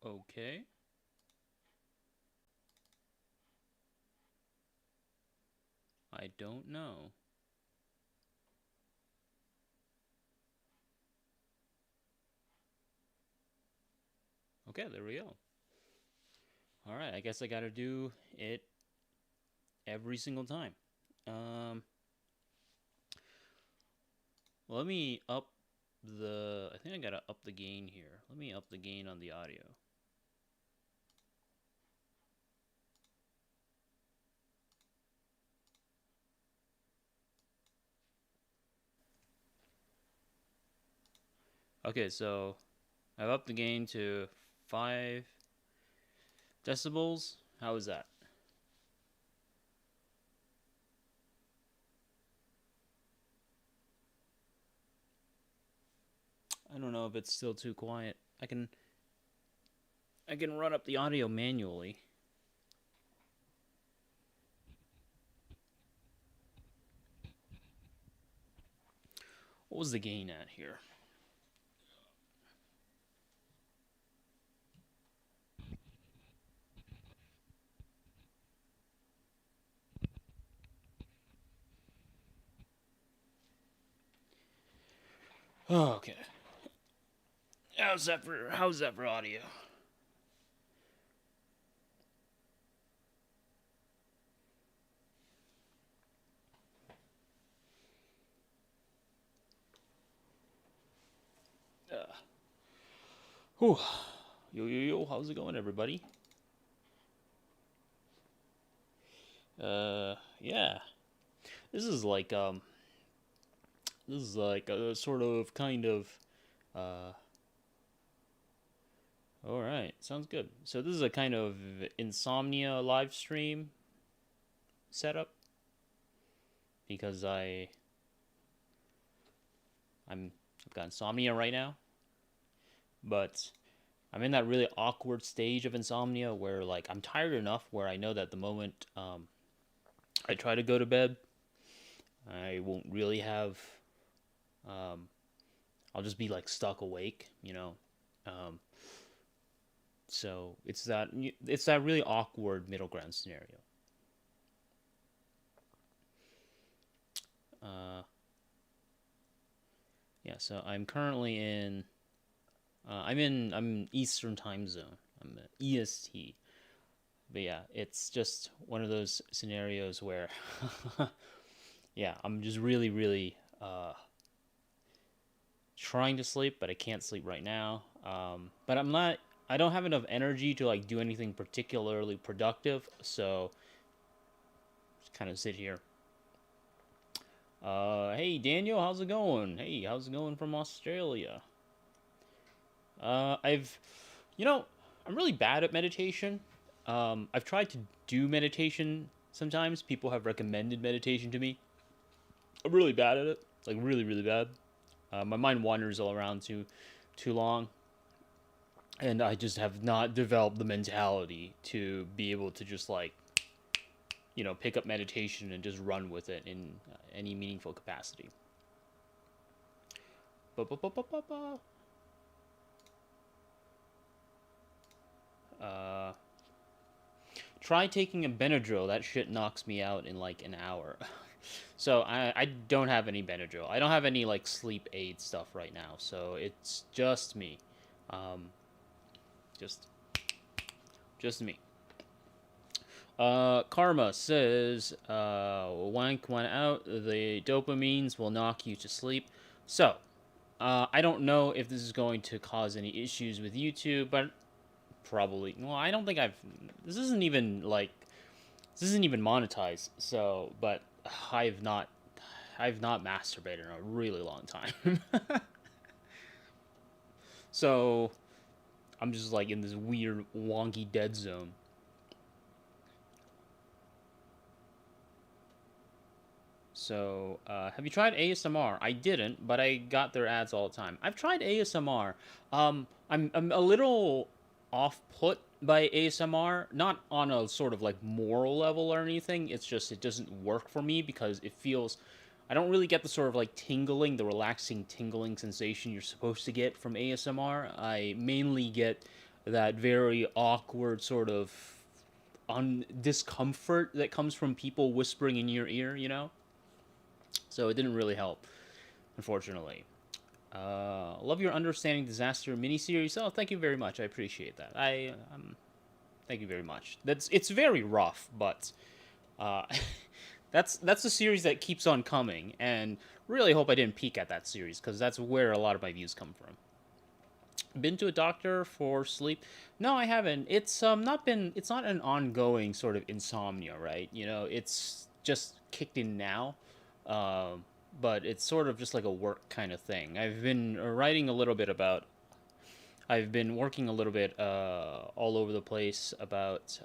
Okay. I don't know. Okay, there we go. All right, I guess I got to do it every single time. Um, let me up the. I think I got to up the gain here. Let me up the gain on the audio. Okay, so I've upped the gain to 5 decibels. How is that? I don't know if it's still too quiet. I can run up the audio manually. What was the gain at here? Oh, okay. How's that for audio? Uh, whew. Yo, how's it going, everybody? Yeah. This is like this is like a sort of kind of uh all right, sounds good. So this is a kind of Insomnia live stream setup because I've got insomnia right now, but I'm in that really awkward stage of insomnia where like I'm tired enough where I know that the moment I try to go to bed, I won't really have um I'll just be like stuck awake. Um, so it's that really awkward middle ground scenario. Uh, yeah, so I'm currently in I'm Eastern time zone. I'm EST. But yeah, it's just one of those scenarios where yeah, I'm just really trying to sleep, but I can't sleep right now. But I don't have enough energy to like do anything particularly productive, so just kind of sit here. Hey Daniel, how's it going? Hey, how's it going from Australia? I've, you know, I'm really bad at meditation. I've tried to do meditation sometimes. People have recommended meditation to me. I'm really bad at it, like really bad. My mind wanders all around too long, and I just have not developed the mentality to be able to just like pick up meditation and just run with it in any meaningful capacity. Ba-ba-ba-ba-ba-ba. Uh, Try taking a Benadryl. That shit knocks me out in like an hour. So I don't have any Benadryl. I don't have any like sleep aid stuff right now. So it's just me. Um, just just me. Karma says, wank one out. The dopamines will knock you to sleep. So, I don't know if this is going to cause any issues with YouTube, but probably. Well, I don't think I've. This isn't even like. This isn't even monetized. So, but I've not. I've not masturbated in a really long time. So, I'm just like in this weird, wonky dead zone. So, have you tried ASMR? I didn't, but I got their ads all the time. I've tried ASMR. I'm a little off put by ASMR, not on a sort of like moral level or anything. It's just it doesn't work for me because it feels. I don't really get the sort of like tingling, the relaxing tingling sensation you're supposed to get from ASMR. I mainly get that very awkward sort of discomfort that comes from people whispering in your ear, you know? So it didn't really help, unfortunately. Love your understanding disaster miniseries. Oh, thank you very much. I appreciate that. Thank you very much. It's very rough, but uh, that's a series that keeps on coming, and really hope I didn't peak at that series because that's where a lot of my views come from. Been to a doctor for sleep? No, I haven't. It's not been. It's not an ongoing sort of insomnia, right? You know, it's just kicked in now. Um, but it's sort of just like a work kind of thing. I've been writing a little bit about. I've been working a little bit all over the place about.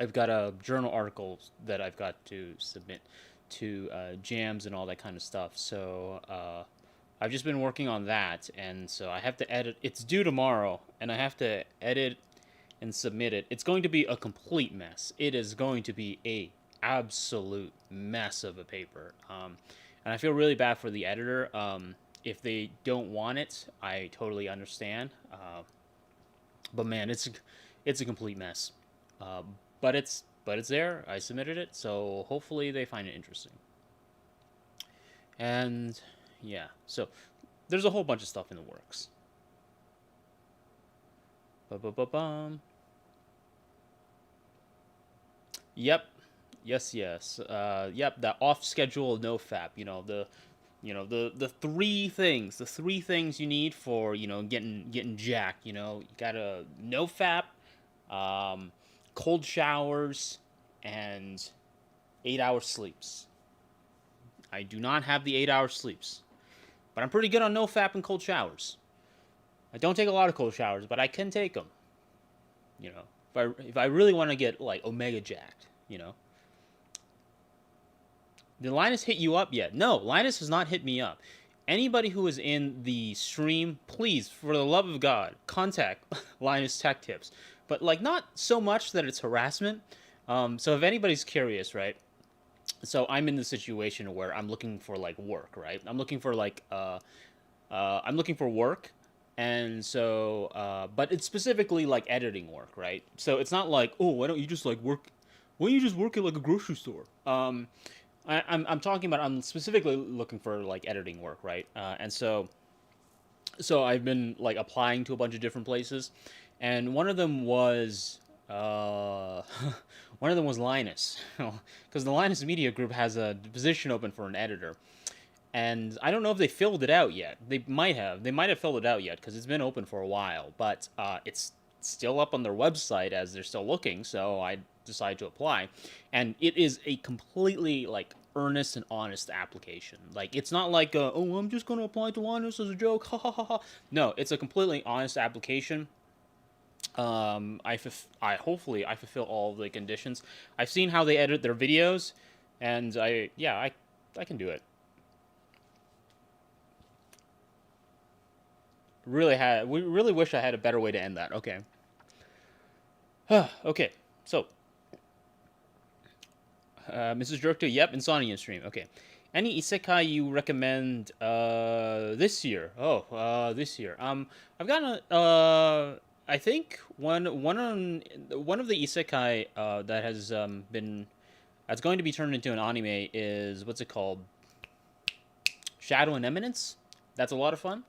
I've got a journal article that I've got to submit to jams and all that kind of stuff. So I've just been working on that, and so I have to edit. It's due tomorrow, and I have to edit and submit it. It's going to be a complete mess. It is going to be a absolute mess of a paper, and I feel really bad for the editor. If they don't want it, I totally understand. But man, it's a complete mess. Uh, but it's there. I submitted it, so hopefully they find it interesting. And yeah, so there's a whole bunch of stuff in the works. Ba-ba-ba-bum. Yep. Yes, yes. Yep, that off schedule no fap, the three things you need for, getting jacked, you gotta no fap, um, cold showers, and 8 hour sleeps. I do not have the 8 hour sleeps, but I'm pretty good on no fap and cold showers. I don't take a lot of cold showers, but I can take them. You know, if I really want to get like omega jacked, Did Linus hit you up yet? No, Linus has not hit me up. Anybody who is in the stream, please, for the love of God, contact Linus Tech Tips. But like, not so much that it's harassment. So if anybody's curious, right? So I'm in the situation where I'm looking for like work, right? I'm looking for work, and so but it's specifically like editing work, right? So it's not like, oh, why don't you just like work? Why don't you just work at like a grocery store? I'm talking about, I'm specifically looking for like editing work, right? And so I've been like applying to a bunch of different places, and one of them was one of them was Linus, because the Linus Media Group has a position open for an editor, and I don't know if they filled it out yet. They might have. They might have filled it out yet because it's been open for a while, but it's still up on their website as they're still looking. So I decided to apply, and it is a completely like earnest and honest application. Like it's not like oh, I'm just going to apply to Linus as a joke, ha ha ha ha. No, it's a completely honest application. I hopefully I fulfill all of the conditions. I've seen how they edit their videos, and I can do it. We really wish I had a better way to end that. Okay. Okay. So, Mrs. Jerk 2, yep, Insomnia stream. Okay. Any isekai you recommend this year? Oh, this year. I've gotten I think one of the isekai that has been that's going to be turned into an anime is, what's it called? Shadow and Eminence. That's a lot of fun.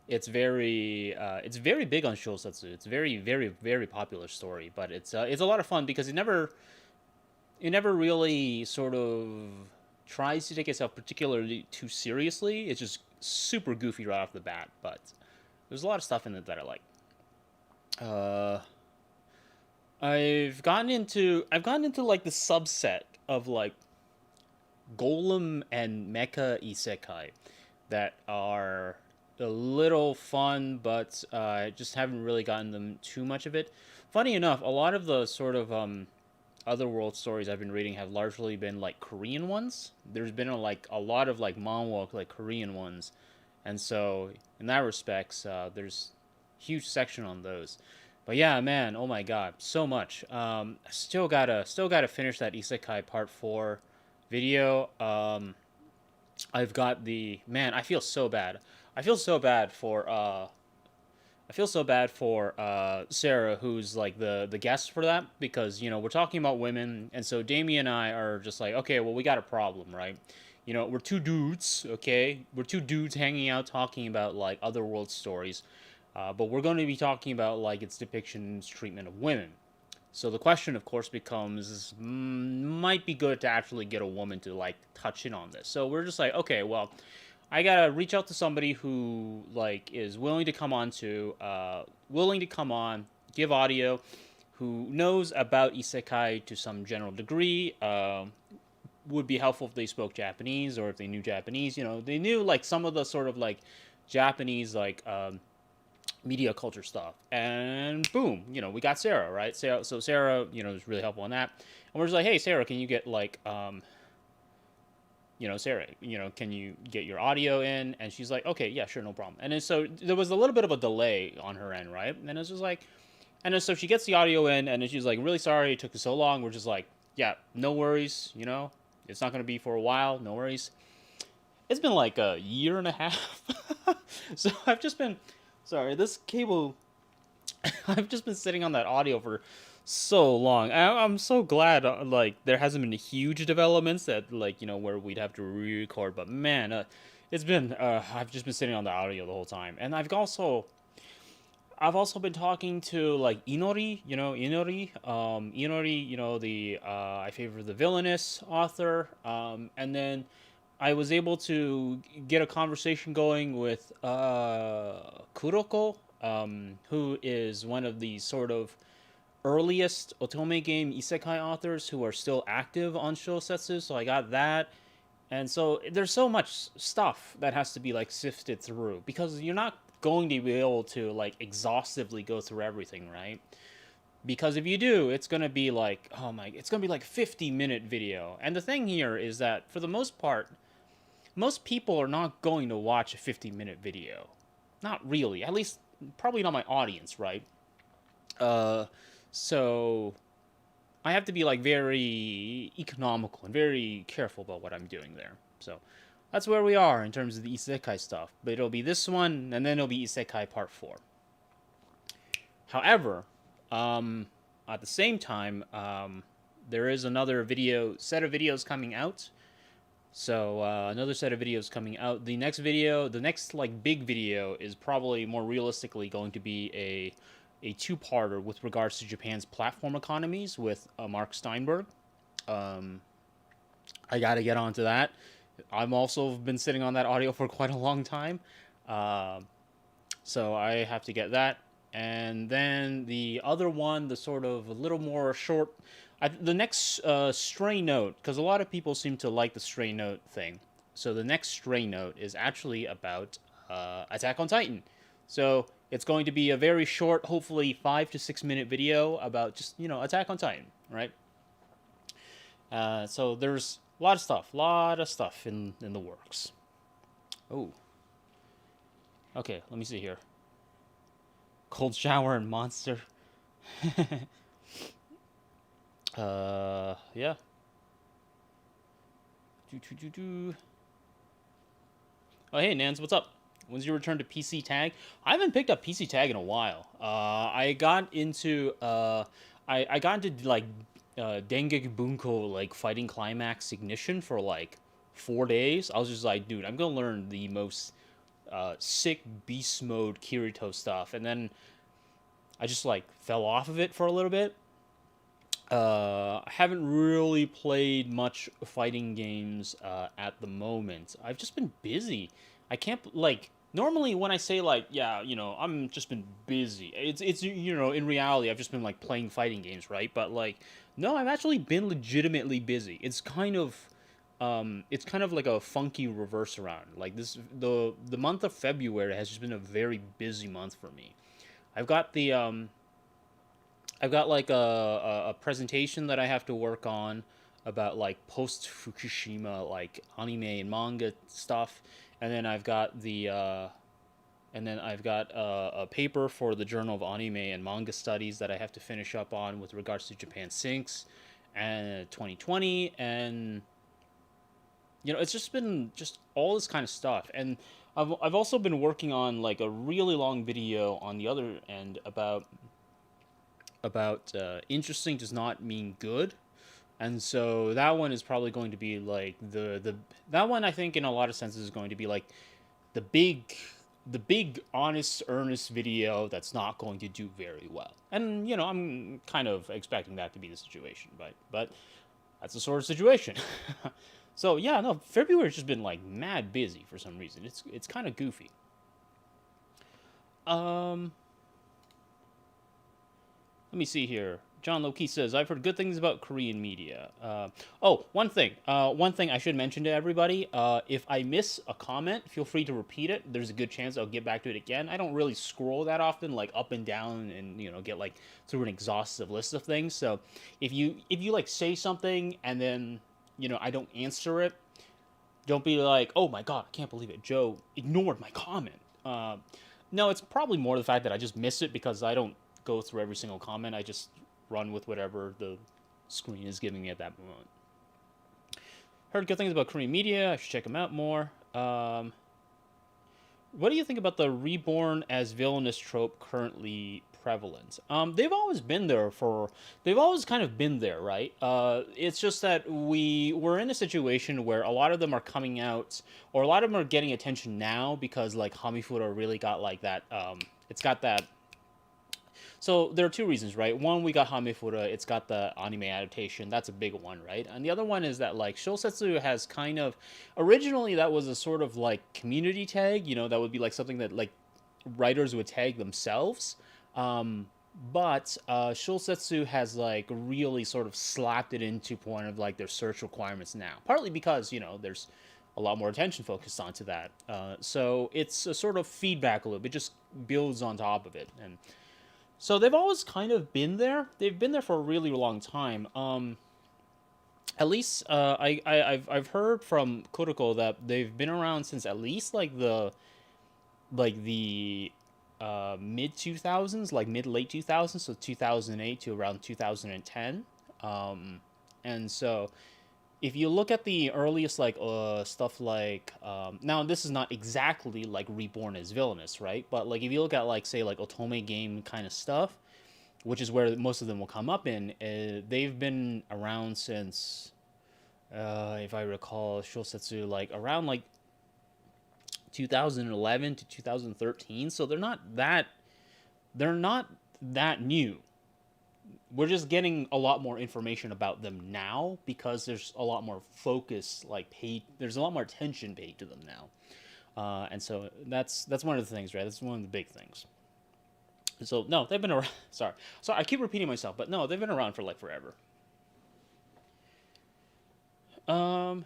It's very big on shousetsu. It's very very very popular story, but it's a lot of fun because it never really sort of tries to take itself particularly too seriously. It's just super goofy right off the bat, but there's a lot of stuff in it that I like. Uh, I've gotten into like the subset of like golem and mecha isekai that are a little fun, but just haven't really gotten them too much of it. Funny enough, a lot of the sort of other world stories I've been reading have largely been like Korean ones. There's been a lot of like manhwa like Korean ones, and so in that respects, there's huge section on those. But yeah, man, oh my god, so much. Still gotta finish that Isekai Part 4 video. I've got the man. I feel so bad. I feel so bad for I feel so bad for Sarah, who's like the guest for that, because we're talking about women, and so Damien and I are just like, okay, well, we got a problem, right? We're two dudes, okay? We're two dudes hanging out talking about like otherworld stories, but we're going to be talking about like its depictions, treatment of women. So the question, of course, becomes, might be good to actually get a woman to like touch in on this. So we're just like, okay, well, I gotta reach out to somebody who like is willing to come on, give audio, who knows about isekai to some general degree. Would be helpful if they spoke Japanese or if they knew Japanese. They knew like some of the sort of like Japanese like media culture stuff. And boom, we got Sarah, right? So Sarah, is really helpful on that. And we're just like, hey, Sarah, can you get like Sarah, can you get your audio in? And she's like, okay, yeah, sure, no problem. And then so there was a little bit of a delay on her end, right? And it's just like, and then so she gets the audio in, and then she's like, really sorry it took so long. We're just like, yeah, no worries, it's not going to be for a while, no worries. It's been like a year and a half. So I've just been, sorry, this cable, I've just been sitting on that audio for so long. I'm so glad like there hasn't been huge developments that like where we'd have to re-record, but man, it's been I've just been sitting on the audio the whole time. And I've also been talking to like Inori, Inori, the I favor the villainous author, and then I was able to get a conversation going with Kuroko, who is one of the sort of earliest otome game isekai authors who are still active on shousetsu. So I got that, and so there's so much stuff that has to be like sifted through, because you're not going to be able to like exhaustively go through everything, right? Because if you do, it's gonna be like, oh my, it's gonna be like 50-minute video. And the thing here is that for the most part, most people are not going to watch a 50-minute video. Not really. At least probably not my audience, right? So I have to be like very economical and very careful about what I'm doing there. So that's where we are in terms of the isekai stuff. But it'll be this one, and then it'll be isekai part 4. However, at the same time, there is another set of videos coming out. So another set of videos coming out. The next like big video, is probably more realistically going to be a two-parter with regards to Japan's platform economies with Mark Steinberg. I got to get onto that. I've also been sitting on that audio for quite a long time. So I have to get that. And then the other one, the sort of a little more short, the next Stray Note, because a lot of people seem to like the Stray Note thing. So the next Stray Note is actually about Attack on Titan. So it's going to be a very short, hopefully 5 to 6 minute video about just, Attack on Titan, right? So there's a lot of stuff in the works. Oh. Okay, let me see here. Cold shower and monster. Yeah. Oh, hey, Nans, what's up? When's your return to PC Tag? I haven't picked up PC Tag in a while. I got into I got into like Dengeki Bunko like fighting climax ignition for like 4 days. I was just like, dude, I'm gonna learn the most sick beast mode Kirito stuff, and then I just like fell off of it for a little bit. I haven't really played much fighting games at the moment. I've just been busy. I can't like normally when I say like, yeah, I'm just been busy. It's in reality I've just been like playing fighting games, right? But like no, I've actually been legitimately busy. It's kind of like a funky reverse around. Like the month of February has just been a very busy month for me. I've got like a presentation that I have to work on about like post Fukushima like anime and manga stuff, and then I've got a paper for the Journal of Anime and Manga Studies that I have to finish up on with regards to Japan Sinks and 2020, and it's just been just all this kind of stuff. And I've also been working on like a really long video on the other end about interesting does not mean good. And so that one is probably going to be like the that one I think in a lot of senses is going to be like the big honest earnest video that's not going to do very well. And I'm kind of expecting that to be the situation, but that's the sort of situation. So yeah, no, February's just been like mad busy for some reason. It's kind of goofy. Um Let me see here. John Loki says, "I've heard good things about Korean media." Oh, one thing. One thing I should mention to everybody. If I miss a comment, feel free to repeat it. There's a good chance I'll get back to it again. I don't really scroll that often, like up and down, and get like through an exhaustive list of things. So if you like say something and then I don't answer it, don't be like, "Oh my god, I can't believe it. Joe ignored my comment." No, it's probably more the fact that I just miss it because I don't go through every single comment. I just run with whatever the screen is giving me at that moment. Heard good things about Korean media. I should check them out more. What do you think about the reborn as villainous trope currently prevalent? They've always been there for. They've always kind of been there, right? It's just that we're in a situation where a lot of them are coming out, or a lot of them are getting attention now because like Hamifura really got like that. It's got that. So there are two reasons, right? One, we got Hamifura. It's got the anime adaptation. That's a big one, right? And the other one is that like Shosetsu has kind of originally that was a sort of like community tag. That would be like something that like writers would tag themselves. Um, but Shosetsu has like really sort of slapped it into point of like their search requirements now. Partly because there's a lot more attention focused onto that. So it's a sort of feedback a little bit, just builds on top of it. And so they've always kind of been there. They've been there for a really long time. At least I've heard from Kuroko that they've been around since at least like the mid 2000s, like mid late 2000s, so 2008 to around 2010. And so if you look at the earliest like stuff like now this is not exactly like reborn as villainous, right? But like if you look at like say like otome game kind of stuff, which is where most of them will come up in, they've been around since if I recall Shosetsu like around like 2011 to 2013, so they're not that new. We're just getting a lot more information about them now because there's a lot more focus like paid, there's a lot more attention paid to them now. And so that's one of the things, right? That's one of the big things. So no, they've been around. Sorry, I keep repeating myself, but no, they've been around for like forever. um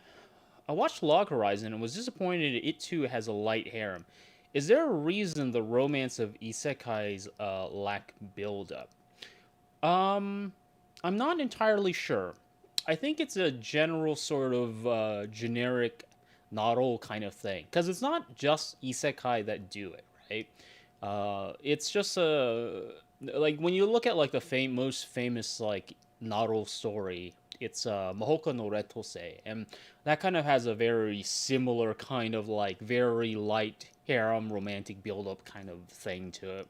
I watched Log Horizon and was disappointed it too has a light harem. Is there a reason the romance of isekais lack build up? Um, I'm not entirely sure. I think it's a general sort of generic novel kind of thing because it's not just isekai that do it, right? It's just a like when you look at like the most famous like novel story, it's Mahouka no Retose, and that kind of has a very similar kind of like very light harem romantic build up kind of thing to it.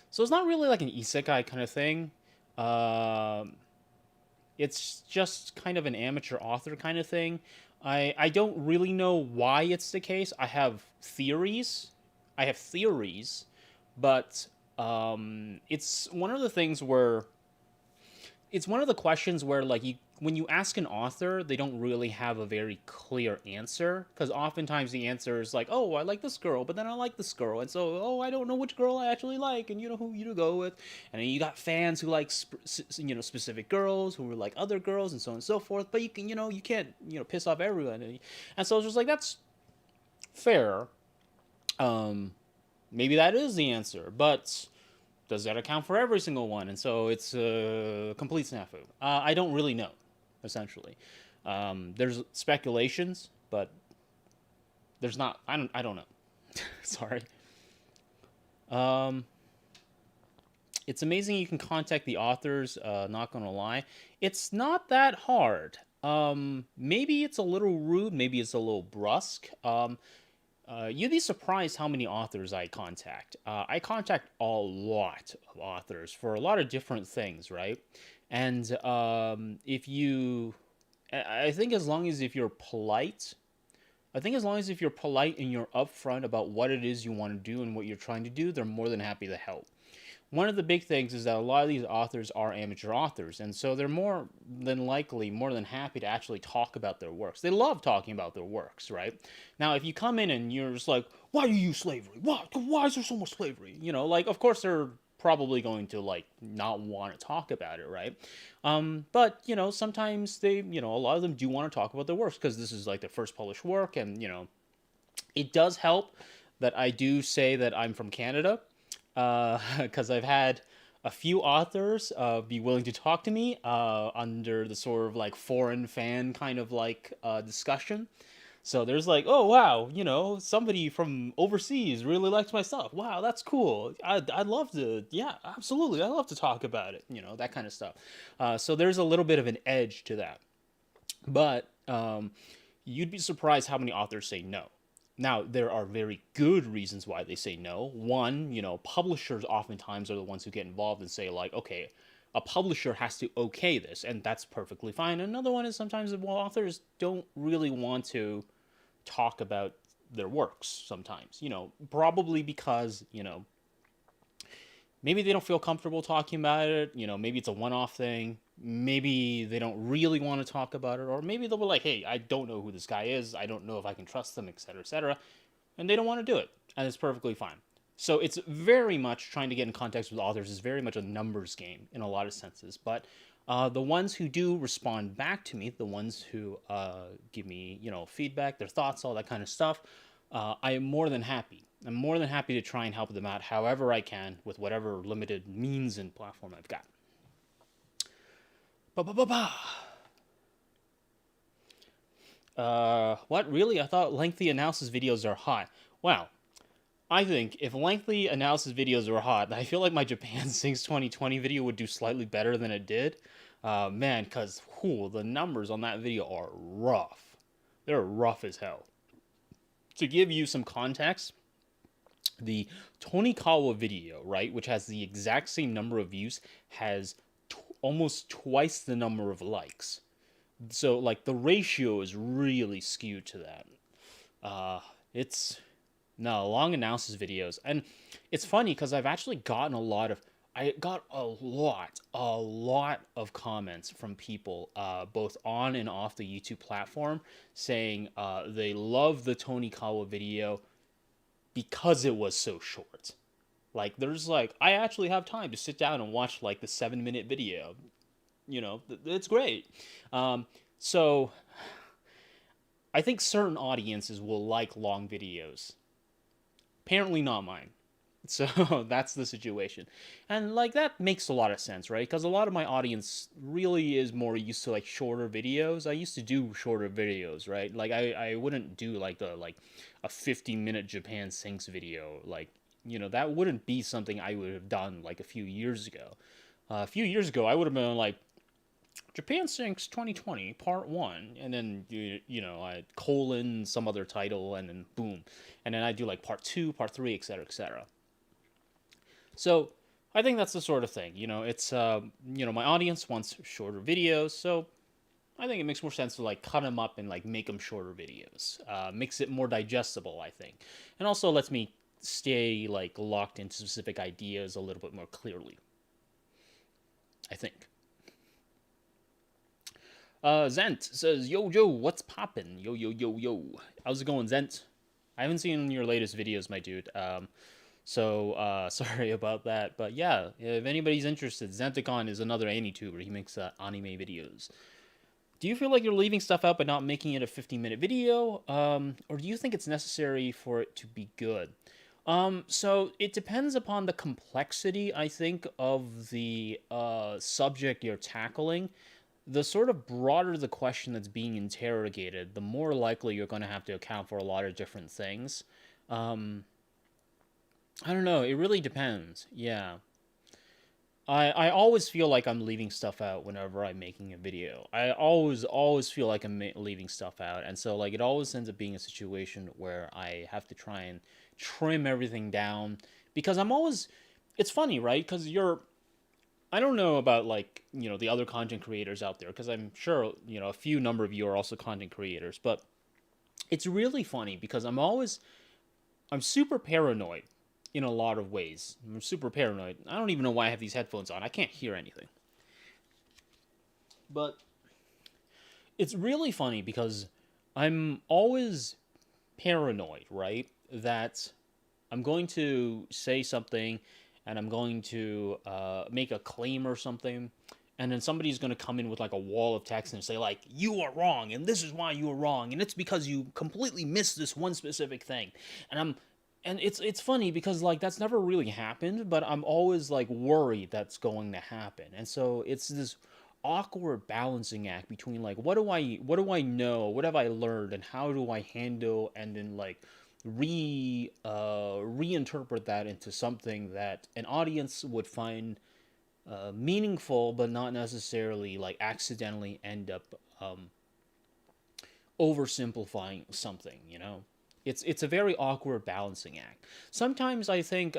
So it's not really like an isekai kind of thing. Um, it's just kind of an amateur author kind of thing. I don't really know why it's the case. I have theories, but it's one of the things where it's one of the questions where like you when you ask an author they don't really have a very clear answer because oftentimes the answer is like, oh, I like this girl but then I like this girl, and so, oh, I don't know which girl I actually like, and you know who you to go with. And then you got fans who like specific girls who like other girls and so on and so forth, but you can't piss off everyone. And so it's just like that's fair. um Maybe that is the answer, but does that account for every single one? And so it's a complete snafu. I don't really know, essentially. There's speculations, but there's not. I don't know. Sorry. Um, it's amazing you can contact the authors. Not gonna lie, it's not that hard. Maybe it's a little rude. Maybe it's a little brusque. You'd be surprised how many authors I contact. I contact a lot of authors for a lot of different things, right? And if you, I think as long as if you're polite, I think as long as if you're polite and you're upfront about what it is you want to do and what you're trying to do, they're more than happy to help. One of the big things is that a lot of these authors are amateur authors, and so they're more than likely, more than happy to actually talk about their works. They love talking about their works, right? Now, if you come in and you're just like, why do you use slavery? Why is there so much slavery? Like, of course they're probably going to, like, not want to talk about it, right? But, sometimes they, a lot of them do want to talk about their works because this is, like, their first published work, and, it does help that I do say that I'm from Canada, because I've had a few authors be willing to talk to me under the sort of like foreign fan kind of like discussion. So there's like, oh wow, somebody from overseas really likes my stuff. Wow, that's cool. I'd love to, yeah, absolutely. I'd love to talk about it, that kind of stuff. So there's a little bit of an edge to that. But you'd be surprised how many authors say no. Now, there are very good reasons why they say no. One, publishers oftentimes are the ones who get involved and say, like, okay, a publisher has to okay this, and that's perfectly fine. Another one is sometimes authors don't really want to talk about their works sometimes, probably because, maybe they don't feel comfortable talking about it. Maybe it's a one-off thing. Maybe they don't really want to talk about it, or maybe they'll be like, "Hey, I don't know who this guy is. I don't know if I can trust them, etc., etc." And they don't want to do it, and it's perfectly fine. So it's very much trying to get in contact with authors is very much a numbers game in a lot of senses. But the ones who do respond back to me, the ones who give me, feedback, their thoughts, all that kind of stuff, I am more than happy. I'm more than happy to try and help them out however I can with whatever limited means and platform I've got. Ba-ba-ba-ba. What? Really? I thought lengthy analysis videos are hot. Wow. I think if lengthy analysis videos were hot, I feel like my Japan Sinks 2020 video would do slightly better than it did. Man, because the numbers on that video are rough. They're rough as hell. To give you some context, the Tonikawa video, right, which has the exact same number of views, has almost twice the number of likes. So, like, the ratio is really skewed to that. It's no long analysis videos, and it's funny because I've actually gotten I got a lot of comments from people, both on and off the YouTube platform, saying they love the Tonikawa video because it was so short. Like, there's like, I actually have time to sit down and watch like the 7-minute video. It's great. So I think certain audiences will like long videos. Apparently not mine. So that's the situation. And like that makes a lot of sense, right? Because a lot of my audience really is more used to like shorter videos. I used to do shorter videos, right? Like I wouldn't do like a 50-minute Japan Sinks video. Like, that wouldn't be something I would have done like a few years ago. A few years ago, I would have been like, Japan Sinks 2020 Part 1, and then I colon some other title, and then boom, and then I do like Part 2, Part 3, etc., etc. So I think that's the sort of thing. It's my audience wants shorter videos, so I think it makes more sense to like cut them up and like make them shorter videos. Makes it more digestible, I think, and also lets me stay like locked into specific ideas a little bit more clearly, I think. Zent says, yo, what's poppin'? Yo. How's it going, Zent? I haven't seen your latest videos, my dude. So sorry about that. But yeah, if anybody's interested, Zenticon is another AniTuber. He makes anime videos. Do you feel like you're leaving stuff out but not making it a 15-minute video? Or do you think it's necessary for it to be good? So it depends upon the complexity, I think, of the subject you're tackling. The sort of broader the question that's being interrogated, the more likely you're going to have to account for a lot of different things. I don't know. It really depends. Yeah. I always feel like I'm leaving stuff out whenever I'm making a video. I always feel like I'm leaving stuff out, and so like it always ends up being a situation where I have to try and trim everything down because I'm always. It's funny, right? Because you're. I don't know about like the other content creators out there because I'm sure a few number of you are also content creators, but it's really funny because I'm super paranoid in a lot of ways. I'm super paranoid. I don't even know why I have these headphones on. I can't hear anything. But it's really funny because I'm always paranoid, right? That I'm going to say something and I'm going to make a claim or something. And then somebody's going to come in with like a wall of text and say like, you are wrong. And this is why you are wrong. And it's because you completely missed this one specific thing. And it's funny because like that's never really happened, but I'm always like worried that's going to happen. And so it's this awkward balancing act between like what do I know, what have I learned, and how do I handle and then like reinterpret that into something that an audience would find meaningful, but not necessarily like accidentally end up oversimplifying something. It's a very awkward balancing act. Sometimes I think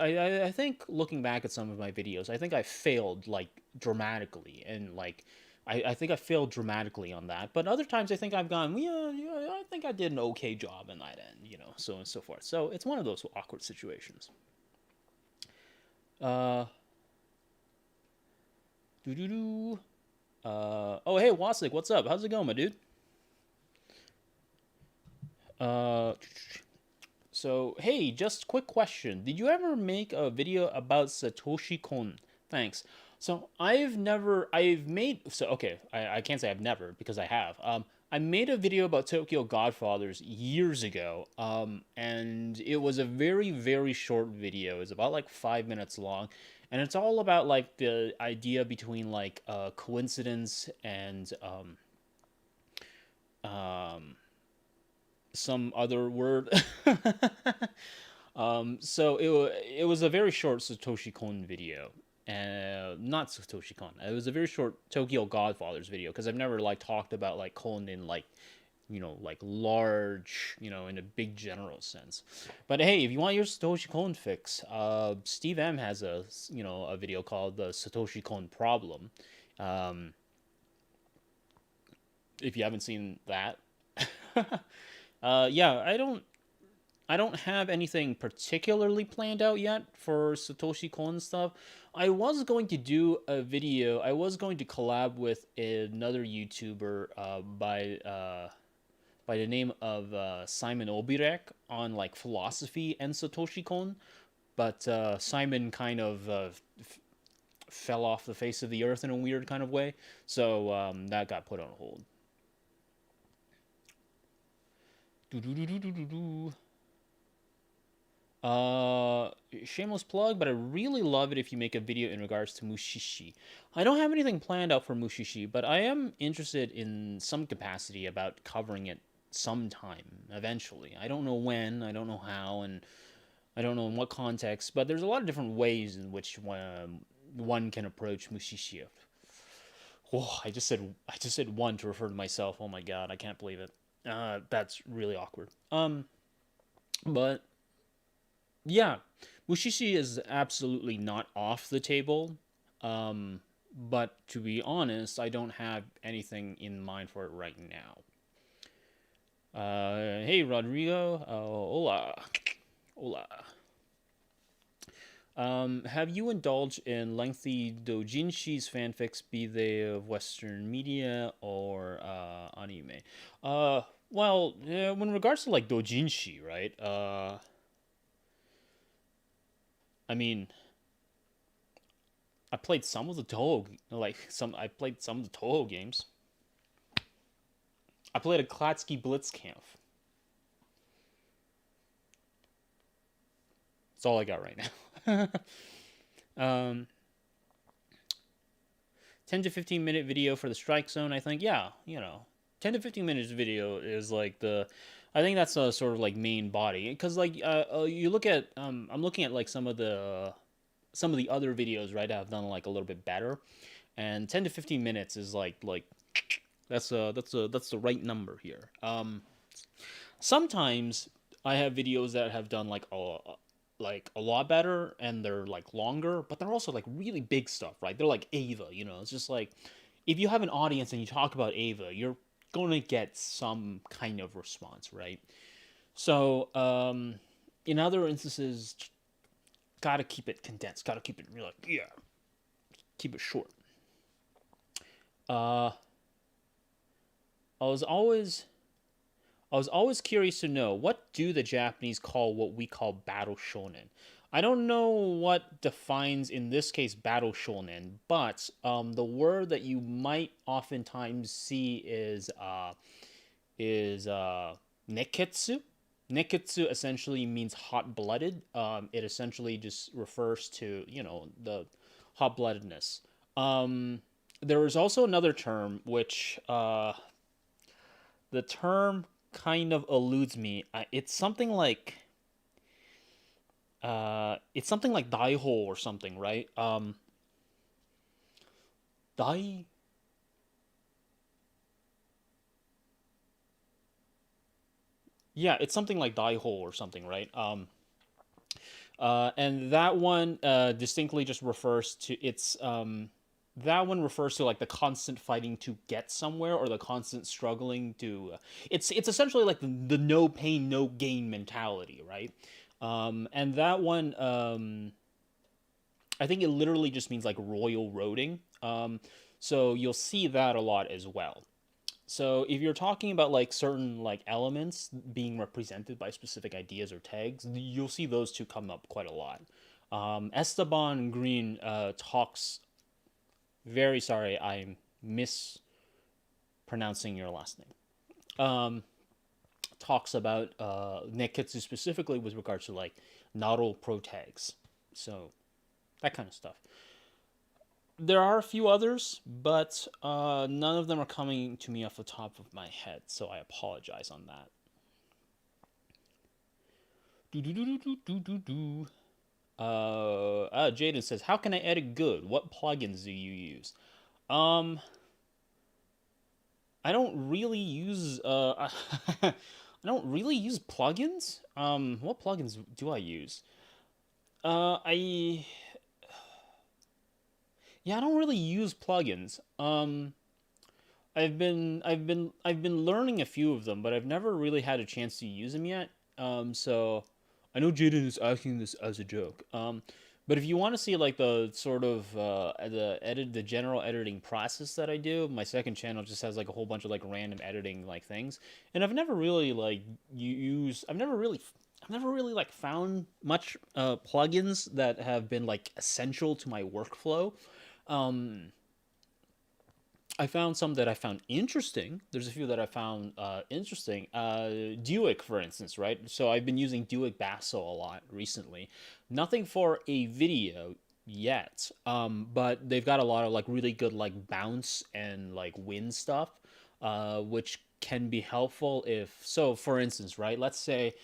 looking back at some of my videos, I think I failed like dramatically, and like I think I failed dramatically on that. But other times I think I've gone, yeah, I think I did an okay job in that end, so on and so forth. So it's one of those awkward situations. Uh, doo doo doo. Oh hey Wasik, what's up? How's it going, my dude? Uh, So, hey, just quick question. Did you ever make a video about Satoshi Kon? Thanks. So, I've made, so, okay, I can't say I've never because I have. I made a video about Tokyo Godfathers years ago, and it was a very, very short video. It's about like 5 minutes long, and it's all about like the idea between like coincidence and um, some other word. So it was a very short Satoshi Kon video. Not Satoshi Kon. It was a very short Tokyo Godfathers video because I've never like talked about like Kon in like like large, in a big general sense. But hey, if you want your Satoshi Kon fix, Steve M has a video called the Satoshi Kon problem. Um, if you haven't seen that, yeah, I don't have anything particularly planned out yet for Satoshi Kon stuff. I was going to do a video. I was going to collab with another YouTuber by the name of Simon Obirek on like philosophy and Satoshi Kon, but Simon kind of fell off the face of the earth in a weird kind of way, so that got put on hold. Shameless plug, but I really love it if you make a video in regards to Mushishi. I don't have anything planned out for Mushishi, but I am interested in some capacity about covering it sometime, eventually. I don't know when, I don't know how, and I don't know in what context, but there's a lot of different ways in which one can approach Mushishi. Oh, I just said one to refer to myself. Oh my god, I can't believe it. That's really awkward. But yeah, Mushishi is absolutely not off the table. Um, but to be honest, I don't have anything in mind for it right now. Hey Rodrigo, hola, hola. Have you indulged in lengthy doujinshis fanfics, be they of Western media or anime? Well, in regards to like doujinshi, right? I mean, I played some of the Toho, like some. I played some of the Toho games. I played a Klatsky Blitzkampf. That's all I got right now. um, 10 to 15 minute video for the strike zone. I think, yeah, 10 to 15 minutes video is like the. I think that's a sort of like main body because like you look at I'm looking at like some of the some of the other videos, right, have done like a little bit better. And 10 to 15 minutes is like that's the right number here. Sometimes I have videos that have done like a lot better, and they're like longer, but they're also like really big stuff, right? They're like Ava, you know. It's just like if you have an audience and you talk about Ava, you're going to get some kind of response, right? So, in other instances, gotta keep it condensed, gotta keep it real, like, yeah, keep it short. Uh, I was always I was always curious to know, what do the Japanese call what we call battle shonen? I don't know what defines, in this case, battle shonen, but the word that you might oftentimes see is neketsu. Neketsu essentially means hot blooded. It essentially just refers to, you know, the hot bloodedness. Um, there is also another term which the term kind of eludes me. It's something like daiho or something, right? Dai Yeah, it's something like daiho or something, right? And that one distinctly just refers to that one refers to like the constant fighting to get somewhere, or the constant struggling to. It's essentially like the no pain no gain mentality, right? And that one, I think it literally just means like royal roading. So you'll see that a lot as well. So if you're talking about like certain like elements being represented by specific ideas or tags, you'll see those two come up quite a lot. Esteban Green talks. Very sorry, I'm mispronouncing your last name. Talks about Neketsu specifically with regards to like Naro Pro tags. So that kind of stuff. There are a few others, but none of them are coming to me off the top of my head, so I apologize on that. Jaden says, "How can I edit good? What plugins do you use?" Um, I don't really use I don't really use plugins. What plugins do I use? I Yeah, I don't really use plugins. I've been learning a few of them, but I've never really had a chance to use them yet. So I know Jaden is asking this as a joke. But if you want to see like the sort of the general editing process that I do, my second channel just has like a whole bunch of like random editing like things, and I've never really like I've never really like found much plugins that have been like essential to my workflow. Um, I found some that I found interesting. There's a few that I found interesting. Duick, for instance, right? So I've been using Duick Basso a lot recently. Nothing for a video yet, but they've got a lot of like really good like bounce and like wind stuff, which can be helpful if so. For instance, right? Let's say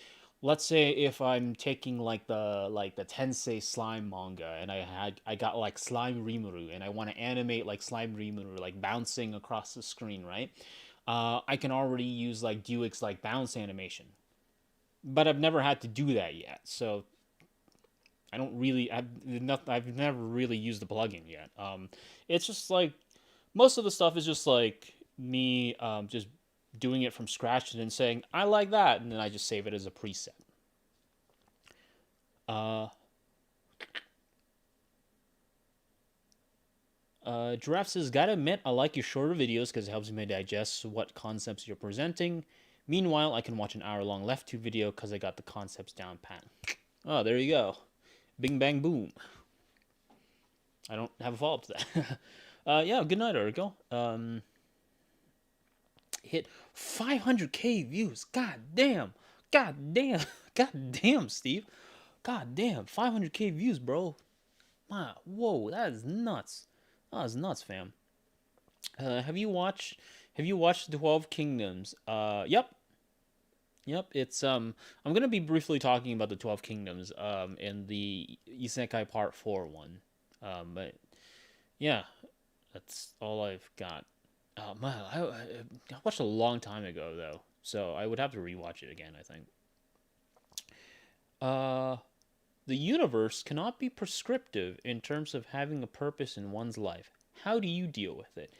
if I'm taking like the Tensei slime manga, and I got like slime Rimuru, and I want to animate like slime Rimuru like bouncing across the screen, right? I can already use like Duick's like bounce animation, but I've never had to do that yet. So I don't really I've never really used the plugin yet. It's just like most of the stuff is just like me just doing it from scratch and then saying I like that, and then I just save it as a preset. Uh, Giraffe says, "Gotta admit, I like your shorter videos because it helps me digest what concepts you're presenting. Meanwhile, I can watch an hour-long left tube video because I got the concepts down pat." Oh, there you go. Bing, bang, boom. I don't have a follow-up to that. Yeah, good night, Ergo. Hit 500K views. God damn. God damn. God damn, Steve. God damn. 500K views, bro. Wow. Whoa, that is nuts. That is nuts, fam. Have you watched 12 Kingdoms? Yep. Yep, it's I'm gonna be briefly talking about the 12 Kingdoms in the Isekai Part 4 one. But yeah, that's all I've got. Man, I watched a long time ago though, so I would have to rewatch it again, I think. Uh the universe cannot be prescriptive in terms of having a purpose in one's life. How do you deal with it?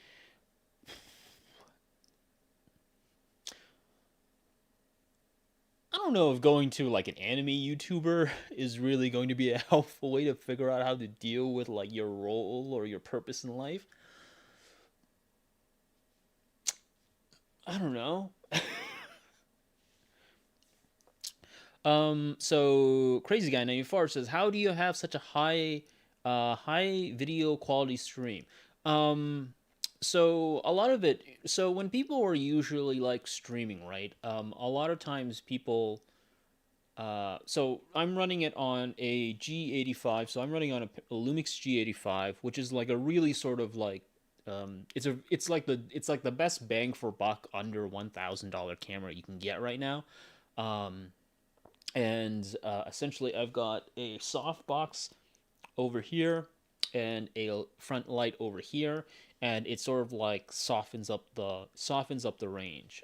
I don't know if going to like an anime YouTuber is really going to be a helpful way to figure out how to deal with like your role or your purpose in life. I don't know. So crazy guy 94 says, "How do you have such a high video quality stream?" Um, so a lot of it. So when people are usually like streaming, right? A lot of times people. So I'm running it on a G85. So I'm running on a Lumix G85, which is like a really sort of like. It's like the best bang for buck under $1,000 camera you can get right now. Um, and essentially I've got a softbox over here and a front light over here, and it sort of like softens up the range.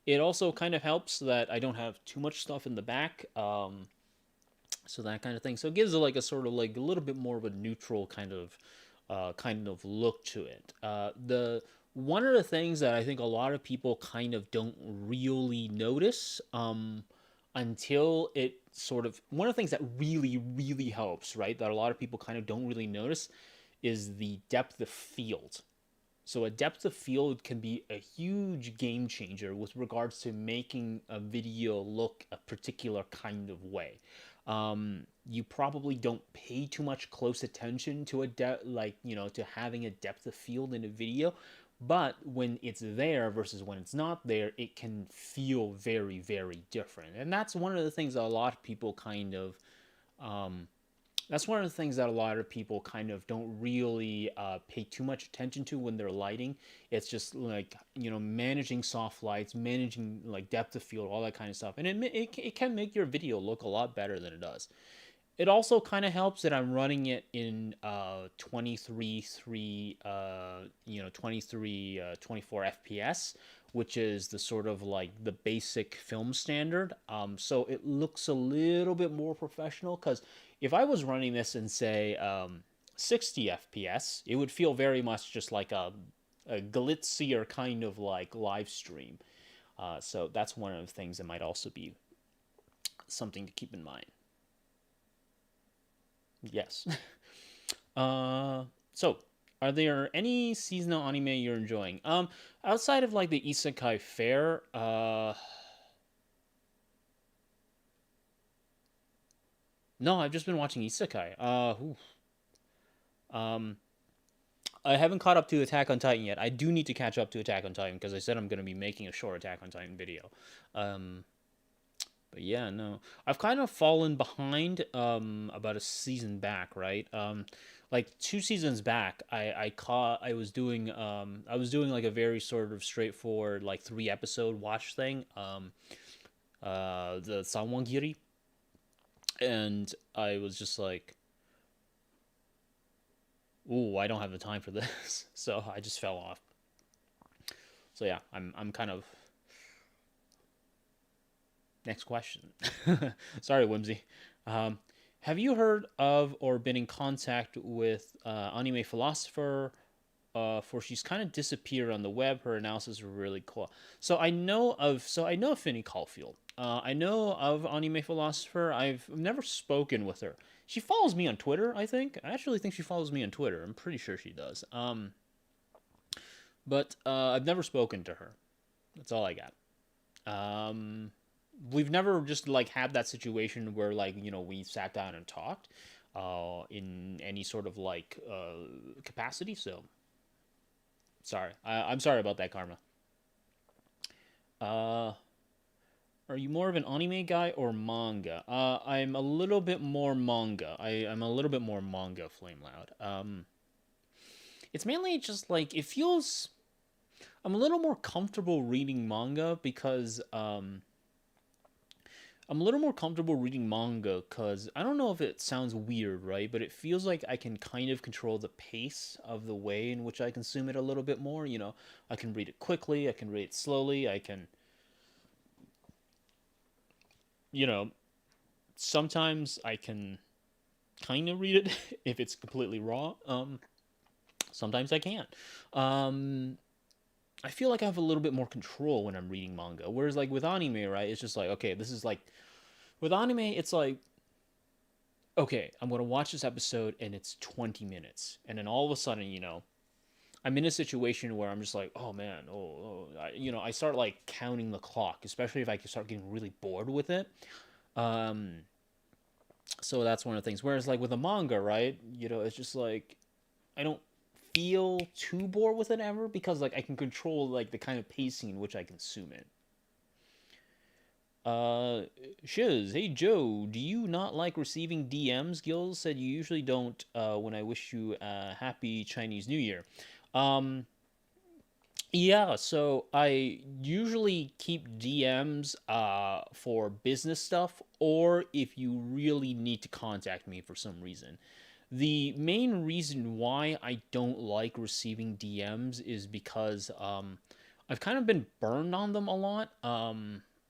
It also kind of helps that I don't have too much stuff in the back, so that kind of thing. So it gives it like a sort of like a little bit more of a neutral kind of look to it. The One of the things that I think a lot of people kind of don't really notice until it sort of one of the things that really helps, right, that a lot of people kind of don't really notice is the depth of field. So a depth of field can be a huge game changer with regards to making a video look a particular kind of way. You probably don't pay too much close attention to to having a depth of field in a video, but when it's there versus when it's not there, it can feel very different. And that's one of the things that a lot of people kind of um, that's one of the things that a lot of people kind of don't really pay too much attention to when they're lighting. It's just like, managing soft lights, managing like depth of field, all that kind of stuff, and it can make your video look a lot better than it does. It also kind of helps that I'm running it in 24 FPS, which is the sort of like the basic film standard. So it looks a little bit more professional, because if I was running this in, say, 60 FPS, it would feel very much just like a glitzier kind of like live stream. So that's one of the things that might also be something to keep in mind. Yes. So are there any seasonal anime you're enjoying? Outside of like the Isekai Fair, no, I've just been watching Isekai. Um, I haven't caught up to Attack on Titan yet. I do need to catch up to Attack on Titan because I said I'm going to be making a short Attack on Titan video. Um, but yeah, no, I've kind of fallen behind about a season back, right? Like 2 seasons back, I was doing like a very sort of straightforward like 3 episode watch thing. The Sanwangiri, and I was just like, ooh, I don't have the time for this, so I just fell off. So yeah, I'm kind of next question. Sorry, Whimsy. Um, have you heard of or been in contact with anime philosopher? For she's kind of disappeared on the web. Her analysis are really cool. So I know of Finny Caulfield. I know of anime philosopher. I've never spoken with her. She follows me on Twitter, I think. I actually think she follows me on Twitter. I'm pretty sure she does. But I've never spoken to her. That's all I got. Um, we've never just like had that situation where like we sat down and talked in any sort of like capacity. So sorry, I'm sorry about that, Karma. Uh, are you more of an anime guy or manga? I'm a little bit more manga. I'm a little bit more manga, Flame Loud. It's mainly just like it feels. I'm a little more comfortable reading manga because I'm a little more comfortable reading manga because I don't know if it sounds weird, right? But it feels like I can kind of control the pace of the way in which I consume it a little bit more. I can read it quickly, I can read it slowly, I can, you know, sometimes I can kind of read it if it's completely raw. Sometimes I can't. Um, I feel like I have a little bit more control when I'm reading manga. Whereas like with anime, right? It's just like, okay, this is like with anime, it's like, okay, I'm gonna watch this episode and it's 20 minutes, and then all of a sudden, I'm in a situation where I'm just like, oh man, I start like counting the clock, especially if I start getting really bored with it. Um, so that's one of the things. Whereas like with a manga, right? It's just like I don't feel too bored with it ever because like I can control like the kind of pacing in which I consume it. Uh, Shiz, hey Joe, do you not like receiving DMs? Gil said you usually don't when I wish you a happy Chinese New Year. Um, yeah, so I usually keep DMs for business stuff or if you really need to contact me for some reason. The main reason why I don't like receiving DMs is because I've kind of been burned on them a lot.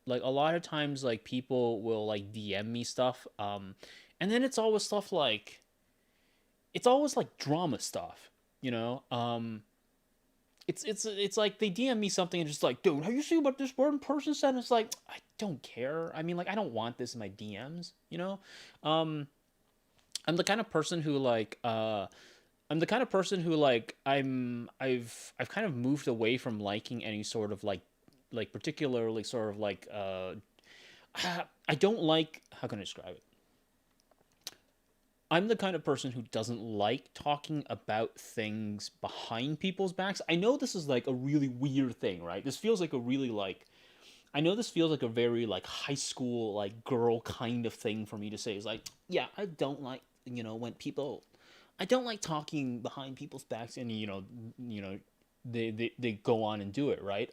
Like a lot of times like people will like DM me stuff and then it's always like drama stuff, you know? It's like they DM me something and just like, dude, have you seen what this one person said? And it's like, I don't care. I mean, like, I don't want this in my DMs, you know? Um, I'm the kind of person who I've kind of moved away from liking any sort of like particularly sort of like I don't like, how can I describe it? I'm the kind of person who doesn't like talking about things behind people's backs. I know this is like a really weird thing, right? This feels like a really like I know this feels like a very like high school like girl kind of thing for me to say. Is like, yeah, I don't like, when people I don't like talking behind people's backs and they go on and do it, right?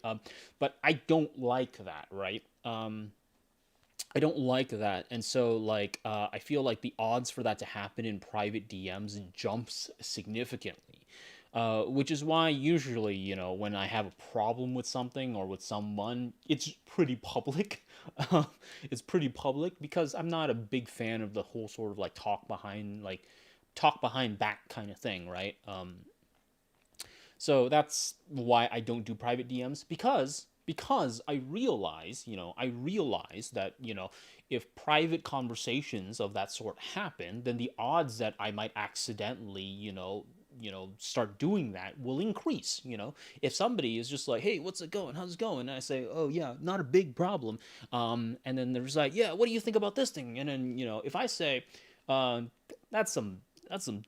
But I don't like that, right? I don't like that, and so like I feel like the odds for that to happen in private DMs jumps significantly. Which is why usually, when I have a problem with something or with someone, it's pretty public. It's pretty public because I'm not a big fan of the whole sort of like talk behind back kind of thing, right? So that's why I don't do private DMs because I realize that, if private conversations of that sort happen, then the odds that I might accidentally, start doing that will increase, If somebody is just like, "Hey, what's it going? How's it going?" And I say, "Oh, yeah, not a big problem." And then there's like, "Yeah, what do you think about this thing?" And then, if I say, uh, that's some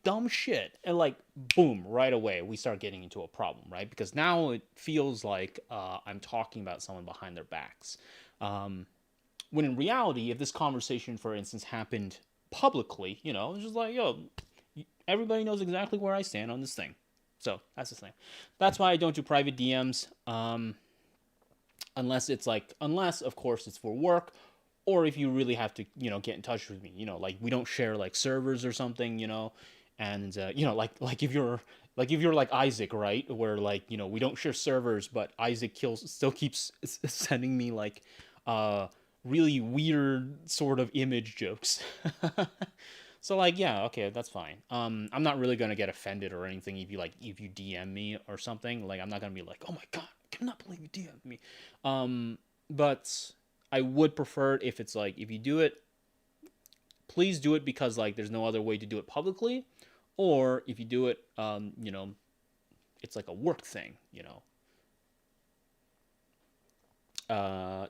dumb shit, and like boom, right away we start getting into a problem, right? Because now it feels like I'm talking about someone behind their backs, when in reality, if this conversation, for instance, happened publicly, it's just like, yo, everybody knows exactly where I stand on this thing. So that's the thing. That's why I don't do private DMs, unless of course it's for work, or if you really have to, get in touch with me, like we don't share like servers or something, and like if you're like Isaac, right, where like, we don't share servers, but Isaac still keeps sending me like uh really weird sort of image jokes. So like, yeah, okay, that's fine. I'm not really gonna get offended or anything if you DM me or something. Like, I'm not gonna be like, oh my god, I cannot believe you DM'd me. But I would prefer it if it's like, if you do it, please do it because like there's no other way to do it publicly, or if you do it, it's like a work thing,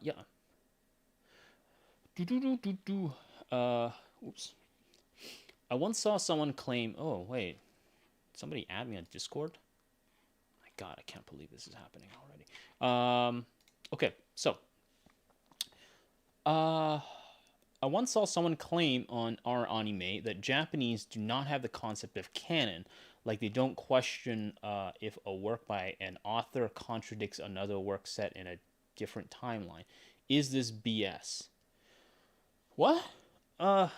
Yeah. Do do do do do. Oops. I once saw someone claim. Oh wait, somebody add me on Discord. My God, I can't believe this is happening already. Okay, so uh, I once saw someone claim on our anime that Japanese do not have the concept of canon. Like they don't question if a work by an author contradicts another work set in a different timeline. Is this BS? What? Uh,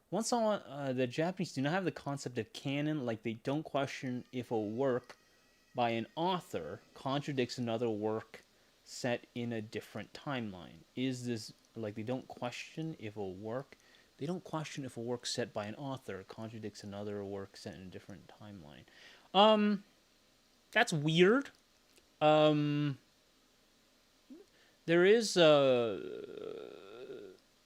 Once someone, the Japanese do not have the concept of canon, like they don't question if a work by an author contradicts another work set in a different timeline. Is this like they don't question if a work set by an author contradicts another work set in a different timeline. That's weird. Um, there is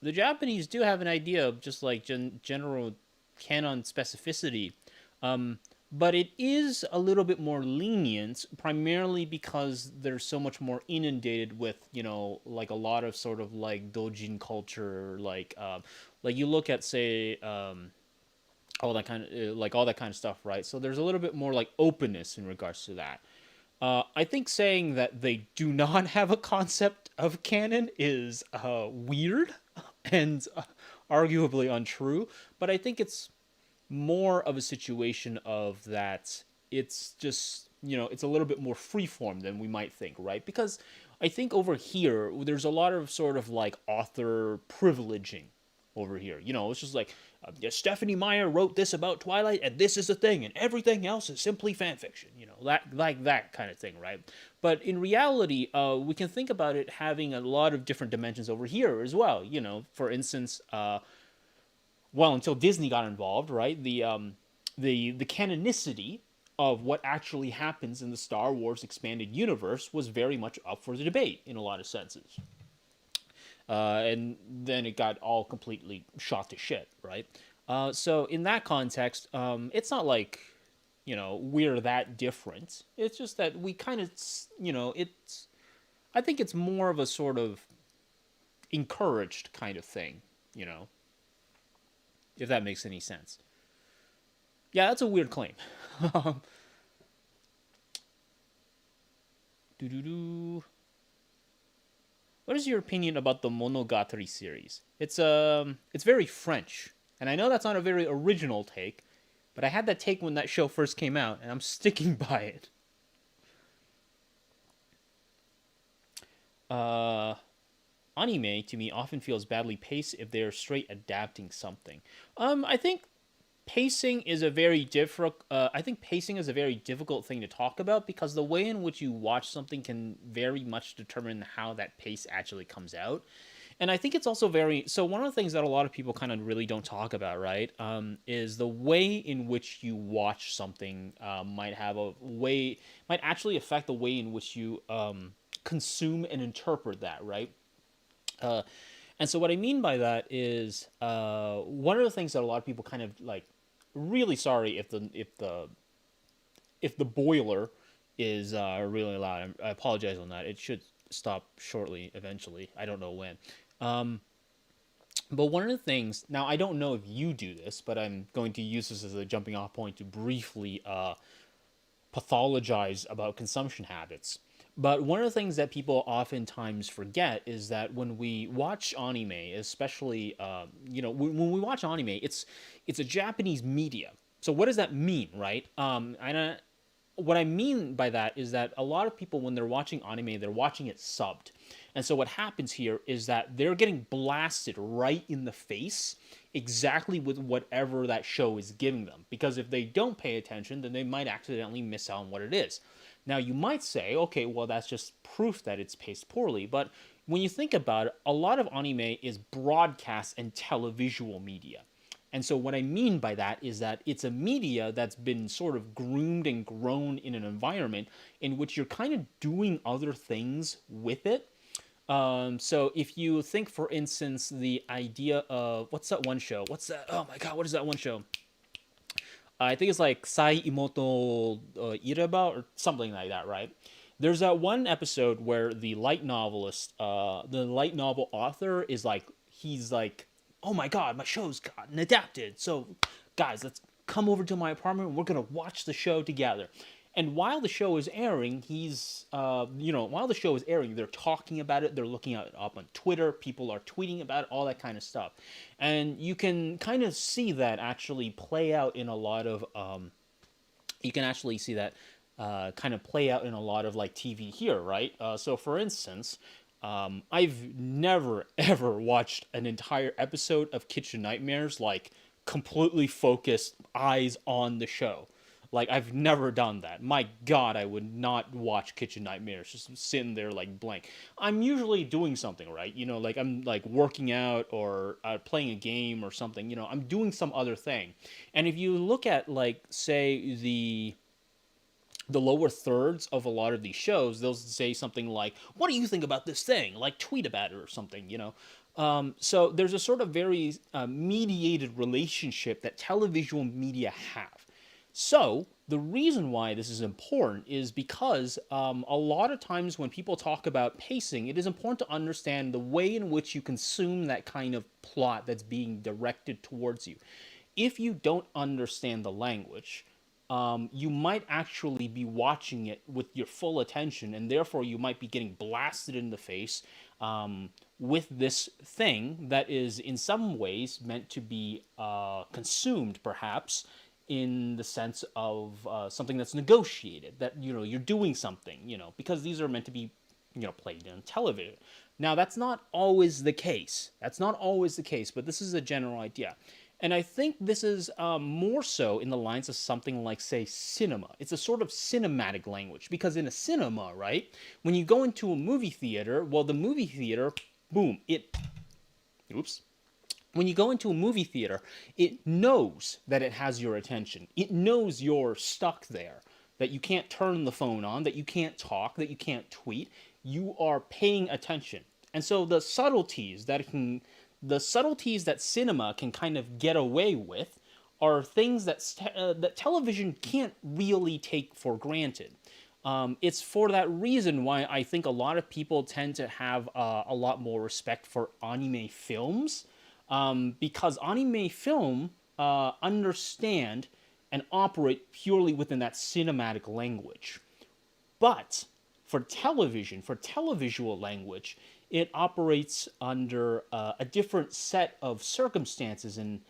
the Japanese do have an idea of just like general canon specificity, um, but it is a little bit more lenient, primarily because they're so much more inundated with like a lot of sort of like dojin culture, like you look at say all that kind of stuff, right? So there's a little bit more like openness in regards to that. I think saying that they do not have a concept of canon is weird and arguably untrue, but I think it's more of a situation of that it's just, it's a little bit more freeform than we might think, right? Because I think over here, there's a lot of sort of like author privileging over here. It's just like Stephanie Meyer wrote this about Twilight, and this is the thing, and everything else is simply fan fiction. That kind of thing, right? But in reality, we can think about it having a lot of different dimensions over here as well. For instance, well, until Disney got involved, right? The canonicity of what actually happens in the Star Wars expanded universe was very much up for the debate in a lot of senses. And then it got all completely shot to shit, right? So in that context, it's not like, we're that different. It's just that we kind of, I think it's more of a sort of encouraged kind of thing, if that makes any sense. Yeah, that's a weird claim. Do. What is your opinion about the Monogatari series? It's very French, and I know that's not a very original take, but I had that take when that show first came out, and I'm sticking by it. Uh, Anime to me often feels badly paced if they're straight adapting something. I think pacing is a very different. I think pacing is a very difficult thing to talk about because the way in which you watch something can very much determine how that pace actually comes out. And I think it's also very so. One of the things that a lot of people kind of really don't talk about, right, is the way in which you watch something might actually affect the way in which you consume and interpret that, right? Uh, and so what I mean by that is one of the things that a lot of people kind of like really sorry if the boiler is really loud. I apologize on that. It should stop shortly eventually. I don't know when. Um, but one of the things now I don't know if you do this, but I'm going to use this as a jumping off point to briefly pathologize about consumption habits. But one of the things that people oftentimes forget is that when we watch anime, especially when we watch anime, it's a Japanese media. So what does that mean, right? What I mean by that is that a lot of people, when they're watching anime, they're watching it subbed. And so what happens here is that they're getting blasted right in the face exactly with whatever that show is giving them. Because if they don't pay attention, then they might accidentally miss out on what it is. Now, you might say, okay, well, that's just proof that it's paced poorly. But when you think about it, a lot of anime is broadcast and televisual media. And so what I mean by that is that it's a media that's been sort of groomed and grown in an environment in which you're kind of doing other things with it. So if you think, for instance, the idea of what's that one show? What's that? Oh my God, what is that one show? I think it's like Sai Imoto Ireba or something like that, right? There's that one episode where the light novel author is like, he's like, oh my God, my show's gotten adapted. So, guys, let's come over to my apartment and we're gonna watch the show together. And while the show is airing, while the show is airing, they're talking about it. They're looking it up on Twitter. People are tweeting about it, all that kind of stuff. And you can kind of see that actually play out in a lot of, you can actually see that kind of play out in a lot of like TV here, right? So for instance, I've never ever watched an entire episode of Kitchen Nightmares like completely focused, eyes on the show. Like I've never done that. My God, I would not watch Kitchen Nightmares just sitting there like blank. I'm usually doing something, right? Like I'm like working out or playing a game or something. I'm doing some other thing. And if you look at like say the lower thirds of a lot of these shows, they'll say something like, "What do you think about this thing?" Like tweet about it or something. So there's a sort of very mediated relationship that televisual media have. So the reason why this is important is because a lot of times when people talk about pacing, it is important to understand the way in which you consume that kind of plot that's being directed towards you. If you don't understand the language, you might actually be watching it with your full attention, and therefore you might be getting blasted in the face with this thing that is in some ways meant to be consumed, perhaps in the sense of something that's negotiated, that you're doing something, because these are meant to be played on television. Now that's not always the case. That's not always the case, but this is a general idea. And I think this is more so in the lines of something like, say, cinema. It's a sort of cinematic language, because in a cinema, right, when you go into a movie theater, well, the movie theater, boom, oops. When you go into a movie theater, it knows that it has your attention. It knows you're stuck there, that you can't turn the phone on, that you can't talk, that you can't tweet. You are paying attention. And so the subtleties that cinema can kind of get away with are things that television can't really take for granted. It's for that reason why I think a lot of people tend to have a lot more respect for anime films, because anime film understand and operate purely within that cinematic language. But for television, for televisual language, it operates under a different set of circumstances and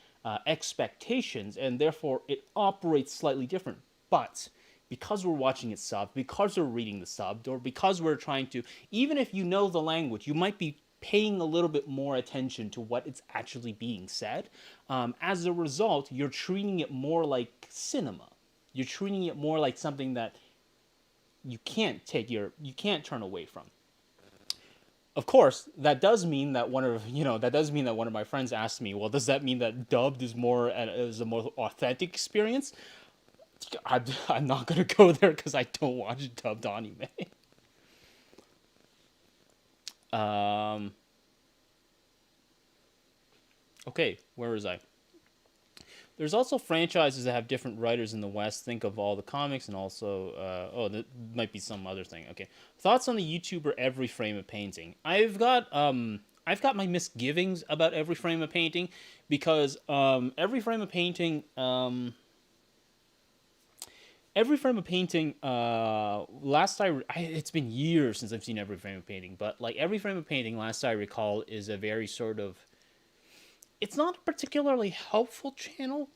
expectations, and therefore it operates slightly different. But because we're watching it subbed, because we're reading the subbed, or because we're trying to, even if you know the language, you might be paying a little bit more attention to what it's actually being said. As a result, you're treating it more like cinema. You're treating it more like something that you can't turn away from. Of course, that does mean that one of my friends asked me, well, does that mean that dubbed is a more authentic experience? I'm not gonna go there because I don't watch dubbed anime. Okay, where was I? There's also franchises that have different writers in the West. Think of all the comics and also, that might be some other thing. Okay, thoughts on the YouTuber Every Frame of Painting? I've got my misgivings about Every Frame of Painting, because Every Frame of Painting, it's been years since I've seen Every Frame of Painting, but like Every Frame of Painting, last I recall, is a very sort of, it's not a particularly helpful channel.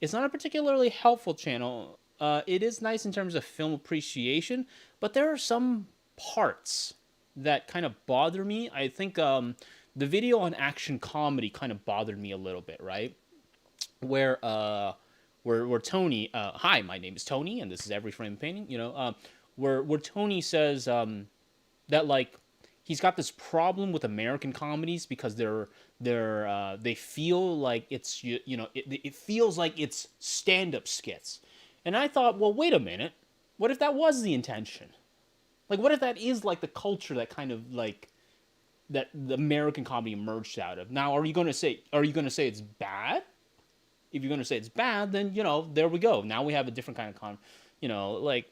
It's not a particularly helpful channel. It is nice in terms of film appreciation, but there are some parts that kind of bother me. I think the video on action comedy kind of bothered me a little bit, right? Where Tony, hi, my name is Tony, and this is Every Frame Painting. Where Tony says that like he's got this problem with American comedies because they feel like it feels like it's stand-up skits. And I thought, well, wait a minute, what if that was the intention? Like, what if that is like the culture that kind of like that the American comedy emerged out of? Now, are you going to say it's bad? If you're going to say it's bad, then there we go. Now we have a different kind of like,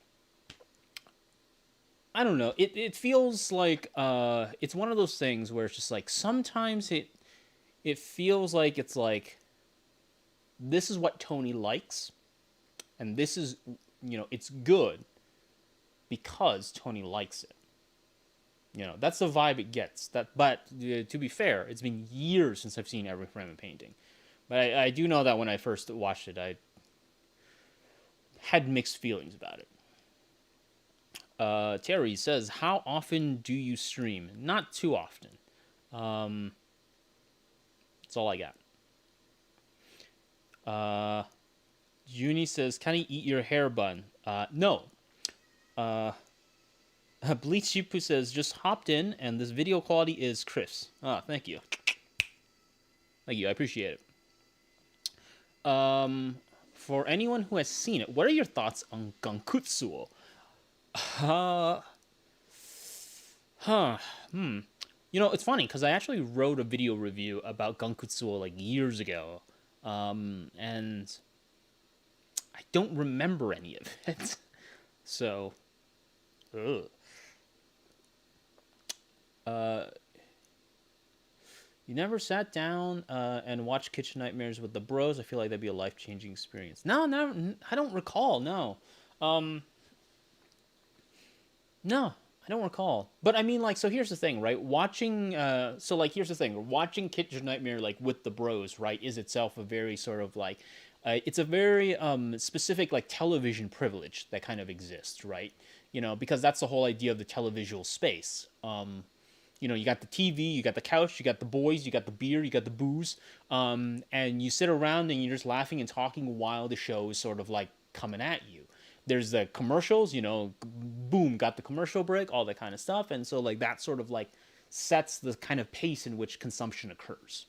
I don't know. It feels like it's one of those things where it's just like sometimes it feels like it's like this is what Tony likes, and this is it's good because Tony likes it. That's the vibe it gets. But to be fair, it's been years since I've seen Every Frame of Painting. But I do know that when I first watched it, I had mixed feelings about it. Terry says, how often do you stream? Not too often. Um, that's all I got. Junie says, can I eat your hair bun? No. Uh, Bleach Shipu says, just hopped in and this video quality is crisp. Thank you. Thank you. I appreciate it. For anyone who has seen it, what are your thoughts on Gankutsuo? Uh, huh. Hmm. It's funny because I actually wrote a video review about Gankutsuo like years ago. And I don't remember any of it. So, ugh. Uh, you never sat down and watched Kitchen Nightmares with the bros? I feel like that'd be a life-changing experience. No, I don't recall. No, um, no, I don't recall. But I mean, like, so here's the thing, right? Here's the thing. Watching Kitchen Nightmare like with the bros, right, is itself a very sort of like, it's a very specific like television privilege that kind of exists, right? Because that's the whole idea of the televisual space. You got the TV, you got the couch, you got the boys, you got the beer, you got the booze, and you sit around and you're just laughing and talking while the show is sort of like coming at you. There's the commercials, boom, got the commercial break, all that kind of stuff, and so like that sort of like sets the kind of pace in which consumption occurs.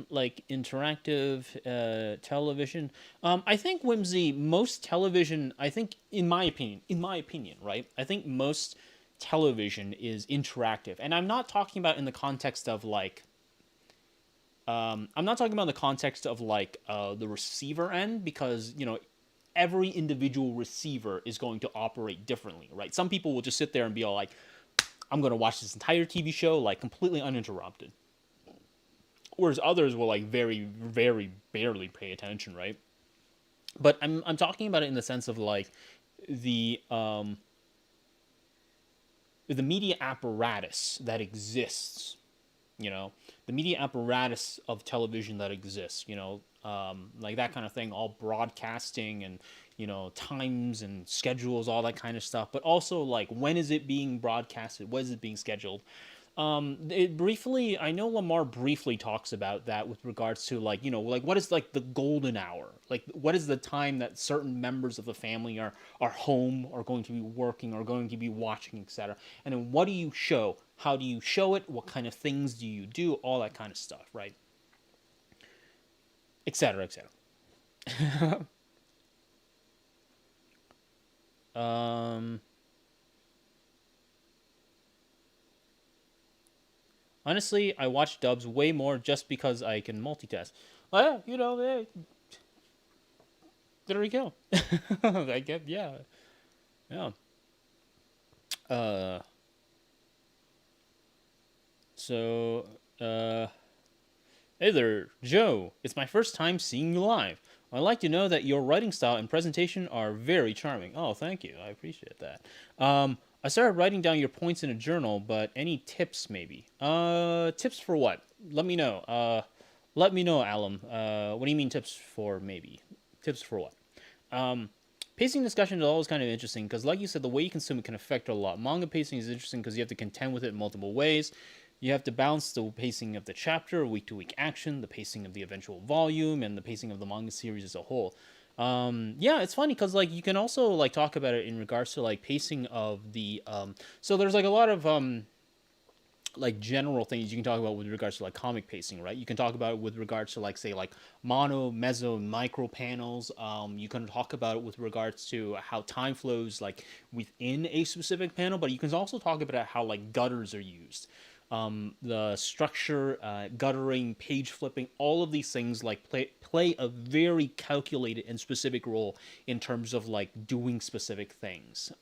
Like interactive television. I think Whimsy, most television, I think in my opinion, right? I think most television is interactive, and I'm not talking about in the context of like I'm not talking about in the context of like the receiver end, because every individual receiver is going to operate differently, right? Some people will just sit there and be all like, I'm going to watch this entire TV show like completely uninterrupted, whereas others will like very very barely pay attention, right? But I'm talking about it in the sense of like the um the media apparatus that exists, you know the media apparatus of television that exists, like that kind of thing, all broadcasting and times and schedules, all that kind of stuff, but also like when is it being broadcasted, when is it being scheduled. It briefly, I know Lamar briefly talks about that with regards to like, like what is like the golden hour? Like what is the time that certain members of the family are home, or going to be working, or going to be watching, etc. And then what do you show? How do you show it? What kind of things do you do? All that kind of stuff, right? Etc. Etc. um Honestly, I watch dubs way more just because I can multitask. Oh, yeah, there we go. I get, yeah, yeah. Uh, so, uh, hey there, Joe. It's my first time seeing you live. I'd like to know that your writing style and presentation are very charming. Oh, thank you. I appreciate that. I started writing down your points in a journal, but any tips maybe? Tips for what? Let me know. Let me know, Alum. What do you mean tips for maybe? Tips for what? Um, Pacing discussion is always kind of interesting because, like you said, the way you consume it can affect it a lot. Manga pacing is interesting because you have to contend with it in multiple ways. You have to balance the pacing of the chapter, week to week action, the pacing of the eventual volume, and the pacing of the manga series as a whole. Yeah, it's funny because like you can also like talk about it in regards to like pacing of the. So there's like a lot of like general things you can talk about with regards to like comic pacing, right? You can talk about it with regards to like say like mono, meso, micro panels. You can talk about it with regards to how time flows like within a specific panel, but you can also talk about how like gutters are used. The structure, guttering, page flipping, all of these things like play a very calculated and specific role in terms of like doing specific things.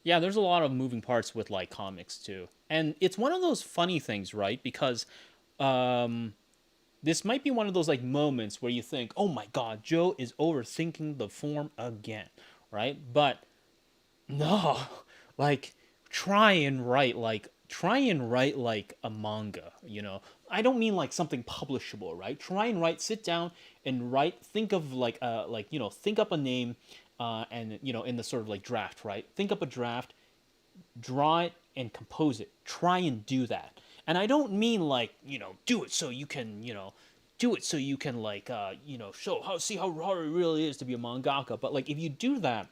Yeah, there's a lot of moving parts with like comics too. And it's one of those funny things, right? Because um this might be one of those like moments where you think, "Oh my god, Joe is overthinking the form again." Right? But no. Like try and write like try and write like a manga, you know. I don't mean like something publishable, right? Try and write, sit down and write, think of like you know, think up a name, and you know, in the sort of like draft, right? Think up a draft, draw it and compose it. Try and do that. And I don't mean like, you know, do it so you can, you know, do it so you can like you know, show how, see how hard it really is to be a mangaka. But like if you do that,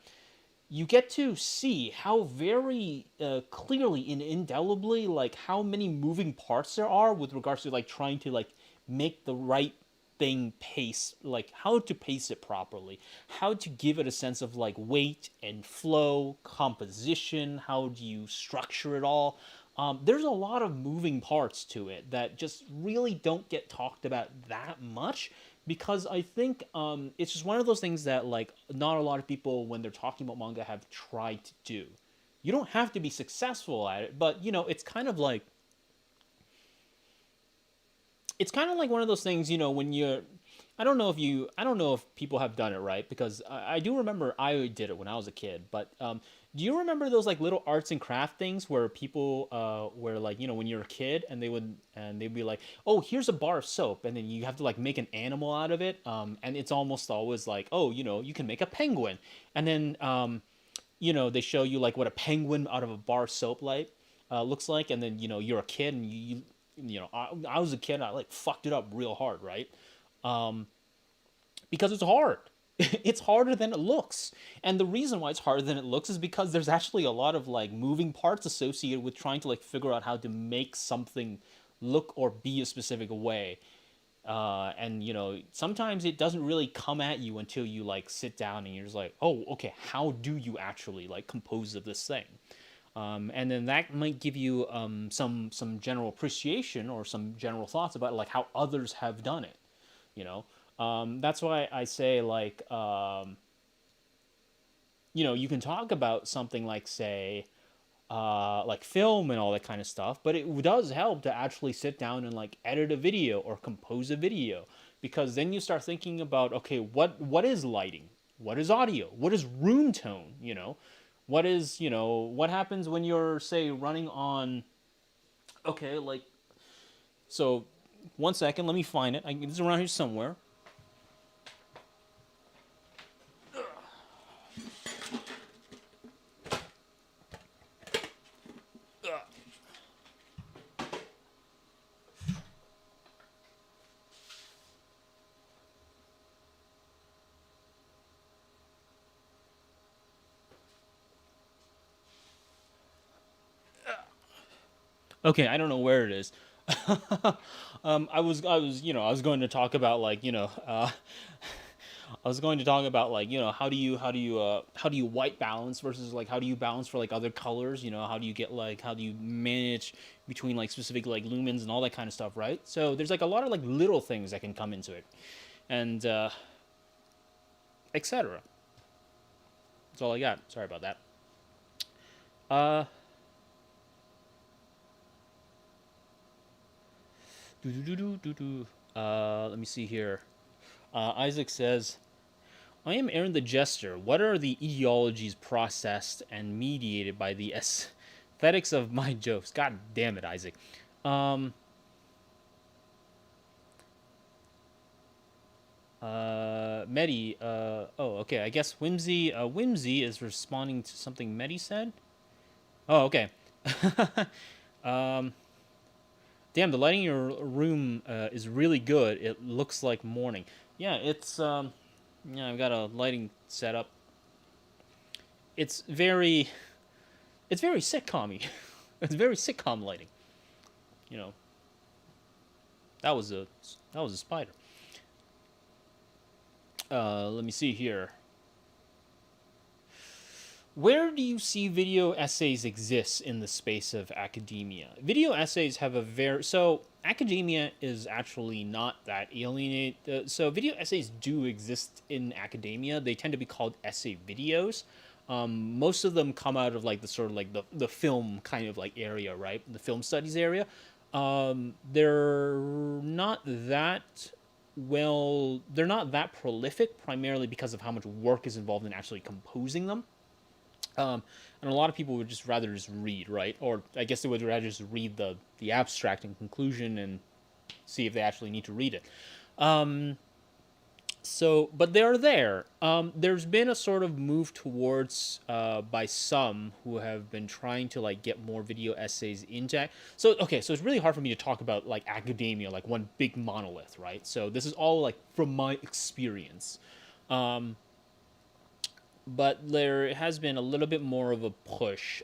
you get to see how very clearly and indelibly like how many moving parts there are with regards to like trying to like make the right thing pace, like how to pace it properly, how to give it a sense of like weight and flow, composition, how do you structure it all. There's a lot of moving parts to it that just really don't get talked about that much, because I think it's just one of those things that like not a lot of people when they're talking about manga have tried to do. You don't have to be successful at it, but you know, it's kind of like one of those things, you know, when you're, I don't know if people have done it right, because I do remember I did it when I was a kid, but do you remember those like little arts and craft things where people, where like, you know, when you're a kid and they'd be like, oh, here's a bar of soap, and then you have to like make an animal out of it, and it's almost always like, oh, you know, you can make a penguin, and then, you know, they show you like what a penguin out of a bar of soap like looks like, and then you know you're a kid and you know, I was a kid. I like fucked it up real hard, right? Because it's hard. It's harder than it looks, and the reason why it's harder than it looks is because there's actually a lot of like moving parts associated with trying to like figure out how to make something look or be a specific way. And you know, sometimes it doesn't really come at you until you like sit down and you're just like, oh, okay, how do you actually like compose of this thing? And then that might give you some general appreciation or some general thoughts about like how others have done it. You know, that's why I say like you know, you can talk about something like film and all that kind of stuff, but it does help to actually sit down and like edit a video or compose a video, because then you start thinking about, okay, what is lighting, what is audio, what is room tone, you know, what is, you know, what happens when you're say running on, okay, like, so 1 second, let me find it, it's around here somewhere. Okay, I don't know where it is. You know, I was going to talk about like, you know, I was going to talk about like, you know, how do you white balance versus like how do you balance for like other colors? You know, how do you get like how do you manage between like specific like lumens and all that kind of stuff, right? So there's like a lot of like little things that can come into it, and etc. That's all I got. Sorry about that. Uh, Let me see here. Isaac says, I am Aaron the Jester. What are the ideologies processed and mediated by the aesthetics of my jokes? God damn it, Isaac. Um, Medi, oh, okay. I guess Whimsy is responding to something Medi said. Oh, okay. um, Damn, the lighting in your room is really good. It looks like morning. Yeah, yeah, I've got a lighting setup. It's very, it's very sitcom-y. It's very sitcom lighting. You know, that was a, that was a spider. Let me see here. Where do you see video essays exist in the space of academia? Video essays have a very, so academia is actually not that alienated. So video essays do exist in academia. They tend to be called essay videos. Most of them come out of like the sort of like the film kind of like area, right? The film studies area. They're not that they're not that prolific, primarily because of how much work is involved in actually composing them. And a lot of people would just rather just read, right? Or I guess they would rather just read the abstract and conclusion and see if they actually need to read it. So, but they're there. There's been a sort of move towards by some who have been trying to like get more video essays into. So okay, so it's really hard for me to talk about like academia, like one big monolith, right? So this is all like from my experience. But there has been a little bit more of a push.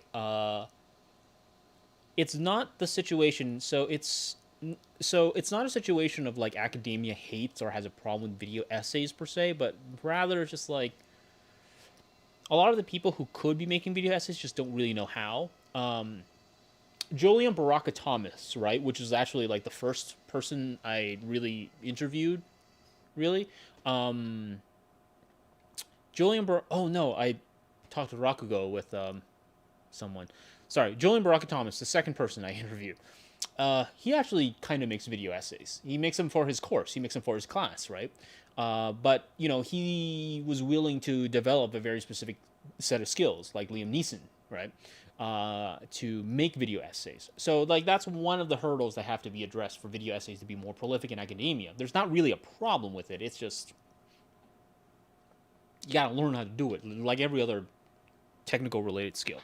It's not the situation. So it's not a situation of like academia hates or has a problem with video essays per se, but rather just like a lot of the people who could be making video essays just don't really know how. Julian Baraka Thomas, right, which is actually like the first person I really interviewed, really. Um, oh no, I talked to Rakugo with someone. Sorry, Julian Baraka Thomas, the second person I interviewed. He actually kind of makes video essays. He makes them for his course. He makes them for his class, right? But you know, he was willing to develop a very specific set of skills, like Liam Neeson, right? To make video essays. So like that's one of the hurdles that have to be addressed for video essays to be more prolific in academia. There's not really a problem with it. It's just you gotta learn how to do it, like every other technical related skill.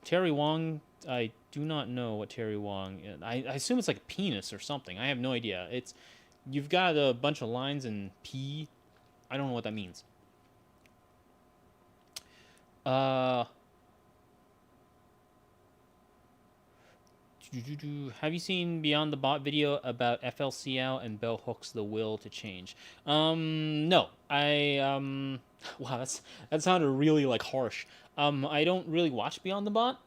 Terry Wong, I do not know what Terry Wong is. I assume it's like a penis or something. I have no idea. It's you've got a bunch of lines in P. I don't know what that means. Uh, have you seen Beyond the Bot video about FLCL and Bell Hooks the will to change? No. Wow, that sounded really like harsh. I don't really watch Beyond the Bot.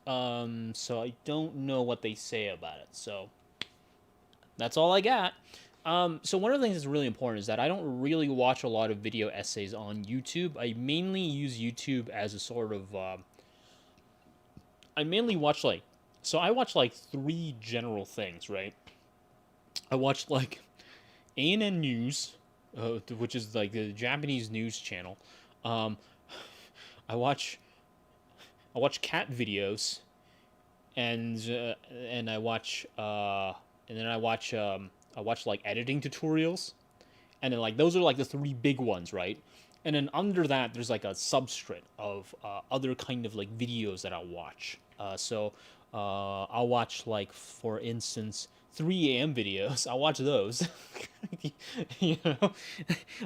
So I don't know what they say about it. So that's all I got. So one of the things that's really important is that I don't really watch a lot of video essays on YouTube. I mainly use YouTube as a sort of, I mainly watch like, so I watch like three general things, right? I watch like ANN News, which is like the Japanese news channel. Um, I watch cat videos, and I watch and then I watch like editing tutorials, and then like those are like the three big ones, right? And then under that, there's like a substrate of other kind of like videos that I'll watch. I'll watch like for instance 3 a.m. videos. I'll watch those. you know,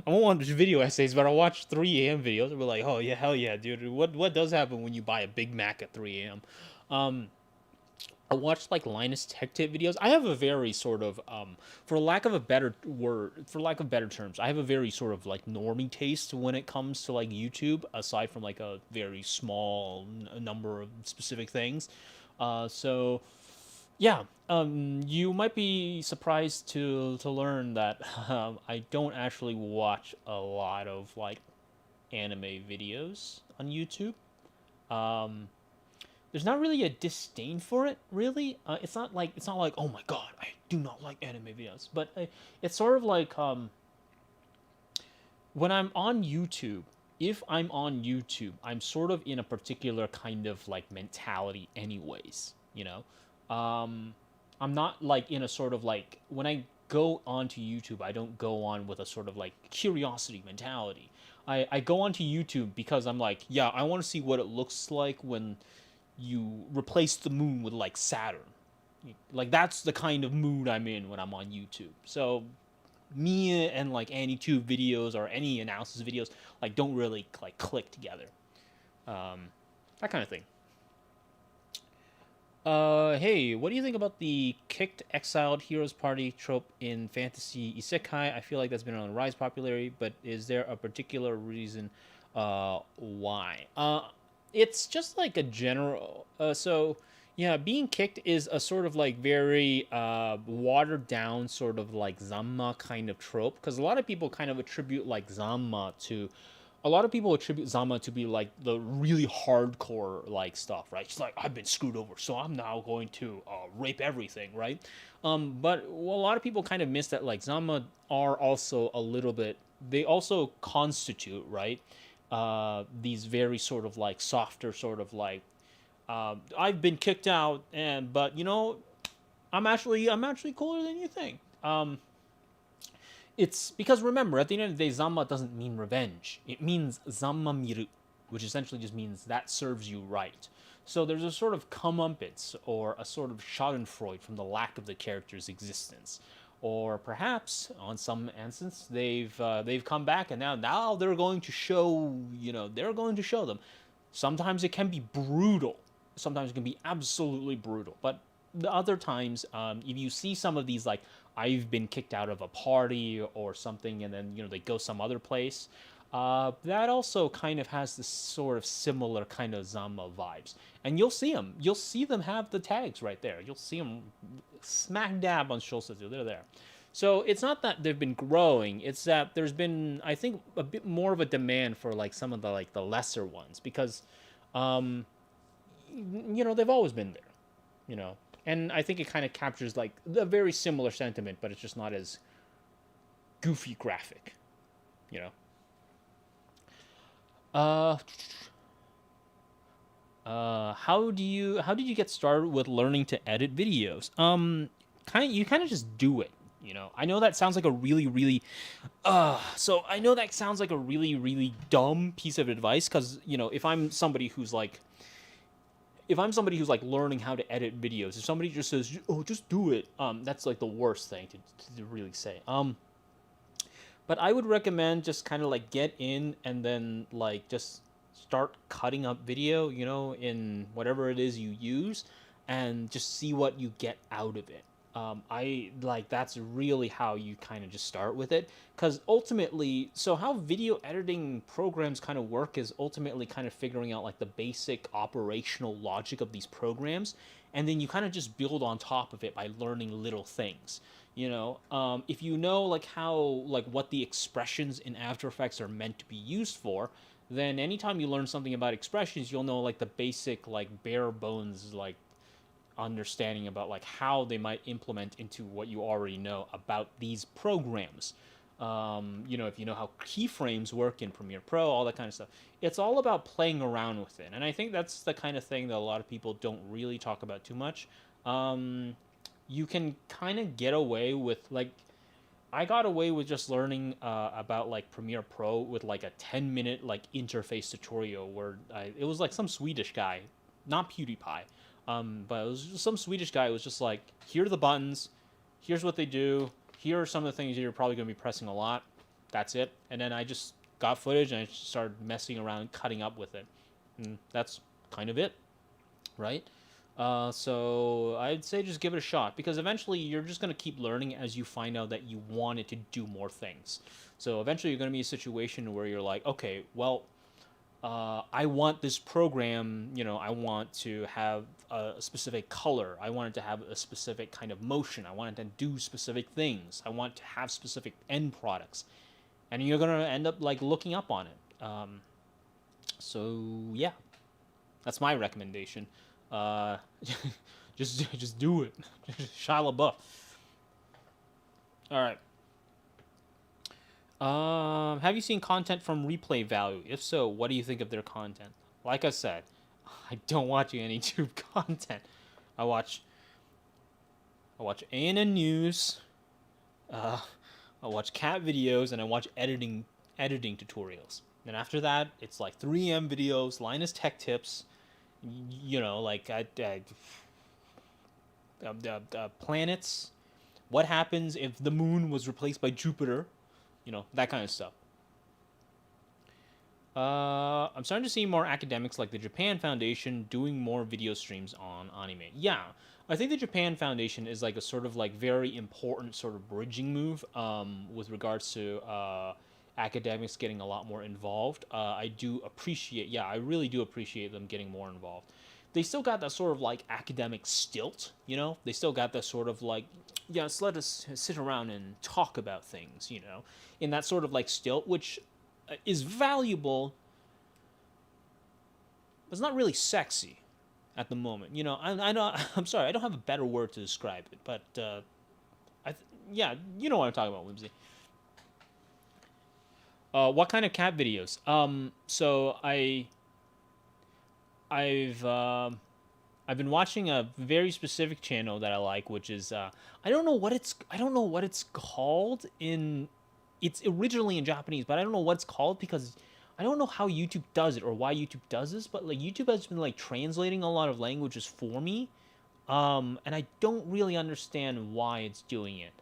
I won't watch video essays, but I'll watch 3 a.m. videos. I'll be like, oh yeah, hell yeah, dude. What does happen when you buy a Big Mac at 3 a.m.? I watched like Linus Tech Tip videos. I have a very sort of, for lack of a better word, for lack of better terms, I have a very sort of like normie taste when it comes to like YouTube. Aside from like a very small number of specific things, so yeah, you might be surprised to learn that I don't actually watch a lot of like anime videos on YouTube. Um, there's not really a disdain for it, really. It's not like oh my god, I do not like anime videos, but it's sort of like when I'm on YouTube. If I'm on YouTube, I'm sort of in a particular kind of like mentality, anyways. You know, I'm not like in a sort of like when I go onto YouTube, I don't go on with a sort of like curiosity mentality. I go onto YouTube because I'm like, yeah, I want to see what it looks like when you replace the moon with like Saturn. Like that's the kind of mood I'm in when I'm on YouTube. So me and like any tube videos or any analysis videos like don't really like click together. Um, that kind of thing. Hey, what do you think about the kicked exiled heroes party trope in fantasy isekai? I feel like that's been on the rise popularity, but is there a particular reason why? It's just like a general so yeah, being kicked is a sort of like very watered down sort of like Zamma kind of trope because a lot of people kind of attribute like Zamma to a lot of people attribute Zama to be like the really hardcore like stuff, right? She's like, I've been screwed over, so I'm now going to rape everything, right? But a lot of people kind of miss that like Zama are also a little bit. They also constitute right these very sort of like softer sort of like I've been kicked out, and but I'm actually cooler than you think. It's because remember, at the end of the day, Zamma doesn't mean revenge. It means Zamma miru, which essentially just means that serves you right. So there's a sort of comeuppance or a sort of Schadenfreude from the lack of the character's existence, or perhaps on some instance they've come back and now they're going to show they're going to show them. Sometimes it can be brutal. Sometimes it can be absolutely brutal, but the other times, if you see some of these, like I've been kicked out of a party or something, and then they go some other place. That also kind of has this sort of similar kind of Zama vibes, and you'll see them. You'll see them have the tags right there. You'll see them smack dab on Shousetsu. They're there. So it's not that they've been growing; it's that there's been, I think, a bit more of a demand for like some of the lesser ones because, they've always been there. And I think it kind of captures like a very similar sentiment, but it's just not as goofy graphic, you know. How did you get started with learning to edit videos? You kind of just do it. I know that sounds like a really, really, so I know that sounds like a really, really dumb piece of advice because if I'm somebody who's like learning how to edit videos, if somebody just says, "Oh, just do it," that's like the worst thing to really say. But I would recommend just kind of like get in and then like just start cutting up video, in whatever it is you use, and just see what you get out of it. I like that's really how you kind of just start with it, because ultimately, so how video editing programs kind of work is ultimately kind of figuring out like the basic operational logic of these programs, and then you kind of just build on top of it by learning little things. If you know like how like what the expressions in After Effects are meant to be used for, then anytime you learn something about expressions, you'll know like the basic like bare bones like understanding about like how they might implement into what you already know about these programs. If you know how keyframes work in Premiere Pro, all that kind of stuff. It's all about playing around with it, and I think that's the kind of thing that a lot of people don't really talk about too much. You can kind of get away with like I got away with just learning about like Premiere Pro with like a 10-minute like interface tutorial where it was like some Swedish guy, not PewDiePie, but it was just some Swedish guy who was just like, here are the buttons, here's what they do, here are some of the things you're probably going to be pressing a lot. That's it. And then I just got footage and I started messing around, cutting up with it. And that's kind of it, right? So I'd say just give it a shot, because eventually you're just going to keep learning as you find out that you want it to do more things. So eventually you're going to be in a situation where you're like, okay, well, I want this program, I want to have a specific color. I want it to have a specific kind of motion. I want it to do specific things. I want to have specific end products. And you're going to end up like looking up on it. So yeah, that's my recommendation. Just do it. Shia LaBeouf. All right. Have you seen content from Replay Value? If so, what do you think of their content? Like I said, I don't watch any YouTube content. I watch ANN News. I watch cat videos, and I watch editing tutorials. And after that, it's like 3M videos, Linus Tech Tips. Like planets. What happens if the moon was replaced by Jupiter? That kind of stuff. I'm starting to see more academics like the Japan Foundation doing more video streams on anime. Yeah, I think the Japan Foundation is like a sort of like very important sort of bridging move with regards to academics getting a lot more involved. I really do appreciate them getting more involved. They still got that sort of like academic stilt, They still got that sort of like, yes, let us sit around and talk about things, in that sort of like stilt, which is valuable, but it's not really sexy at the moment. I know, I'm sorry, I don't have a better word to describe it, but you know what I'm talking about, Whimsy. What kind of cat videos? So I've I've been watching a very specific channel that I like, which is I don't know what it's called in it's originally in Japanese, but I don't know what it's called because I don't know how YouTube does it or why YouTube does this, but like YouTube has been like translating a lot of languages for me. And I don't really understand why it's doing it.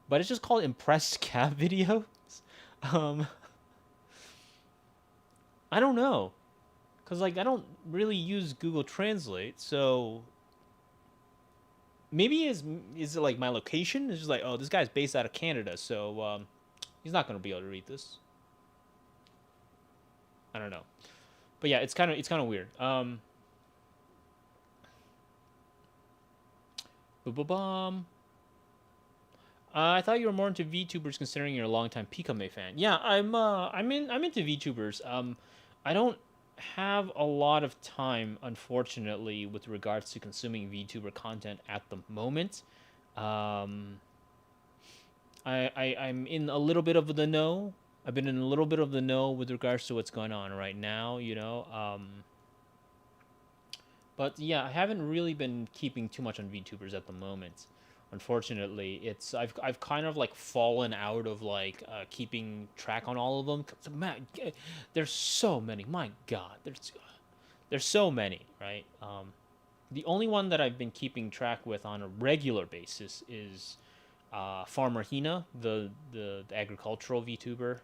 But it's just called impressed cat videos. Um, I don't know. Cause like I don't really use Google Translate, so maybe is it like my location? It's just like, oh, this guy's based out of Canada, so he's not gonna be able to read this. I don't know, but yeah, it's kind of weird. Bum. I thought you were more into VTubers, considering you're a longtime Pikame fan. Yeah, I'm into VTubers. I don't have a lot of time, unfortunately, with regards to consuming VTuber content at the moment. Um, I'm in a little bit of the know. I've been in a little bit of the know with regards to what's going on right now, you know. But yeah, I haven't really been keeping too much on VTubers at the moment. Unfortunately, I've kind of like fallen out of like keeping track on all of them. 'Cause, man, there's so many. My God, there's so many, right? The only one that I've been keeping track with on a regular basis is Farmer Hina, the agricultural VTuber.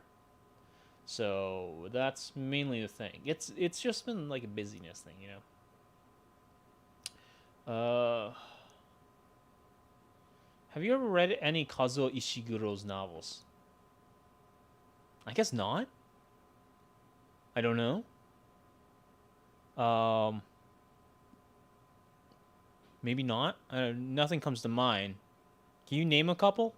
So that's mainly the thing. It's just been like a busyness thing, you know. Have you ever read any Kazuo Ishiguro's novels? I guess not. I don't know. Um, Maybe not. Nothing comes to mind. Can you name a couple?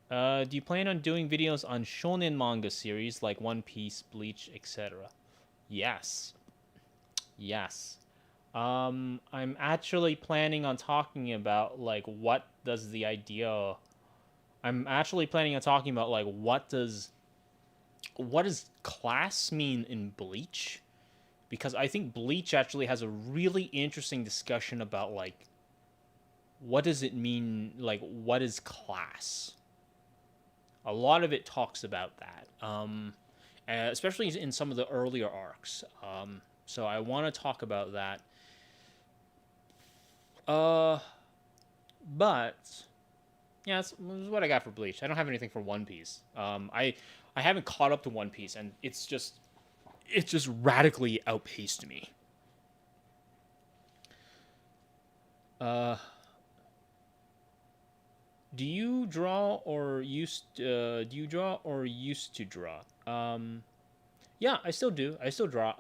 Do you plan on doing videos on shonen manga series like One Piece, Bleach, etc.? Yes. Yes. I'm actually planning on talking about like what does the idea. I'm actually planning on talking about like what does class mean in Bleach? Because I think Bleach actually has a really interesting discussion about like what does it mean, like what is class? A lot of it talks about that, especially in some of the earlier arcs. So I want to talk about that. Uh, but yeah, that's what I got for Bleach. I don't have anything for One Piece. I haven't caught up to One Piece, and it's just radically outpaced me. Uh, do you draw or used to draw? Yeah, I still do. I still draw.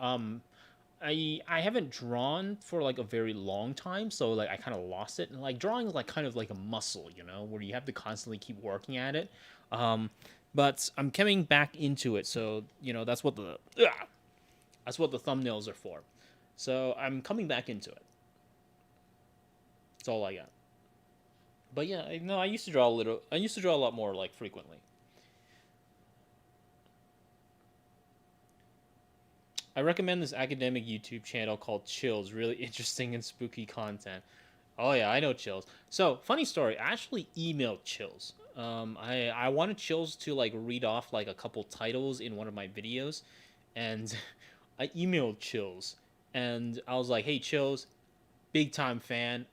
I haven't drawn for like a very long time, so like I kind of lost it. And like drawing is like kind of like a muscle, you know, where you have to constantly keep working at it. Um, but I'm coming back into it, so you know that's what the thumbnails are for. So I'm coming back into it. That's all I got. But yeah, no, I used to draw a little. I used to draw a lot more like frequently. I recommend this academic YouTube channel called Chills. Really interesting and spooky content. Oh yeah, I know Chills. So funny story. I actually emailed Chills. I wanted Chills to like read off like a couple titles in one of my videos, and I emailed Chills, and I was like, "Hey Chills, big time fan.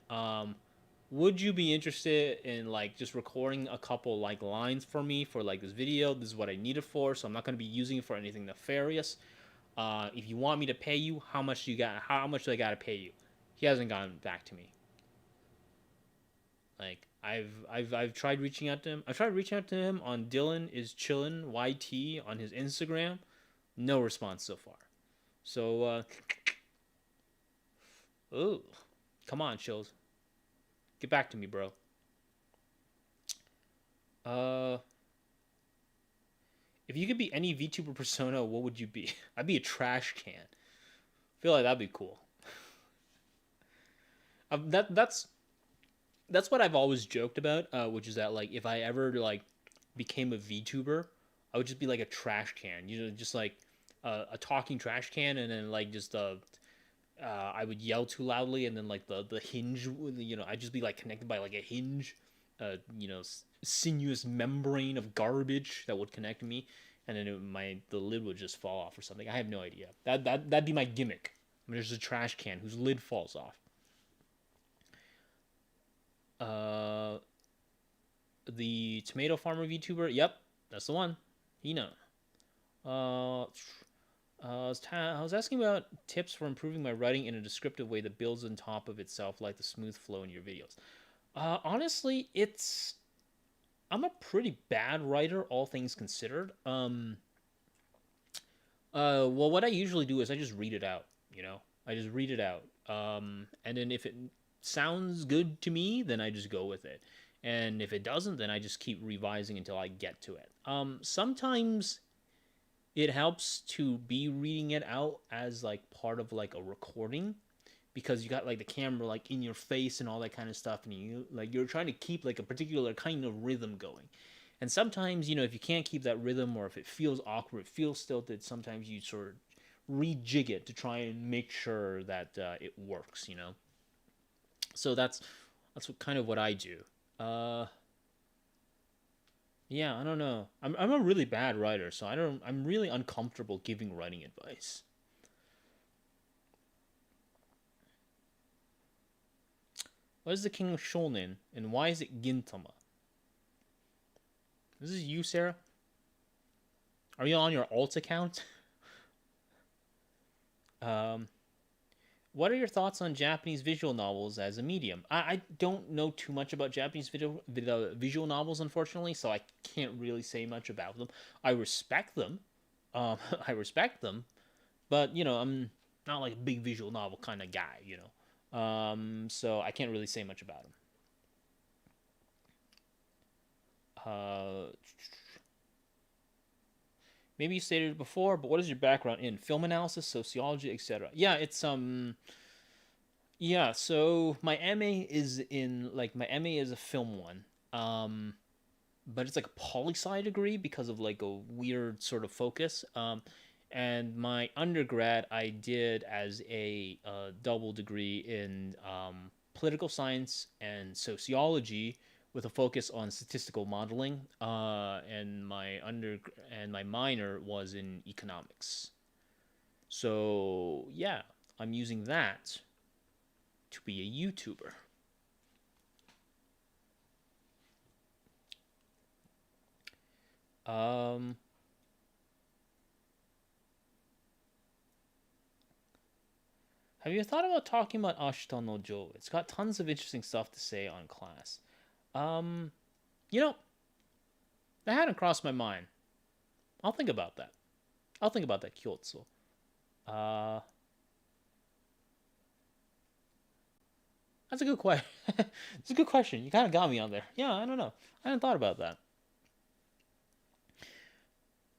Would you be interested in like just recording a couple like lines for me for like this video? This is what I need it for, so I'm not gonna be using it for anything nefarious. If you want me to pay you, how much you got? How much do I gotta pay you?" He hasn't gotten back to me. Like I've tried reaching out to him. I've tried reaching out to him on Dylan is chillin YT on his Instagram. No response so far. So oh, come on, Chills, get back to me, bro. Uh, if you could be any VTuber persona, what would you be? I'd be a trash can. I feel like that'd be cool. That's That's what I've always joked about, which is that like if I ever like became a VTuber, I would just be like a trash can, just like a talking trash can, and then like just I would yell too loudly, and then like the hinge, I'd just be like connected by like a hinge, sinuous membrane of garbage that would connect me, and then the lid would just fall off or something. I have no idea. That'd be my gimmick. I mean, there's a trash can whose lid falls off. Uh, the tomato farmer VTuber. Yep, that's the one. You know. Uh, I was asking about tips for improving my writing in a descriptive way that builds on top of itself, like the smooth flow in your videos. Honestly, I'm a pretty bad writer, all things considered. Well, what I usually do is I just read it out. I just read it out. And then if it sounds good to me, then I just go with it. And if it doesn't, then I just keep revising until I get to it. Sometimes it helps to be reading it out as like part of like a recording, because you got like the camera like in your face and all that kind of stuff, and you're trying to keep like a particular kind of rhythm going. And sometimes, if you can't keep that rhythm, or if it feels awkward, it feels stilted, sometimes you sort of rejig it to try and make sure that it works. So that's kind of what I do. uh yeah, I don't know. I'm a really bad writer, so I'm really uncomfortable giving writing advice. What is the king of shonen, and why is it Gintama? This is you, Sarah. Are you on your alt account? um what are your thoughts on Japanese visual novels as a medium? I don't know too much about Japanese visual novels, unfortunately, so I can't really say much about them. I respect them. I respect them, but I'm not like a big visual novel kind of guy. So I can't really say much about them. Uh, Maybe you stated it before, but what is your background in film analysis, sociology, etc.? Yeah, yeah. So my MA is a film one. But it's like a poli sci degree because of like a weird sort of focus. And my undergrad I did as a double degree in political science and sociology with a focus on statistical modeling. And my minor was in economics. So yeah, I'm using that to be a YouTuber. Um, Have you thought about talking about Ashita no Joe? It's got tons of interesting stuff to say on class. Um, you know, that hadn't crossed my mind. I'll think about that. I'll think about that, Kyotsu. Uh, that's a good question. It's a good question. You kind of got me on there. Yeah, I don't know. I hadn't thought about that.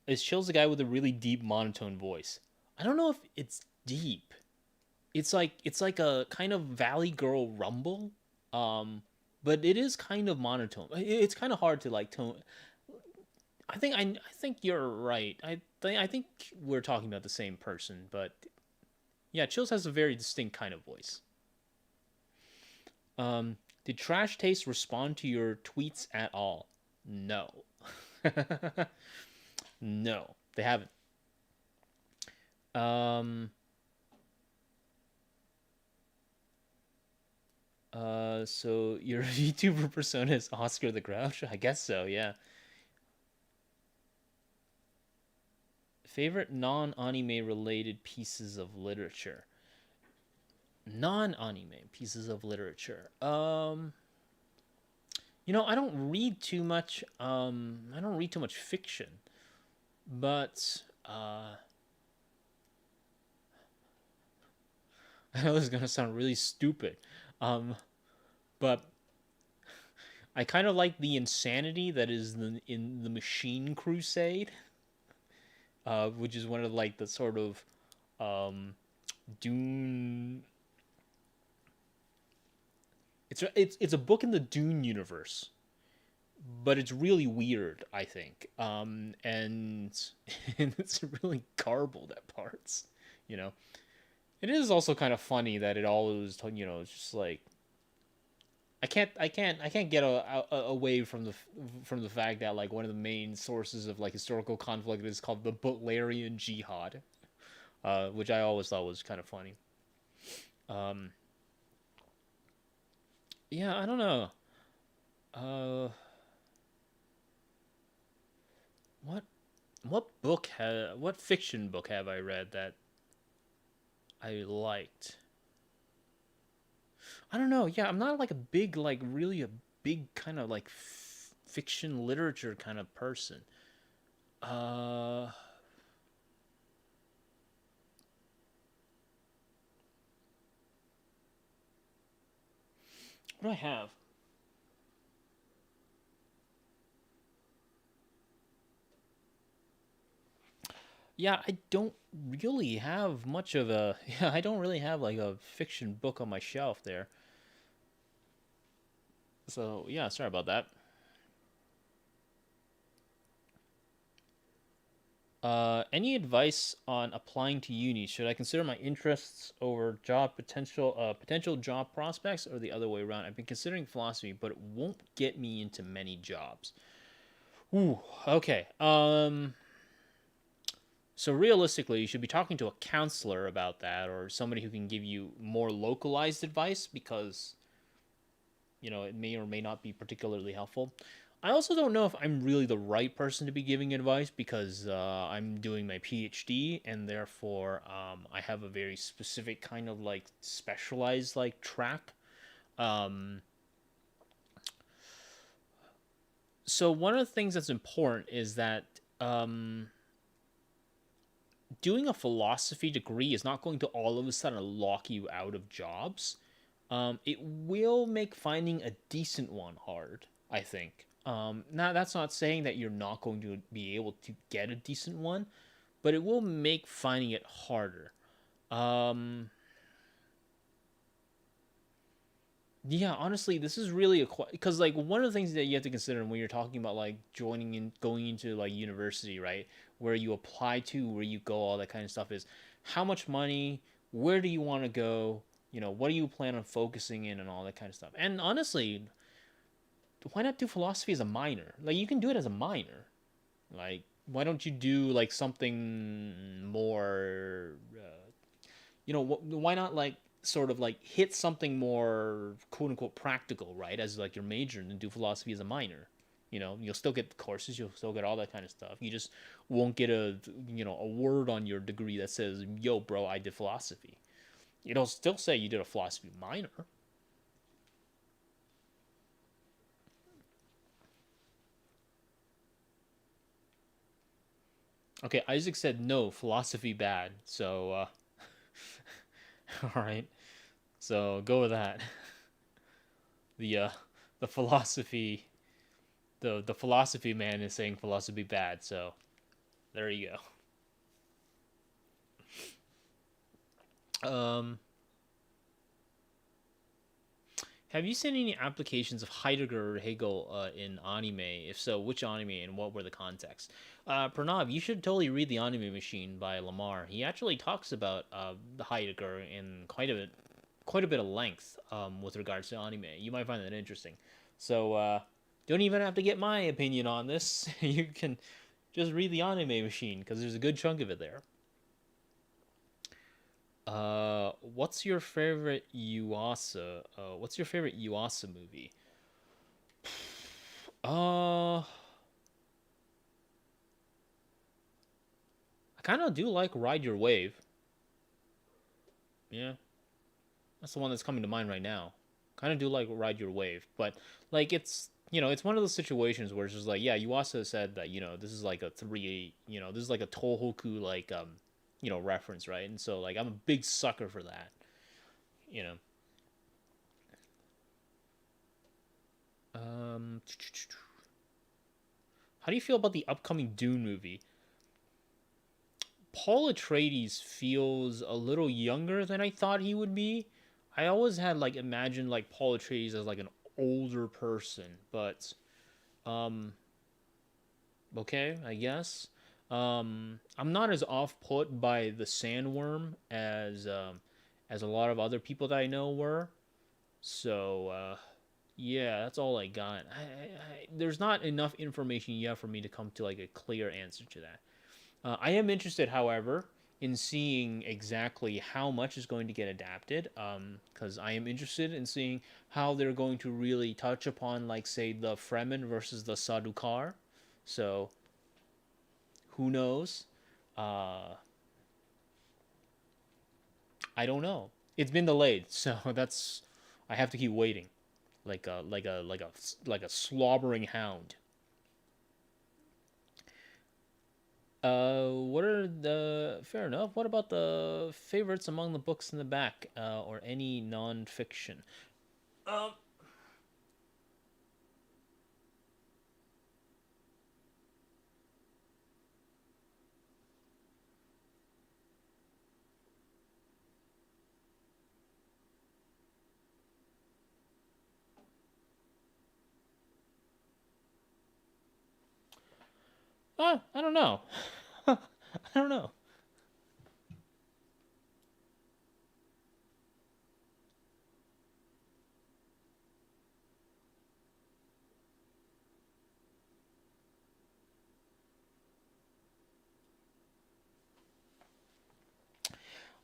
Is Chill's the guy with a really deep monotone voice? I don't know if it's deep. It's like a kind of Valley Girl rumble. Um, but it is kind of monotone. It's kind of hard to like tone. I think you're right. I think we're talking about the same person, but yeah, Chills has a very distinct kind of voice. Did Trash Taste respond to your tweets at all? No. No, they haven't. Um, so your VTuber persona is Oscar the Grouch? I guess so, yeah. Favorite non-anime related pieces of literature. Non-anime pieces of literature. I don't read too much. I don't read too much fiction, but I know this is gonna sound really stupid, um, but I kind of like the insanity that is in the Machine Crusade, which is one of like the sort of um, Dune. It's a book in the Dune universe, but it's really weird, I think. And and it's really garbled at parts, you know. It is also kind of funny that it always, it's just like I can't get away from the fact that like one of the main sources of like historical conflict is called the Butlerian Jihad, which I always thought was kind of funny. Um, yeah, I don't know. Uh, what what fiction book have I read that I liked? I don't know. Yeah, I'm not like a big like really a big kind of like fiction literature kind of person. Uh, what do I have? Yeah, I don't really have much of a yeah, I don't really have like a fiction book on my shelf there. So, yeah, sorry about that. Any advice on applying to uni? Should I consider my interests over potential job prospects, or the other way around? I've been considering philosophy, but it won't get me into many jobs. Ooh, okay. So realistically, you should be talking to a counselor about that, or somebody who can give you more localized advice, because it may or may not be particularly helpful. I also don't know if I'm really the right person to be giving advice, because I'm doing my PhD, and therefore I have a very specific kind of like specialized like track. Um, so one of the things that's important is that doing a philosophy degree is not going to all of a sudden lock you out of jobs. It will make finding a decent one hard, I think. Now, that's not saying that you're not going to be able to get a decent one, but it will make finding it harder. Um, yeah, honestly, this is really because like one of the things that you have to consider when you're talking about like going into like university, right? Where you apply to, where you go, all that kind of stuff is how much money, where do you want to go, what do you plan on focusing in, and all that kind of stuff. And honestly, why not do philosophy as a minor? Like you can do it as a minor. Like why don't you do like something more? Why not like sort of like hit something more quote unquote practical, right? As like your major, and do philosophy as a minor. You'll still get the courses, you'll still get all that kind of stuff. You just won't get a word on your degree that says, "Yo, bro, I did philosophy." It'll still say you did a philosophy minor. Okay, Isaac said no, philosophy bad. So, all right. So go with that. The the philosophy the philosophy man is saying philosophy bad. So there you go. Have you seen any applications of Heidegger or Hegel in anime? If so, which anime and what were the contexts? Pranav, you should totally read The Anime Machine by Lamar. He actually talks about the Heidegger in quite a bit of length with regards to anime. You might find that interesting. So don't even have to get my opinion on this. You can just read The Anime Machine, because there's a good chunk of it there. What's your favorite Yuasa? What's your favorite Yuasa movie? I kind of do like Ride Your Wave. Yeah, that's the one that's coming to mind right now. Kind of do like Ride Your Wave, but like it's one of those situations where it's just like, yeah, Yuasa said that this is like a three, this is like a Tohoku like reference, right? And so like I'm a big sucker for that. You know. Um, how do you feel about the upcoming Dune movie? Paul Atreides feels a little younger than I thought he would be. I always had like imagined like Paul Atreides as like an older person, but um, okay, I guess. I'm not as off put by the sandworm as a lot of other people that I know were. So yeah, that's all I got. There's not enough information yet for me to come to like a clear answer to that. I am interested, however, in seeing exactly how much is going to get adapted. Because I am interested in seeing how they're going to really touch upon, like, say, the Fremen versus the Sadukar. So who knows? Uh, I don't know. It's been delayed, so that's I have to keep waiting, like a slobbering hound. What are the fair enough? What about the favorites among the books in the back, or any non-fiction? Um, I don't know. I don't know.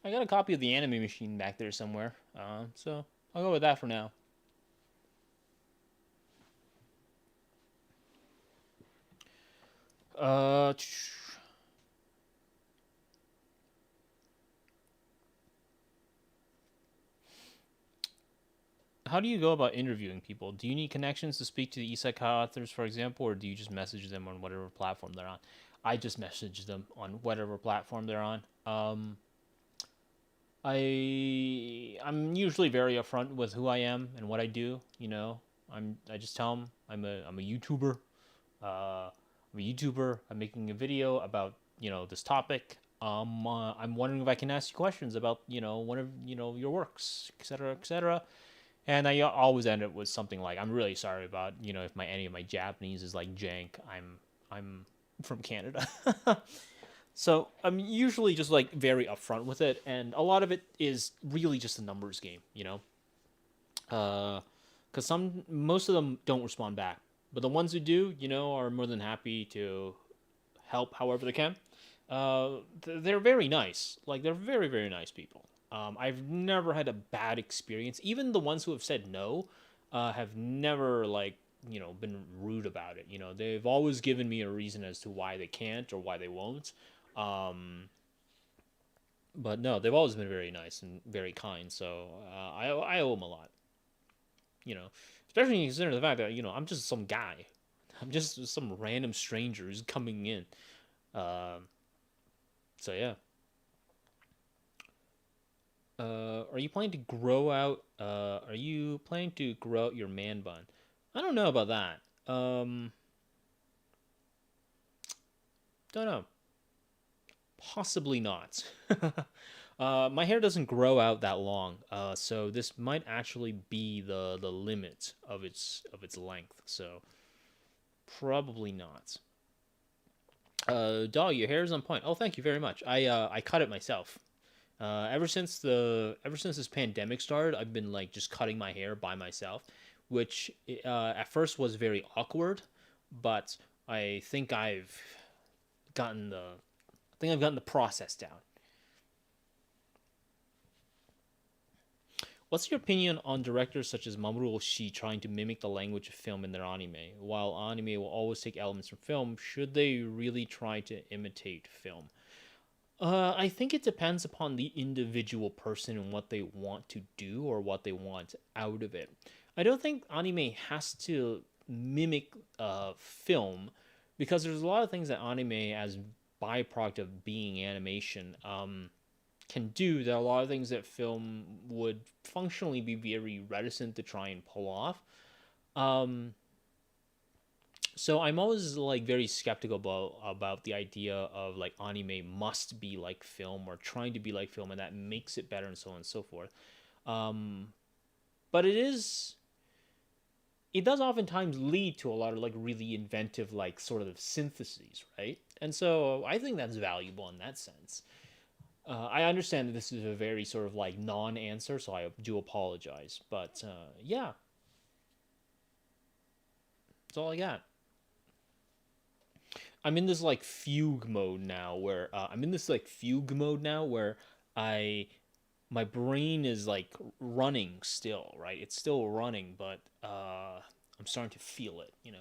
I got a copy of the Anime Machine back there somewhere, so I'll go with that for now. Uh, how do you go about interviewing people? Do you need connections to speak to the isekai authors, for example, or do you just message them on whatever platform they're on? I just message them on whatever platform they're on. I'm usually very upfront with who I am and what I do. I just tell them I'm a YouTuber. I'm a YouTuber. I'm making a video about this topic. I'm wondering if I can ask you questions about one of your works, etc., etc. And I always end it with something like, "I'm really sorry about if my any of my Japanese is like jank. I'm from Canada." So I'm usually just like very upfront with it, and a lot of it is really just a numbers game, because most of them don't respond back, but the ones who do, are more than happy to help however they can. They're very nice, like they're very very nice people. I've never had a bad experience. Even the ones who have said no, have never like been rude about it. They've always given me a reason as to why they can't or why they won't. Um, but no, they've always been very nice and very kind. So I owe them a lot. You know, Especially when you consider the fact that I'm just some guy. I'm just some random stranger who's coming in. Um, so yeah. Are you planning to grow out? Are you planning to grow out your man bun? I don't know about that. Don't know. Possibly not. My hair doesn't grow out that long, so this might actually be the limit of its length. So probably not. Doll, your hair is on point. Oh, thank you very much. I cut it myself. Ever since this pandemic started, I've been like just cutting my hair by myself, which at first was very awkward, but I think gotten the I think I've gotten the process down. What's your opinion on directors such as Mamoru Oshii trying to mimic the language of film in their anime? While anime will always take elements from film, should they really try to imitate film? I think it depends upon the individual person and what they want to do or what they want out of it. I don't think anime has to mimic film because there's a lot of things that anime, as byproduct of being animation, can do that a lot of things that film would functionally be very reticent to try and pull off. Um, so I'm always like very skeptical about the idea of like anime must be like film or trying to be like film and that makes it better and so on and so forth. But it does oftentimes lead to a lot of like really inventive like sort of syntheses, right? And so I think that's valuable in that sense. I understand that this is a very sort of like non-answer, so I do apologize. But yeah, that's all I got. I'm in this like fugue mode now, where I my brain is like running still, right? It's still running, but I'm starting to feel it, you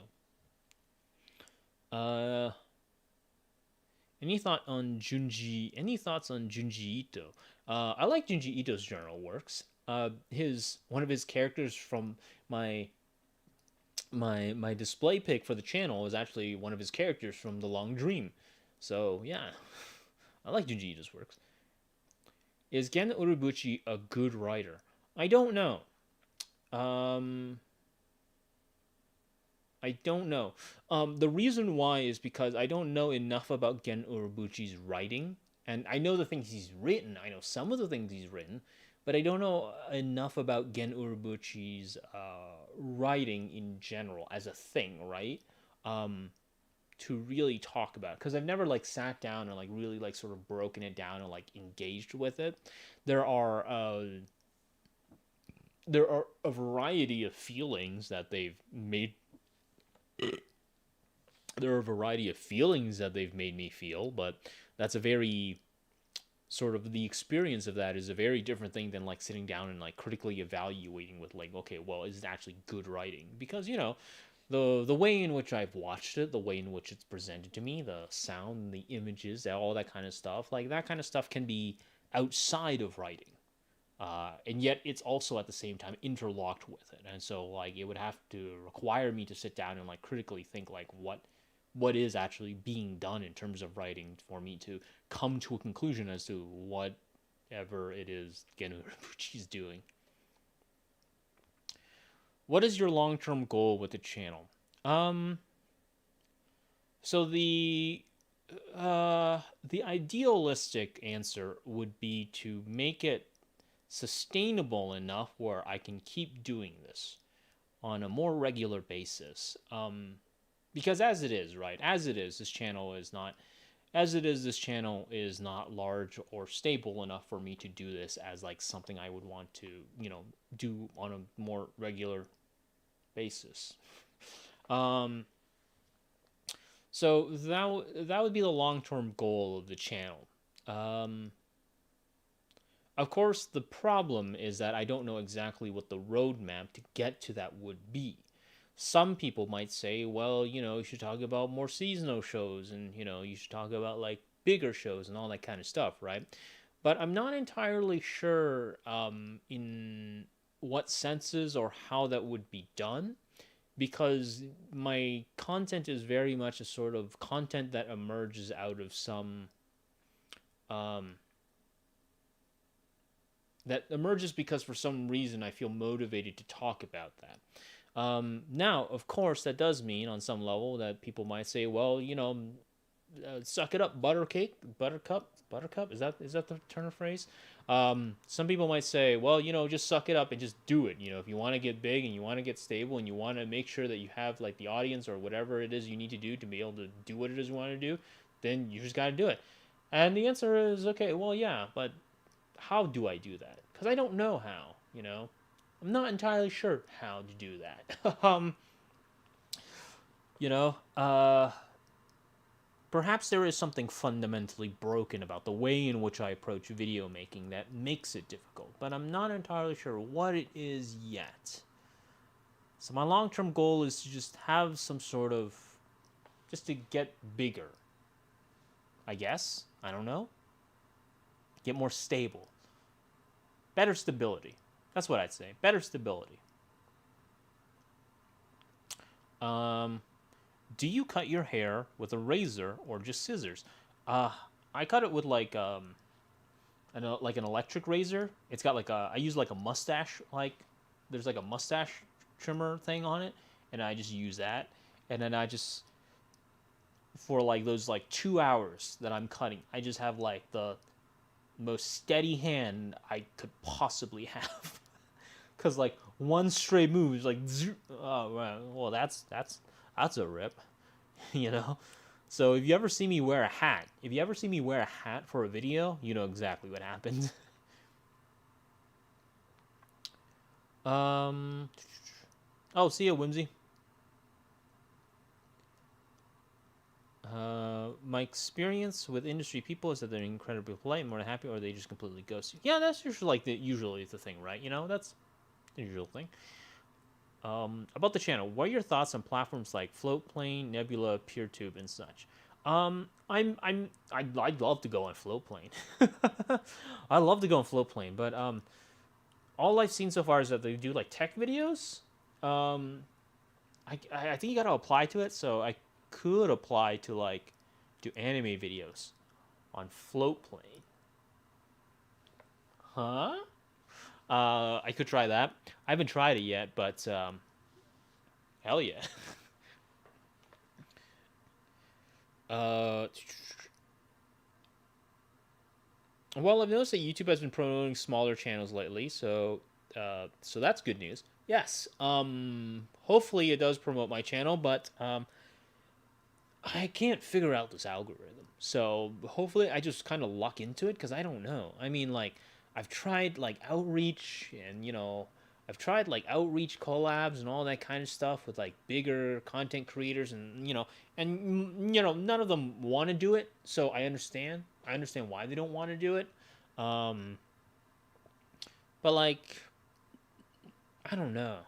know. Any thoughts on Junji Ito? I like Junji Ito's journal works. His one of his characters from my my display pic for the channel is actually one of his characters from The Long Dream. So yeah, I like Junji Ito's works. Is Gen Urobuchi a good writer? I don't know. Um, I don't know. The reason why is because I don't know enough about Gen Urobuchi's writing, and I know the things he's written. I know some of the things he's written, but I don't know enough about Gen Urobuchi's writing in general as a thing, right? Um, to really talk about because I've never like sat down and like really like sort of broken it down and like engaged with it. There are uh, there are a variety of feelings that they've made there are a variety of feelings that they've made me feel, but that's a very sort of the experience of that is a very different thing than like sitting down and like critically evaluating with like, okay, well, is it actually good writing? Because the way in which I've watched it, the way in which it's presented to me, the sound, the images, all that kind of stuff, like that kind of stuff can be outside of writing. And yet it's also at the same time interlocked with it, and so like it would have to require me to sit down and like critically think like what is actually being done in terms of writing for me to come to a conclusion as to whatever it is Genu Ribuchi's doing. What is your long-term goal with the channel? Um, so the idealistic answer would be to make it sustainable enough where I can keep doing this on a more regular basis. Because as it is, right? As it is, this channel is not large or stable enough for me to do this as like something I would want to, do on a more regular basis. Um, so that would be the long term goal of the channel. Um, of course, the problem is that I don't know exactly what the roadmap to get to that would be. Some people might say, well, you should talk about more seasonal shows and, you should talk about like bigger shows and all that kind of stuff, right? But I'm not entirely sure in what senses or how that would be done because my content is very much a sort of content that emerges out of some um, that emerges because for some reason I feel motivated to talk about that. Now, of course, that does mean on some level that people might say, well, suck it up, buttercup. Is that the turn of phrase? Some people might say, well, just suck it up and just do it. If you want to get big and you want to get stable and you want to make sure that you have like the audience or whatever it is you need to do to be able to do what it is you want to do, then you just got to do it. And the answer is, okay, well, yeah, but how do I do that? Because I don't know how. I'm not entirely sure how to do that. You know, uh, Perhaps there is something fundamentally broken about the way in which I approach video making that makes it difficult, but I'm not entirely sure what it is yet. So my long-term goal is to just have some sort of, just to get bigger, I guess. I don't know. Get more stable. Better stability. That's what I'd say. Better stability. Um, do you cut your hair with a razor or just scissors? Uh, I cut it with like an electric razor. It's got like I use like a mustache there's like a mustache trimmer thing on it, and I just use that, and then I just for like those like 2 hours that I'm cutting, I just have like most steady hand I could possibly have. Cause like one stray move is like, oh well, that's a rip, you know. So if you ever see me wear a hat, for a video, you know exactly what happened. Oh, see ya, Whimsy. My experience with industry people is that they're incredibly polite, more than happy, or they just completely ghost you. Yeah, that's usually the thing, right? You know, that's the usual thing. About the channel, what are your thoughts on platforms like Floatplane, Nebula, PeerTube, and such? I'd love to go on Floatplane. I love to go on Floatplane, but all I've seen so far is that they do like tech videos. I think you got to apply to it, so I could apply to like do anime videos on Floatplane. Huh? I could try that. I haven't tried it yet, but hell yeah. Well, I've noticed that YouTube has been promoting smaller channels lately, so that's good news. Yes. Hopefully it does promote my channel, but I can't figure out this algorithm. So hopefully I just kind of luck into it because I don't know. I mean, like I've tried like outreach and I've tried like outreach collabs and all that kind of stuff with like bigger content creators and none of them want to do it. So I understand. I understand why they don't want to do it. But like I don't know.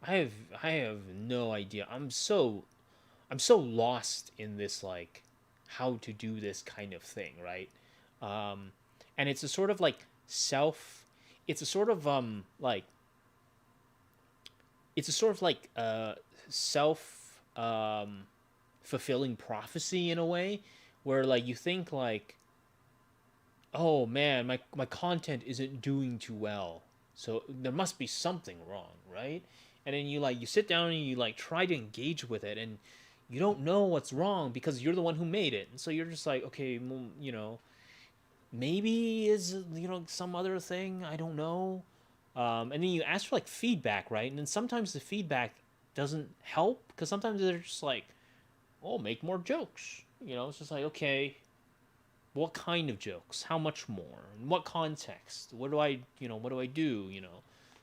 I have no idea. I'm so lost in this like how to do this kind of thing, right? And it's a sort of like it's a sort of like it's a sort of like self fulfilling prophecy in a way where like you think like, oh man, my content isn't doing too well, so there must be something wrong, right? And then you sit down and you like try to engage with it, and you don't know what's wrong because you're the one who made it, and so you're just like, okay, well, maybe is some other thing, I don't know. And then you ask for like feedback, right? And then sometimes the feedback doesn't help because sometimes they're just like, oh, make more jokes. It's just like, okay, what kind of jokes? How much more? In what context? What do I do?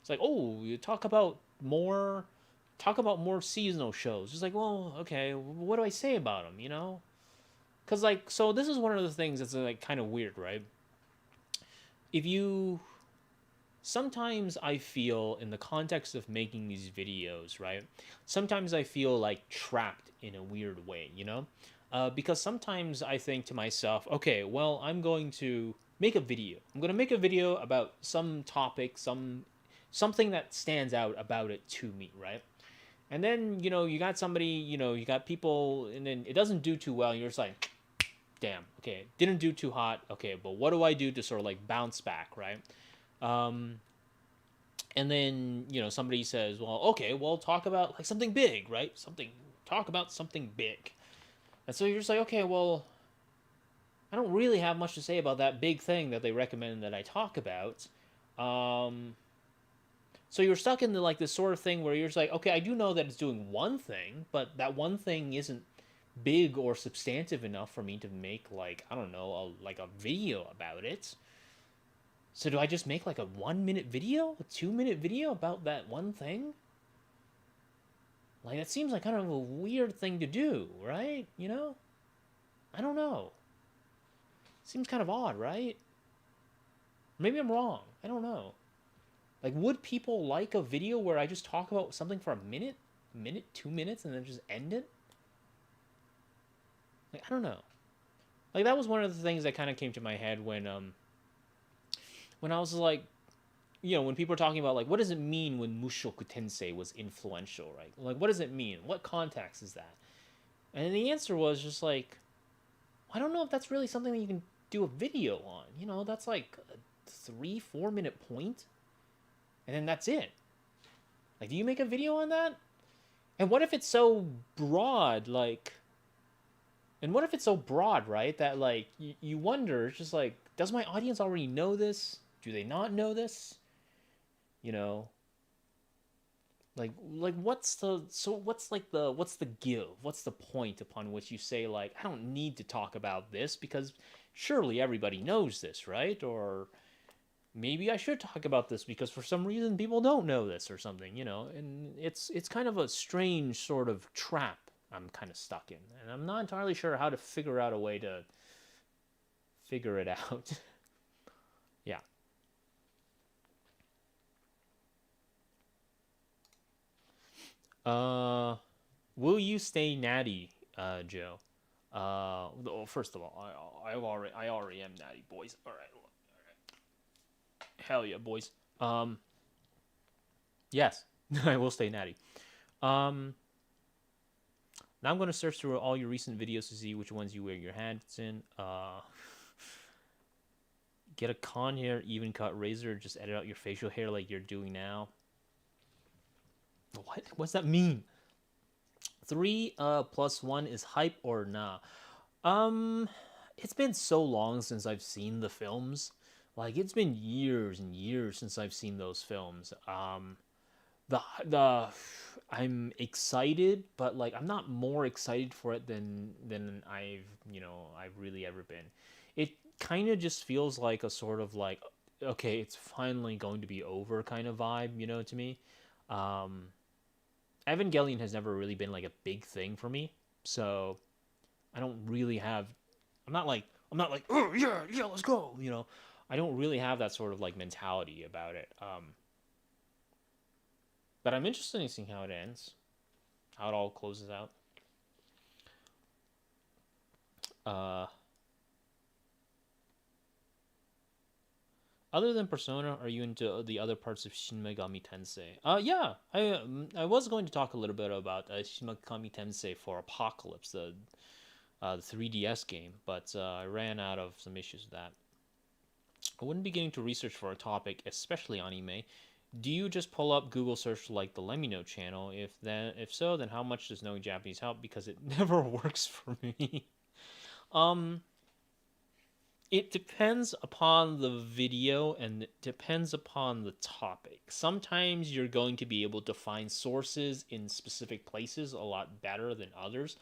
It's like, oh, you talk about more seasonal shows. It's like, well, okay, what do I say about them? Because like, so this is one of the things that's like kind of weird, right? If you sometimes I feel in the context of making these videos, right? Sometimes I feel like trapped in a weird way, because sometimes I think to myself, okay, well, I'm going to make a video. I'm going to make a video about some topic, something that stands out about it to me, right? And then, you got somebody, you got people, and then it doesn't do too well, and you're just like, damn, okay, didn't do too hot, okay, but what do I do to sort of like bounce back, right? And then, somebody says, well, okay, well, talk about like something big, right? Talk about something big. And so you're just like, okay, well, I don't really have much to say about that big thing that they recommend that I talk about. So you're stuck in like this sort of thing where you're just like, okay, I do know that it's doing one thing, but that one thing isn't big or substantive enough for me to make like, I don't know, a video about it. So do I just make like a 1-minute video, a 2-minute video about that one thing? Like that seems like kind of a weird thing to do, right? I don't know. Seems kind of odd, right? Maybe I'm wrong. I don't know. Like, would people like a video where I just talk about something for a minute, 2 minutes, and then just end it? Like, I don't know. Like, that was one of the things that kind of came to my head when I was like, when people are talking about, like, what does it mean when Mushoku Tensei was influential, right? Like, what does it mean? What context is that? And the answer was just like, I don't know if that's really something that you can do a video on. That's like a 3-4 minute point. And then that's it. Like, do you make a video on that? And what if it's so broad, like... And what if it's so broad, right? That like you wonder, it's just like, does my audience already know this? Do they not know this? You know, like what's the give? What's the point upon which you say like, I don't need to talk about this because surely everybody knows this, right? Or maybe I should talk about this because for some reason people don't know this or something, you know? And it's kind of a strange sort of trap I'm kind of stuck in, and I'm not entirely sure how to figure out a way to figure it out. Yeah. Uh, will you stay natty, Joe? Well, first of all, I already am natty, boys. All right, hell yeah, boys. Um, yes, I will stay natty. Um, Now I'm gonna search through all your recent videos to see which ones you wear your hats in. Get a con hair, even cut razor. Just edit out your facial hair like you're doing now. What? What's that mean? 3 + 1 is hype or nah? Um, it's been so long since I've seen the films. Like it's been years and years since I've seen those films. The I'm excited, but like I'm not more excited for it than I've really ever been. It kind of just feels like a sort of like, okay, it's finally going to be over kind of vibe, to me. Um, Evangelion has never really been like a big thing for me, so I don't really have. I'm not like oh yeah let's go. I don't really have that sort of like mentality about it. But I'm interested in seeing how it ends, how it all closes out. Uh, Other than Persona, are you into the other parts of Shin Megami Tensei? Yeah, I was going to talk a little bit about Shin Megami Tensei for Apocalypse, the 3DS game, but I ran out of some issues with that. I wouldn't be getting to research for a topic, especially anime. Do you just pull up Google search like the Let Me Know channel? If so, then how much does knowing Japanese help? Because it never works for me. um, it depends upon the video and it depends upon the topic. Sometimes you're going to be able to find sources in specific places a lot better than others.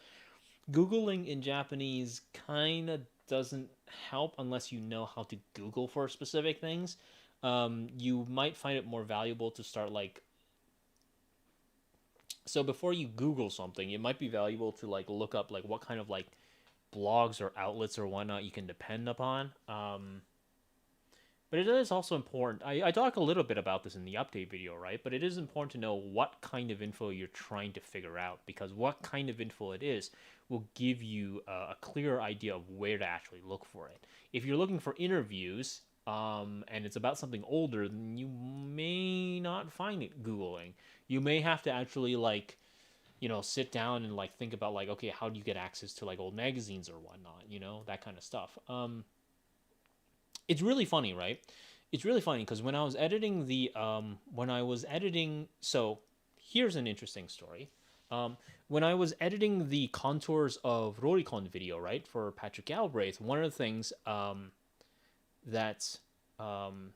Googling in Japanese kind of doesn't help unless you know how to Google for specific things. You might find it more valuable to start like, so before you Google something, it might be valuable to like look up like what kind of like blogs or outlets or whatnot you can depend upon. But it is also important. I talk a little bit about this in the update video, right? But it is important to know what kind of info you're trying to figure out, because what kind of info it is will give you a clearer idea of where to actually look for it. If you're looking for interviews, and it's about something older, then you may not find it Googling. You may have to actually like, sit down and like think about like, okay, how do you get access to like old magazines or whatnot, that kind of stuff. It's really funny, right? It's really funny because when I was editing, so here's an interesting story. When I was editing the contours of Roricon video, right, for Patrick Galbraith, one of the things that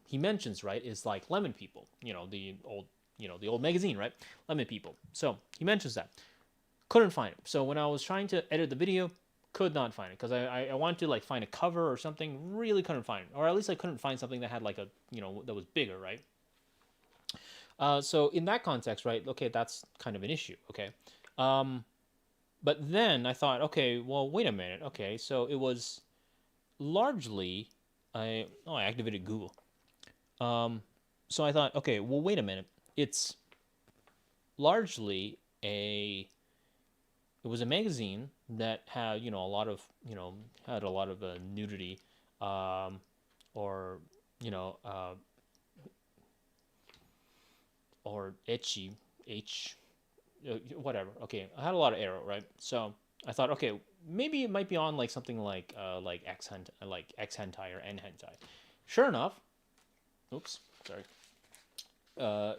he mentions, right, is like lemon people, the old magazine, right, lemon people. So he mentions that. Couldn't find it. So when I was trying to edit the video, could not find it because I wanted to like find a cover or something, really couldn't find it, or at least I couldn't find something that had like a that was bigger, right? So in that context, right, okay, that's kind of an issue, okay. But then I thought, okay, well, wait a minute, okay, so it was largely I activated Google. So I thought, okay, well, wait a minute, it's largely it was a magazine that had a lot of nudity, or or ecchi, whatever. Okay, I had a lot of arrow, right? So I thought, okay, maybe it might be on like something like X hentai or N hentai. Sure enough, oops, sorry.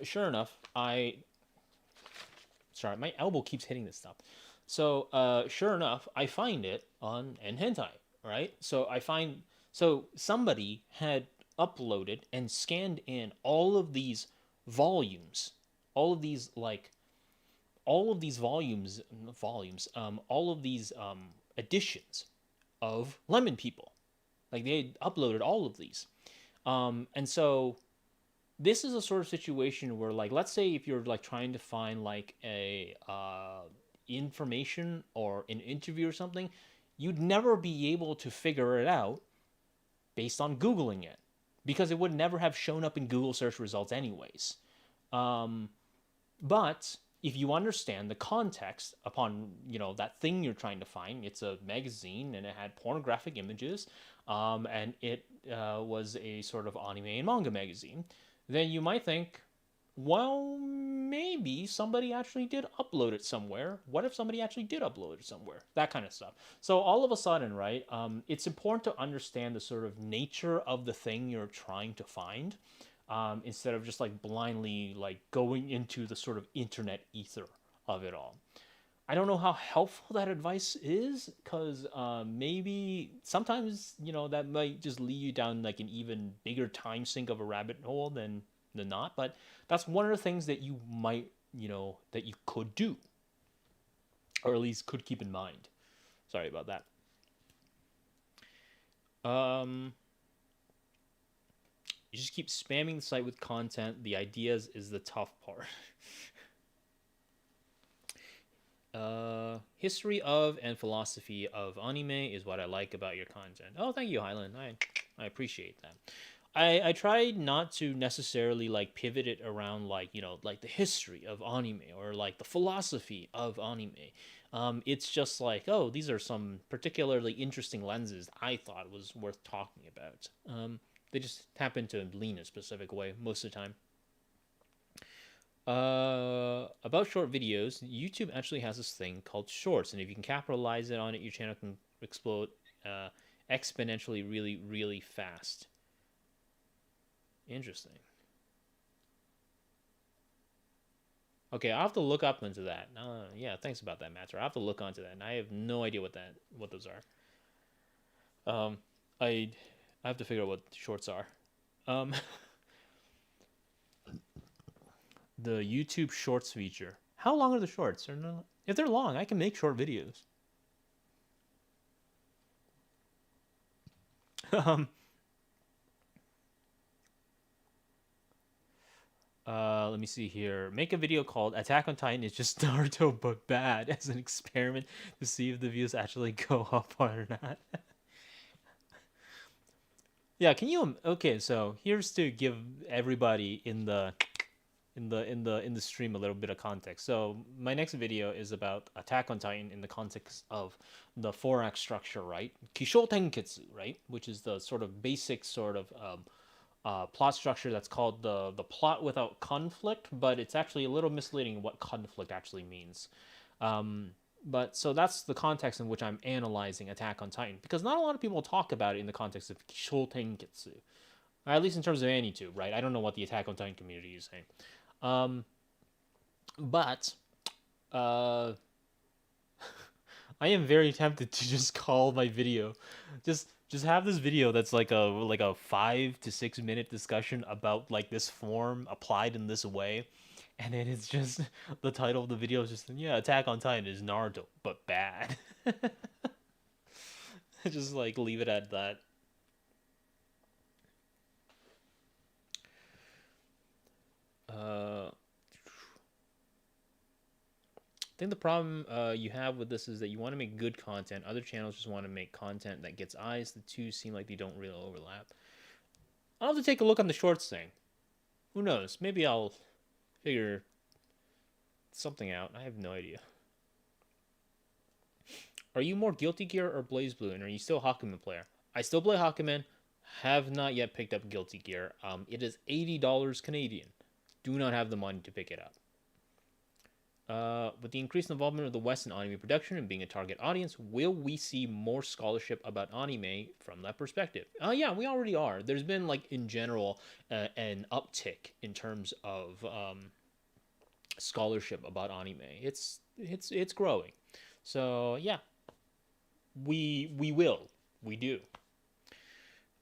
Sure enough, sorry, my elbow keeps hitting this stuff. So, sure enough, I find it on hentai, right? So somebody had uploaded and scanned in all of these volumes, all of these like all of these all of these editions of Lemon People. Like they had uploaded all of these, and so this is a sort of situation where, like, let's say if you're like trying to find like a information or an interview or something, you'd never be able to figure it out based on Googling it because it would never have shown up in Google search results anyways. Um, but if you understand the context upon that thing you're trying to find, it's a magazine and it had pornographic images, and it was a sort of anime and manga magazine, then you might think, well, maybe somebody actually did upload it somewhere. What if somebody actually did upload it somewhere? That kind of stuff. So all of a sudden, right, it's important to understand the sort of nature of the thing you're trying to find, instead of just like blindly like going into the sort of internet ether of it all. I don't know how helpful that advice is because maybe sometimes that might just lead you down like an even bigger time sink of a rabbit hole than not. But that's one of the things that you might that you could do, or at least could keep in mind. Sorry about that. You just keep spamming the site with content. The ideas is the tough part. History of and philosophy of anime is what I like about your content. Oh, thank you, Highland. I appreciate that. I tried not to necessarily like pivot it around like like the history of anime or like the philosophy of anime. It's just like, oh, these are some particularly interesting lenses I thought was worth talking about. They just happen to lean a specific way most of the time. About short videos, YouTube actually has this thing called Shorts, and if you can capitalize it on it, your channel can explode exponentially, really, really fast. Interesting. Okay, I'll have to look up into that. Yeah, thanks about that, Matter. I'll have to look onto that, and I have no idea what those are. I have to figure out what shorts are. Um, the YouTube Shorts feature. How long are the shorts? Or no? If they're long, I can make short videos. um, Let me see here. Make a video called Attack on Titan is just Naruto but bad as an experiment to see if the views actually go up or not. Yeah, can you okay, so here's to give everybody in the stream a little bit of context. So my next video is about Attack on Titan in the context of the 4-act structure, right? Kisho Tenketsu, right? Which is the sort of basic sort of plot structure that's called the plot without conflict, but it's actually a little misleading what conflict actually means. But so that's the context in which I'm analyzing Attack on Titan, because not a lot of people talk about it in the context of Kisho Tenketsu, at least in terms of AniTube, right? I don't know what the Attack on Titan community is saying. But uh, I am very tempted to just call my video, just have this video that's like a 5 to 6 minute discussion about like this form applied in this way, and then it's just the title of the video is just, yeah, Attack on Titan is Naruto but bad. Just like leave it at that. I think the problem you have with this is that you want to make good content. Other channels just want to make content that gets eyes. The two seem like they don't really overlap. I'll have to take a look on the shorts thing. Who knows? Maybe I'll figure something out. I have no idea. Are you more Guilty Gear or Blaze Blue? And are you still a Hakumen player? I still play Hakumen. Have not yet picked up Guilty Gear. It is $80 Canadian. Do not have the money to pick it up. With the increased involvement of the West in anime production and being a target audience, will we see more scholarship about anime from that perspective? Yeah, we already are. There's been, like, in general, an uptick in terms of scholarship about anime. It's growing. So yeah, we do.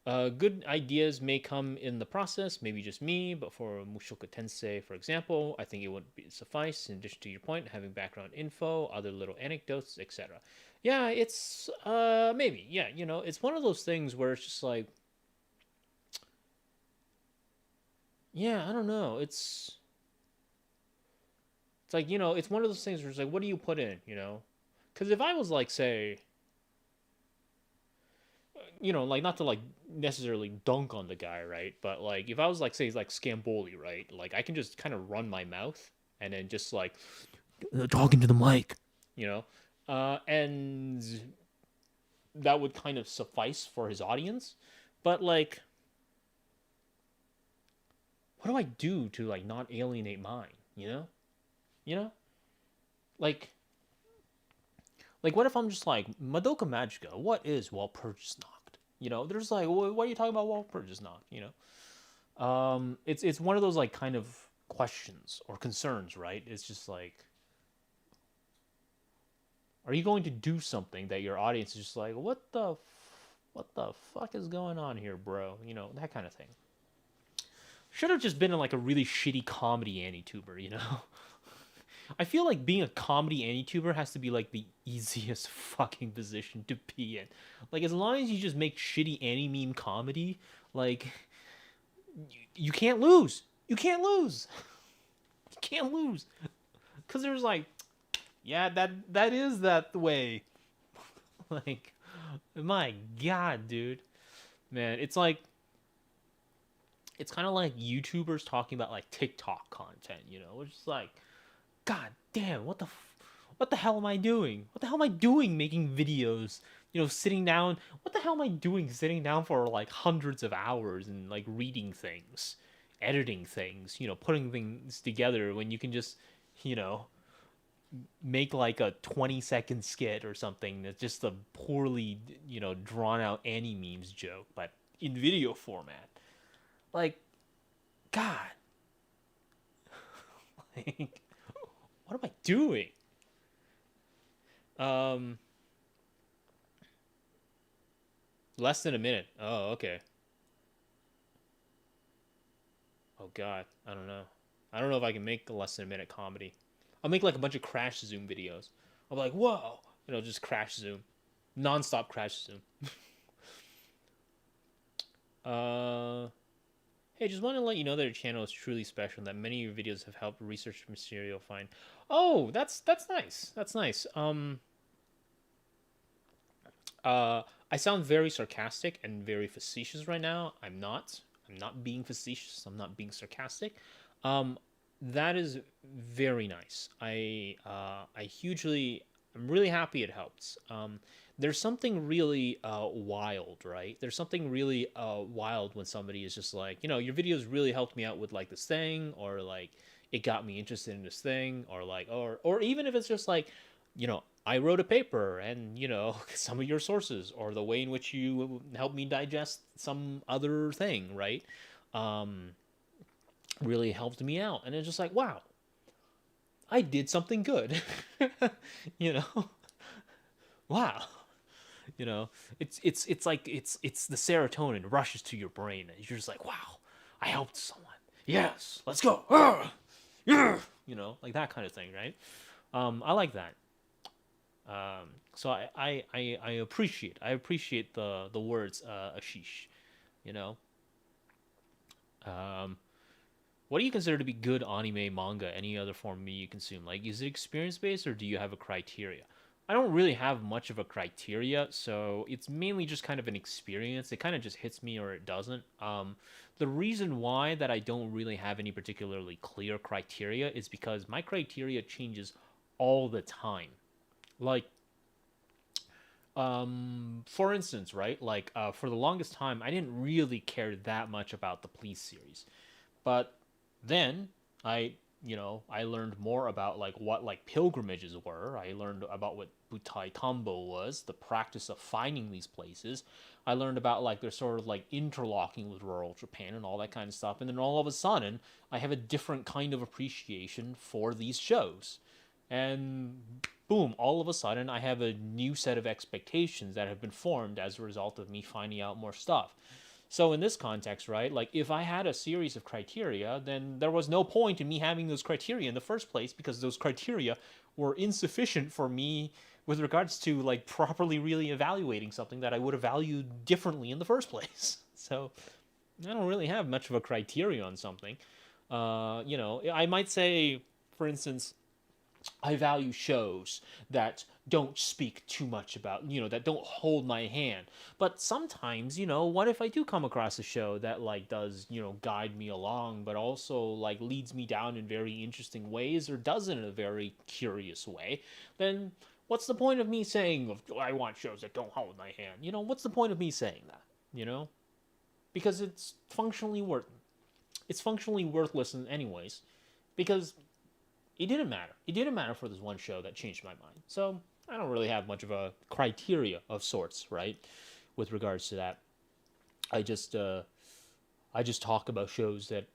Good ideas may come in the process, maybe just me, but for Mushoku Tensei, for example, I think it would suffice, in addition to your point, having background info, other little anecdotes, etc. Yeah, it's, maybe, yeah, it's one of those things where it's just like, yeah, I don't know, it's like, it's one of those things where it's like, what do you put in? Because if I was like, say, like not to like necessarily dunk on the guy, right? But like if I was like say like Scamboli, right? Like I can just kind of run my mouth and then just like talking to the mic, you know, and that would kind of suffice for his audience. But like, what do I do to like not alienate mine? You know, like what if I'm just like Madoka Magica? What is Walpurgis Nacht? There's like, what are you talking about Walpurgis Nacht? It's one of those like kind of questions or concerns, right? It's just like, are you going to do something that your audience is just like, what the fuck is going on here, bro? That kind of thing. Should have just been in like a really shitty comedy AniTuber. I feel like being a comedy AniTuber has to be like the easiest fucking position to be in. Like as long as you just make shitty anime comedy, like you can't lose. You can't lose. You can't lose. Cause there's like, yeah, that is that way. Like, my god, dude. Man, it's kind of like YouTubers talking about like TikTok content, It's just like, god damn, what the hell am I doing? What the hell am I doing making videos? Sitting down. What the hell am I doing sitting down for like hundreds of hours and like reading things, editing things, putting things together when you can just, you know, make like a 20-second skit or something that's just a poorly, drawn out Annie memes joke, but in video format. Like, God, like, what am I doing? Um, Less than a minute. Oh, okay. Oh God, I don't know. I don't know if I can make a less than a minute comedy. I'll make like a bunch of crash zoom videos. I'll be like, whoa, just crash zoom, non-stop crash zoom. Hey, just want to let you know that your channel is truly special and that many of your videos have helped research material find. Oh, that's nice. That's nice. I sound very sarcastic and very facetious right now. I'm not. I'm not being facetious. I'm not being sarcastic. Um, that is very nice. I'm really happy it helps. There's something really wild, right? There's something really wild when somebody is just like, your videos really helped me out with like this thing, or like it got me interested in this thing, or like, or even if it's just like, I wrote a paper and, some of your sources or the way in which you helped me digest some other thing, right? Um, really helped me out. And it's just like, wow, I did something good. you know, wow. You know, it's like it's the serotonin rushes to your brain and you're just like, wow, I helped someone. Yes, let's go. Yeah, like that kind of thing, right? I like that. So I appreciate the words Ashish. You know, um, what do you consider to be good anime, manga, any other form of media you consume? Like, is it experience based or do you have a criteria? I don't really have much of a criteria, so it's mainly just kind of an experience. It kind of just hits me or it doesn't. The reason why that I don't really have any particularly clear criteria is because my criteria changes all the time. Like, for instance, right? Like, for the longest time, I didn't really care that much about the police series, but then I learned more about like what like pilgrimages were. I learned about what Butai Tambo was, the practice of finding these places. I learned about like they're sort of like interlocking with rural Japan and all that kind of stuff. And then all of a sudden, I have a different kind of appreciation for these shows. And boom, all of a sudden I have a new set of expectations that have been formed as a result of me finding out more stuff. So in this context, right, like if I had a series of criteria, then there was no point in me having those criteria in the first place, because those criteria were insufficient for me with regards to like properly really evaluating something that I would have valued differently in the first place. So I don't really have much of a criteria on something. I might say, for instance, I value shows that don't speak too much about, that don't hold my hand. But sometimes, what if I do come across a show that like does, guide me along, but also like leads me down in very interesting ways, or does it in a very curious way? Then what's the point of me saying I want shows that don't hold my hand? What's the point of me saying that? Because it's functionally worthless anyways, because it didn't matter. It didn't matter for this one show that changed my mind. So I don't really have much of a criteria of sorts, right? With regards to that, I just talk about shows that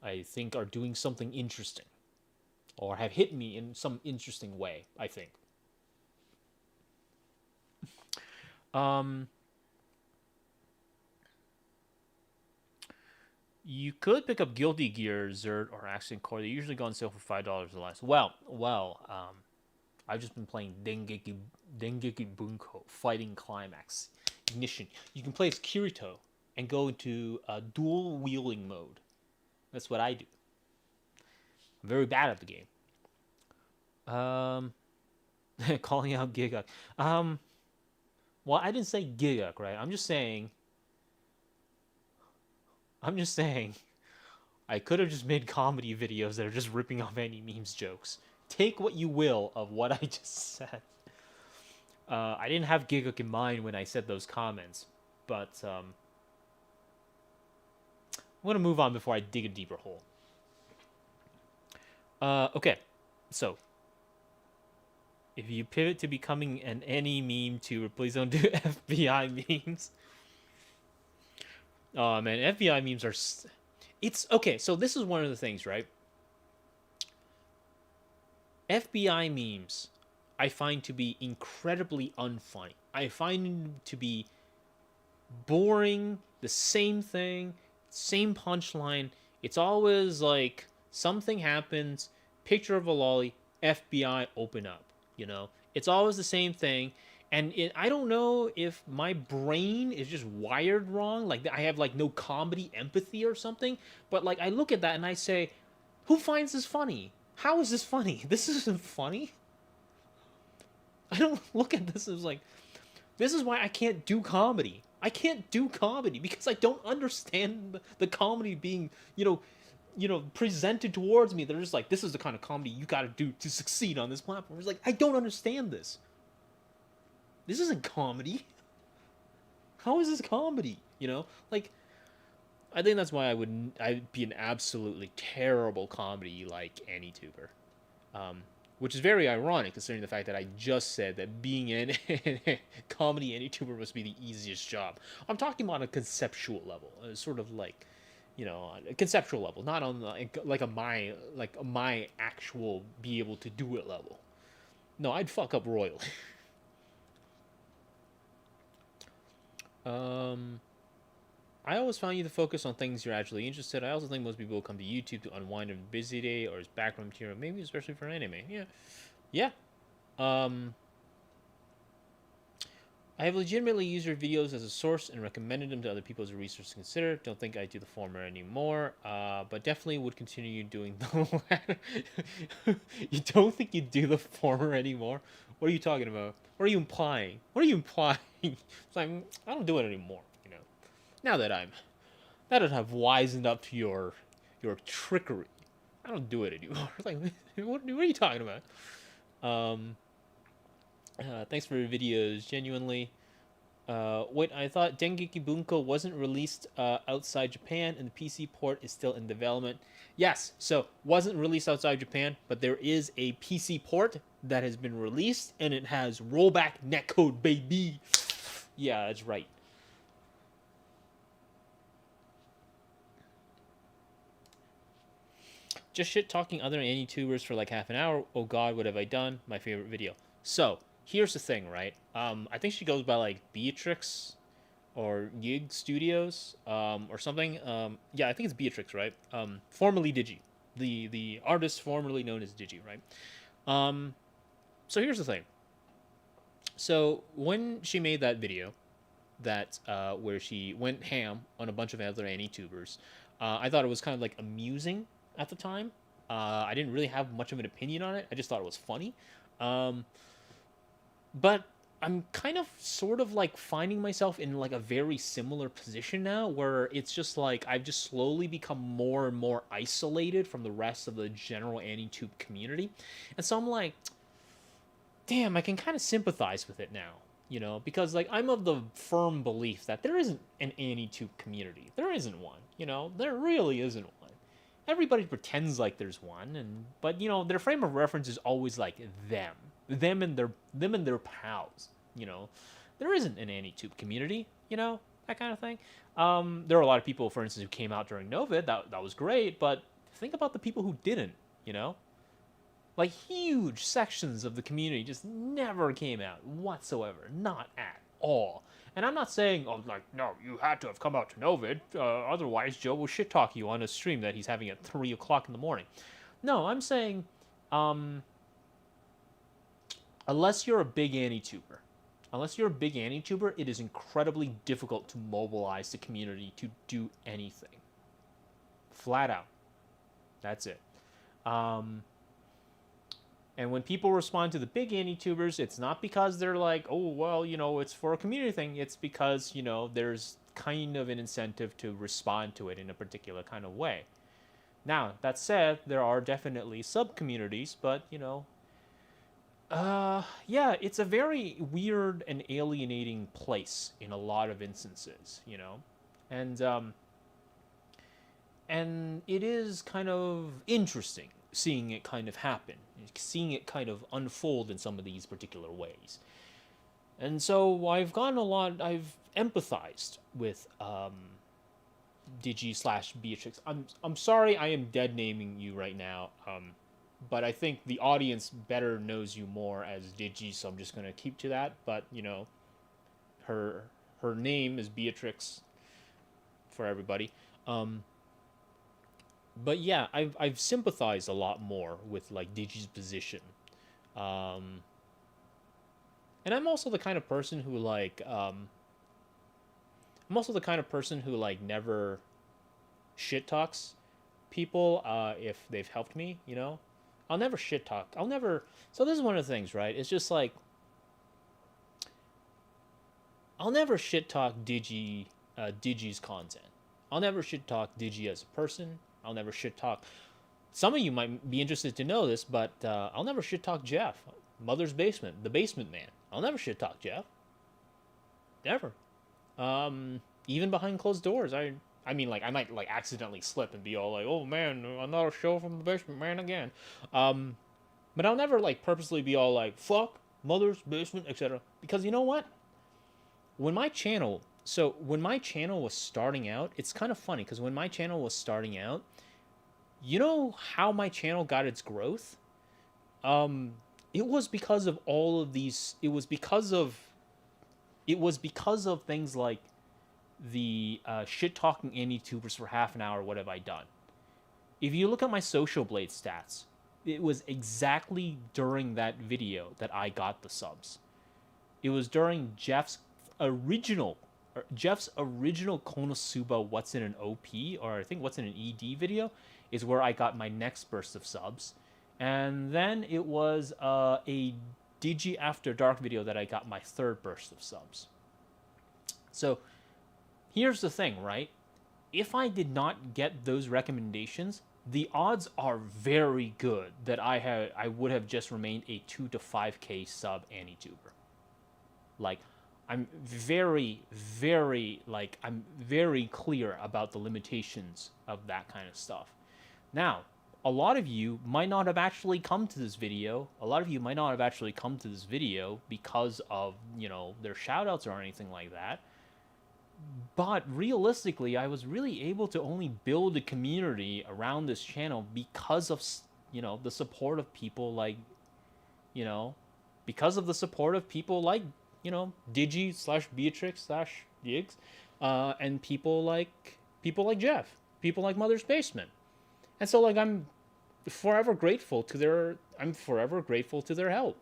I think are doing something interesting, or have hit me in some interesting way, I think. You could pick up Guilty Gear, Zerd, or Accent Core. They usually go on sale for $5 or less. I've just been playing Dengeki Bunko Fighting Climax Ignition. You can play as Kirito and go into dual wielding mode. That's what I do. I'm very bad at the game. Calling out Giguk. Well, I didn't say Giguk, right? I'm just saying I could have just made comedy videos that are just ripping off any memes jokes. Take what you will of what I just said. I didn't have Giguk in mind when I said those comments, but I'm going to move on before I dig a deeper hole. Okay, so if you pivot to becoming an any meme tuber, please don't do FBI memes. Oh man, FBI memes are... It's okay, so this is one of the things, right? FBI memes I find to be incredibly unfunny. I find them to be boring, the same thing, same punchline. It's always like something happens, picture of a lolly, FBI open up, It's always the same thing. And I don't know if my brain is just wired wrong, like I have like no comedy empathy or something, but like I look at that and I say, who finds this funny? How is this funny? This isn't funny. I don't look at this as like, this is why I can't do comedy. I can't do comedy because I don't understand the comedy being, presented towards me. They're just like, this is the kind of comedy you got to do to succeed on this platform. It's like, I don't understand this. This isn't comedy. How is this comedy? Like, I think that's why I'd be an absolutely terrible comedy like AnyTuber. Which is very ironic considering the fact that I just said that being in comedy AnyTuber must be the easiest job. I'm talking about a conceptual level, sort of like, a conceptual level, not on my actual be able to do it level. No, I'd fuck up royally. I always found you to focus on things you're actually interested in. I also think most people come to YouTube to unwind on a busy day or as background material, maybe especially for anime. Yeah. I have legitimately used your videos as a source and recommended them to other people as a resource to consider. Don't think I do the former anymore, but definitely would continue doing the latter. You don't think you do the former anymore? What are you talking about? What are you implying? It's like, I don't do it anymore. Now that I've wisened up to your trickery, I don't do it anymore. Like, what are you talking about? Thanks for your videos, genuinely. Wait, I thought Dengeki Bunko wasn't released outside Japan, and the PC port is still in development. Yes, so wasn't released outside Japan, but there is a PC port that has been released, and it has rollback netcode, baby. Yeah, that's right. Just shit talking other anti-tubers for like half an hour. Oh God, what have I done? My favorite video. So here's the thing, right? I think she goes by like Beatrix or Yig Studios, or something. Yeah, I think it's Beatrix, right? Formerly Digi, the artist formerly known as Digi, right? Um, so here's the thing. So when she made that video, that where she went ham on a bunch of other anti-tubers, I thought it was kind of like amusing at the time. I didn't really have much of an opinion on it. I just thought it was funny. Um, but I'm kind of sort of like finding myself in like a very similar position now where it's just like I've just slowly become more and more isolated from the rest of the general anti-tube community. And so I'm like, damn, I can kind of sympathize with it now, because like I'm of the firm belief that there isn't an anti-tube community. There isn't one, there really isn't one. Everybody pretends like there's one, but their frame of reference is always like them and their pals. There isn't an anti-tube community. That kind of thing. There are a lot of people, for instance, who came out during Novid. That was great, but think about the people who didn't. Like huge sections of the community just never came out whatsoever, not at all. And I'm not saying, oh, like, no, you had to have come out to Novid, otherwise Joe will shit talk you on a stream that he's having at 3 o'clock in the morning. No, I'm saying, unless you're a big anti-tuber, it is incredibly difficult to mobilize the community to do anything. Flat out. That's it. And when people respond to the big anti-tubers, it's not because they're like, oh, well, it's for a community thing. It's because, there's kind of an incentive to respond to it in a particular kind of way. Now, that said, there are definitely sub-communities, but, yeah, it's a very weird and alienating place in a lot of instances, and it is kind of interesting seeing it kind of happen, seeing it kind of unfold in some of these particular ways. And so I've empathized with Digi / Beatrix. I'm sorry I am dead naming you right now, but I think the audience better knows you more as Digi, so I'm just going to keep to that. But, her name is Beatrix for everybody. But yeah, I've sympathized a lot more with like Digi's position, and I'm also the kind of person who never shit talks people if they've helped me. I'll never shit talk. So this is one of the things, right? It's just like I'll never shit talk Digi's content. I'll never shit talk Digi as a person. I'll never shit talk. Some of you might be interested to know this, but I'll never shit talk Jeff, Mother's Basement, the Basement Man. I'll never shit talk Jeff. Never. Even behind closed doors. I mean, like, I might like accidentally slip and be all like, "Oh man, another show from the Basement Man again." But I'll never like purposely be all like, "Fuck Mother's Basement," etc. Because you know what? When my channel was starting out, it's kind of funny because when my channel was starting out, you know how my channel got its growth? It was because of all of these. It was because of things like the shit talking anti-tubers for half an hour. What have I done? If you look at my Social Blade stats, it was exactly during that video that I got the subs. It was during Jeff's original Konosuba What's in an OP, or I think What's in an ED video, is where I got my next burst of subs. And then it was a Digi After Dark video that I got my third burst of subs. So here's the thing, right? If I did not get those recommendations, the odds are very good that I would have just remained a 2 to 5k sub anti-tuber. Like, I'm very clear about the limitations of that kind of stuff. Now, a lot of you might not have actually come to this video. Because of, their shoutouts or anything like that. But realistically, I was really able to only build a community around this channel because of, the support of people like, you know, because of the support of people like, Digi slash Beatrix slash Diggs, and people like Jeff, people like Mother's Basement. And so like I'm forever grateful to their help.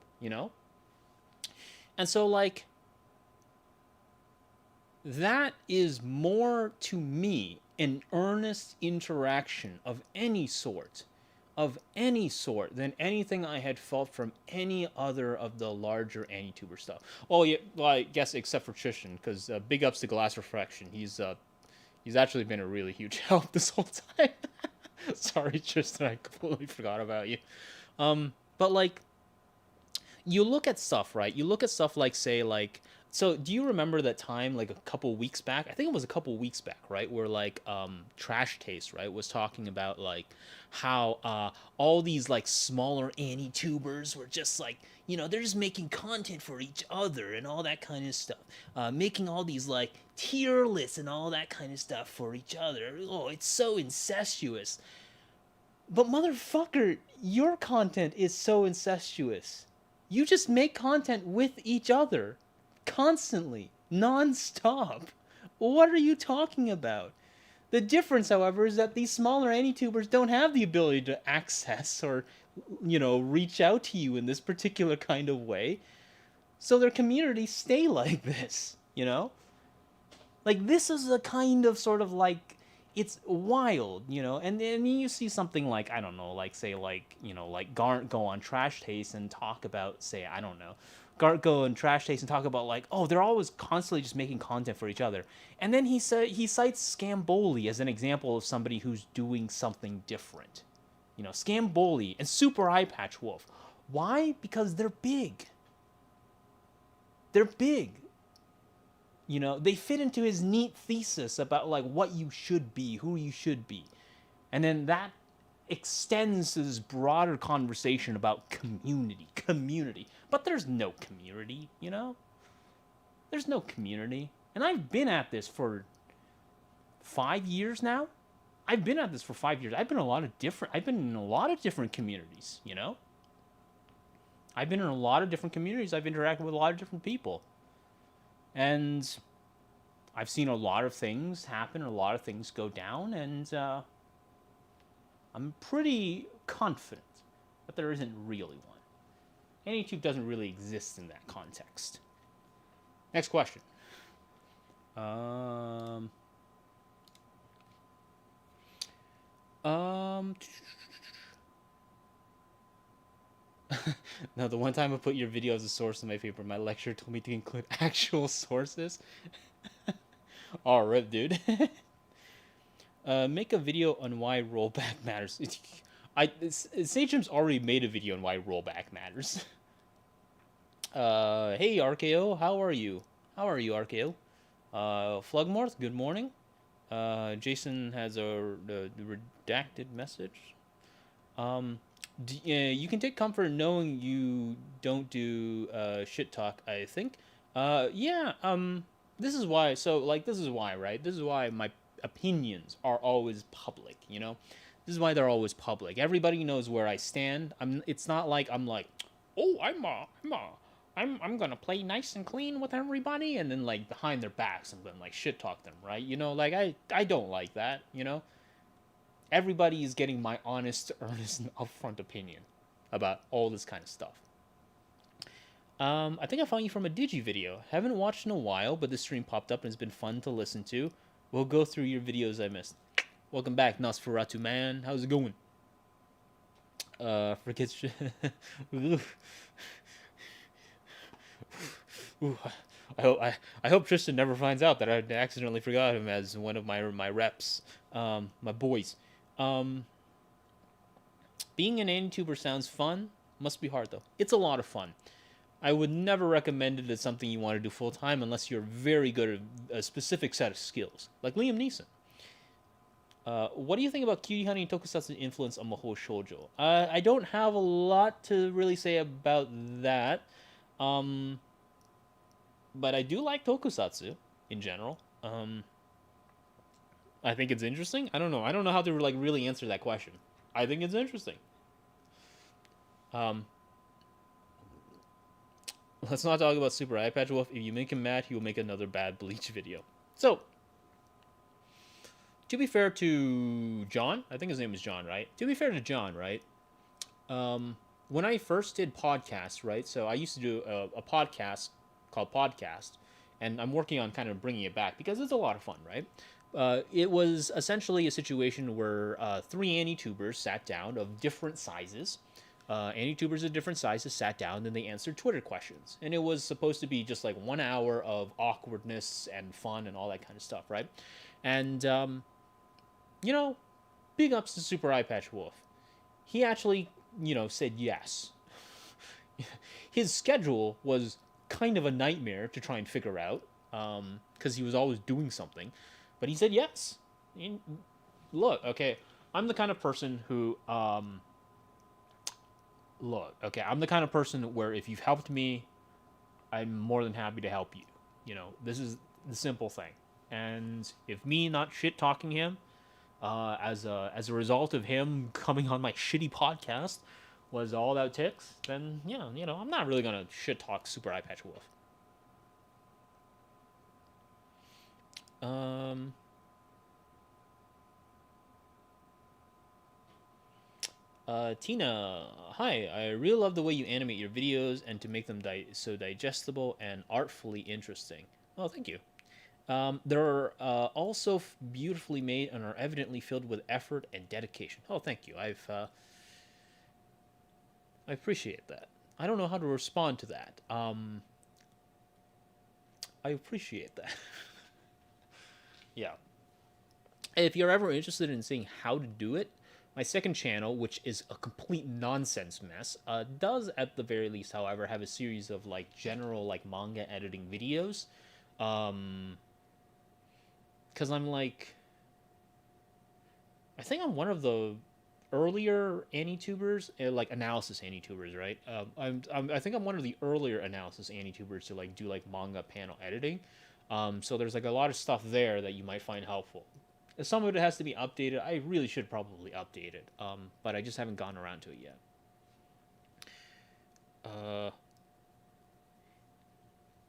And so like that is more to me an earnest interaction of any sort than anything I had felt from any other of the larger AnyTuber stuff. Oh yeah, well, I guess except for Tristan, because big ups to Glass Refraction. He's actually been a really huge help this whole time. Sorry, Tristan, I completely forgot about you. But like, you look at stuff, right? You look at stuff like, say, like, so do you remember that time, like a couple weeks back? I think it was a couple weeks back, right? Where like Trash Taste, right, was talking about like how all these like smaller anti-tubers were just like, they're just making content for each other and all that kind of stuff. Making all these like tier lists and all that kind of stuff for each other. Oh, it's so incestuous. But motherfucker, your content is so incestuous. You just make content with each other constantly, non-stop. What are you talking about? The difference, however, is that these smaller AnyTubers don't have the ability to access or, reach out to you in this particular kind of way. So their communities stay like this. Like, this is a kind of sort of like, it's wild. And then you see something like, I don't know, like, say, like, like Garnt go on Trash Taste and talk about, say, I don't know, Garnt go and Trash Taste and talk about, like, oh, they're always constantly just making content for each other. And then he cites Scamboli as an example of somebody who's doing something different. Scamboli and Super Eye Patch Wolf. Why? Because they're big. They're big. They fit into his neat thesis about like what you should be, who you should be. And then that extends to this broader conversation about community. But there's no community. There's no community. And I've been at this for 5 years now. I've been in a lot of different communities, I've been in a lot of different communities. I've interacted with a lot of different people. And I've seen a lot of things happen, a lot of things go down, and I'm pretty confident that there isn't really one. AnyTube doesn't really exist in that context. Next question. No, the one time I put your video as a source in my paper, my lecturer told me to include actual sources. Oh, rip, dude. Make a on why rollback matters. Sajim's already made a video on why rollback matters. Hey, RKO, how are you? How are you, RKO? Flugmorth, good morning. Jason has a redacted message. You can take comfort knowing you don't do shit talk, I think. Yeah, this is why, right? This is why my opinions are always public, This is why they're always public. Everybody knows where I stand. It's not like I'm like, oh, I'm gonna play nice and clean with everybody, and then like behind their backs I'm gonna like shit talk them, right? Like I don't like that, Everybody is getting my honest, earnest, and upfront opinion about all this kind of stuff. I think I found you from a Digi video. Haven't watched in a while, but the stream popped up and it's been fun to listen to. We'll go through your videos I missed. Welcome back, Nosferatu man. How's it going? Forget shit. I hope Tristan never finds out that I accidentally forgot him as one of my reps, my boys. Being an AnyTuber sounds fun. Must be hard though. It's a lot of fun. I would never recommend it as something you want to do full time unless you're very good at a specific set of skills, like Liam Neeson. What do you think about Cutie Honey and Tokusatsu's influence on Mahou Shoujo? I don't have a lot to really say about that. But I do like Tokusatsu in general. Um, I think it's interesting. I don't know. I don't know how to like really answer that question. I think it's interesting. Um, let's not talk about Super Eye Patch Wolf. If you make him mad, he will make another bad Bleach video. So, to be fair to John, I think his name is John, right? To be fair to John, right? When I first did podcasts, right? So I used to do a podcast called Podcast, and I'm working on kind of bringing it back because it's a lot of fun, right? It was essentially a situation where three Anitubers sat down of different sizes. Anitubers of different sizes sat down and they answered Twitter questions. And it was supposed to be just like 1 hour of awkwardness and fun and all that kind of stuff, right? And, you know, big ups to Super Eye Patch Wolf. He actually, said yes. His schedule was kind of a nightmare to try and figure out because he was always doing something. But he said yes. Look, okay, I'm the kind of person who, I'm the kind of person where if you've helped me, I'm more than happy to help you. This is the simple thing. And if me not shit talking him, as a result of him coming on my shitty podcast, was all that ticks, then yeah, I'm not really gonna shit talk Super Eye Patch Wolf. Tina, hi. I really love the way you animate your videos and to make them so digestible and artfully interesting. Oh, thank you. They're also beautifully made and are evidently filled with effort and dedication. Oh, thank you. I appreciate that. I don't know how to respond to that. I appreciate that. Yeah. If you're ever interested in seeing how to do it, my second channel, which is a complete nonsense mess, does at the very least, however, have a series of like general like manga editing videos. Because I'm like, I think I'm one of the earlier Anitubers, like analysis Anitubers, right? I think I'm one of the earlier analysis Anitubers to like do like manga panel editing. So there's like a lot of stuff there that you might find helpful. If some of it has to be updated, I really should probably update it. But I just haven't gotten around to it yet.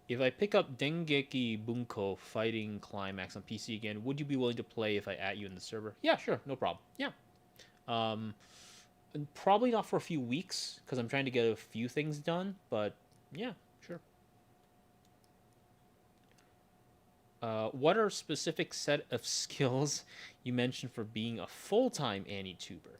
If I pick up Dengeki Bunko Fighting Climax on PC again, would you be willing to play if I add you in the server? Yeah, sure, no problem. Yeah. Probably not for a few weeks because I'm trying to get a few things done, but yeah, sure. What are specific set of skills you mentioned for being a full-time Anituber?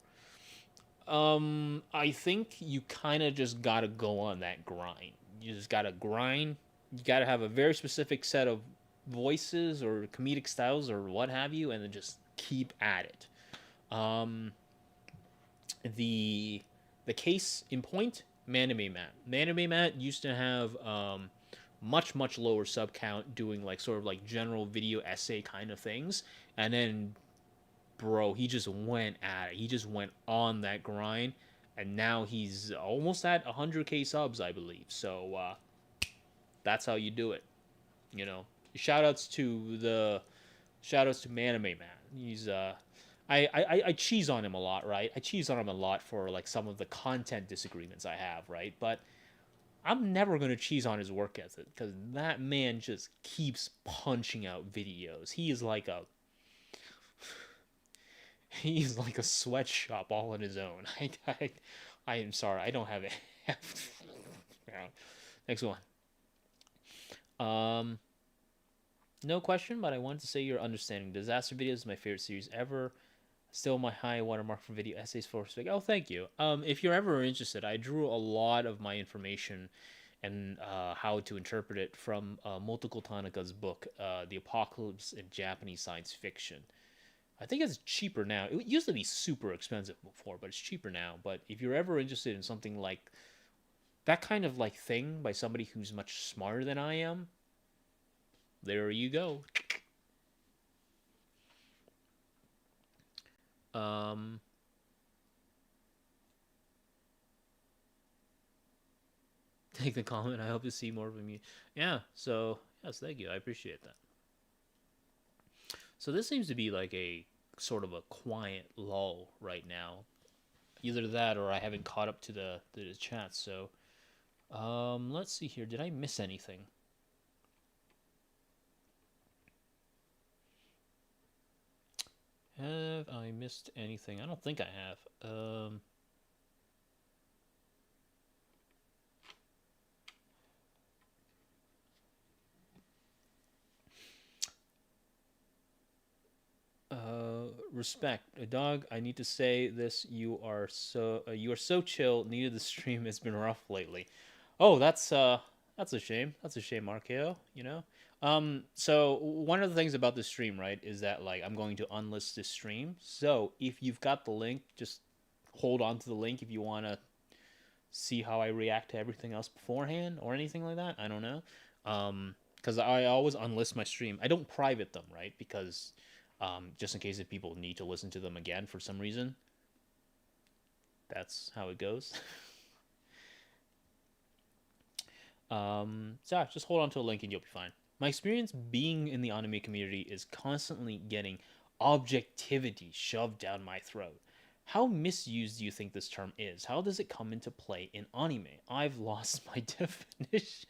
I think you kind of just gotta go on that grind. You just gotta grind. You gotta have a very specific set of voices or comedic styles or what have you, and then just keep at it. Um, the case in point, Manime Matt. Manime Matt used to have much lower sub count, doing like sort of like general video essay kind of things, and then bro, he just went at it. He just went on that grind, and now he's almost at 100K subs, I believe. So that's how you do it. Shoutouts to Manime Man. He's I cheese on him a lot, right? I cheese on him a lot for like some of the content disagreements I have, right? But I'm never gonna cheese on his work ethic because that man just keeps punching out videos. He's like a sweatshop all on his own. I am sorry, I don't have it. Next one. No question, but I wanted to say your understanding. Disaster videos is my favorite series ever. Still my high watermark for video essays for respect. Oh, thank you. If you're ever interested, I drew a lot of my information and how to interpret it from Motoko Tanaka's book, The Apocalypse in Japanese Science Fiction. I think it's cheaper now. It used to be super expensive before, but it's cheaper now. But if you're ever interested in something like that kind of like thing by somebody who's much smarter than I am, there you go. Take the comment. I hope to see more from you. Yeah. So yes, thank you. I appreciate that. So this seems to be like a sort of a quiet lull right now. Either that or I haven't caught up to the chat. So let's see here. Did I miss anything? Have I missed anything? I don't think I have. Respect, a dog. I need to say this. You are so chill. Needed the stream. Has been rough lately. Oh, that's a shame. That's a shame, Markeo. You know. So one of the things about the stream, right, is that like I'm going to unlist this stream. So if you've got the link, just hold on to the link if you want to see how I react to everything else beforehand or anything like that. I don't know. Because I always unlist my stream. I don't private them, right? Because just in case if people need to listen to them again for some reason. That's how it goes. So yeah, just hold on to a link and you'll be fine. My experience being in the anime community is constantly getting objectivity shoved down my throat. How misused do you think this term is? How does it come into play in anime? I've lost my definition.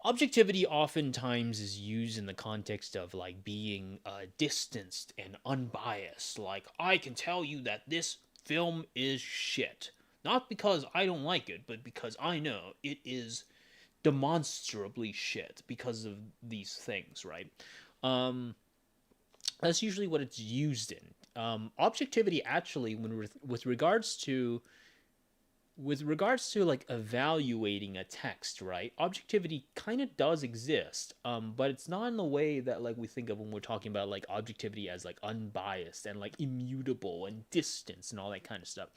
Objectivity oftentimes is used in the context of like being distanced and unbiased. Like, I can tell you that this film is shit. Not because I don't like it, but because I know it is demonstrably shit because of these things, right? That's usually what it's used in. Objectivity actually, with regards to like evaluating a text, right? Objectivity kind of does exist, but it's not in the way that like we think of when we're talking about like objectivity as like unbiased and like immutable and distance and all that kind of stuff.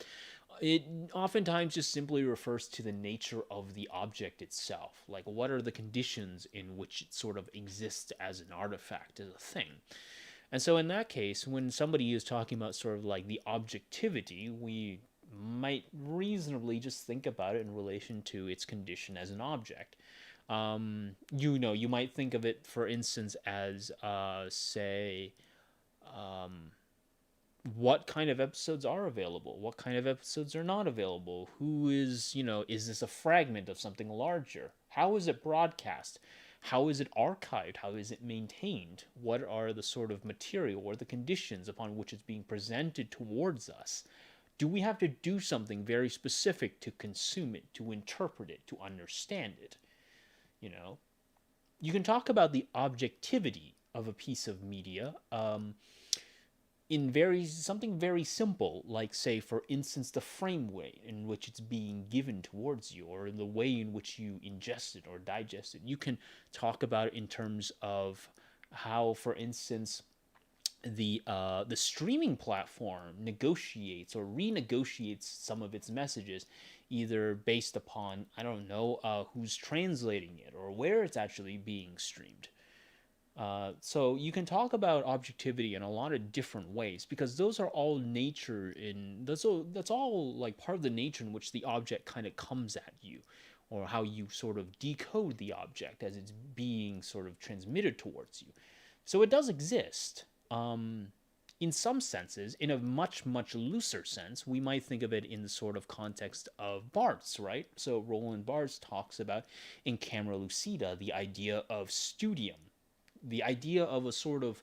It oftentimes just simply refers to the nature of the object itself. Like, what are the conditions in which it sort of exists as an artifact, as a thing? And so in that case, when somebody is talking about sort of like the objectivity, we might reasonably just think about it in relation to its condition as an object. You might think of it, for instance, as, say, what kind of episodes are available? What kind of episodes are not available? Who is, is this a fragment of something larger? How is it broadcast? How is it archived? How is it maintained? What are the sort of material or the conditions upon which it's being presented towards us? Do we have to do something very specific to consume it, to interpret it, to understand it? You can talk about the objectivity of a piece of media in something very simple, like, say, for instance, the frame rate in which it's being given towards you, or the way in which you ingest it or digest it. You can talk about it in terms of how, for instance, the streaming platform negotiates or renegotiates some of its messages, either based upon, I don't know, who's translating it or where it's actually being streamed. So you can talk about objectivity in a lot of different ways, because those are all that's all like part of the nature in which the object kind of comes at you, or how you sort of decode the object as it's being sort of transmitted towards you. So it does exist. In some senses, in a much, much looser sense, we might think of it in the sort of context of Barthes, right? So Roland Barthes talks about in Camera Lucida the idea of studium, the idea of a sort of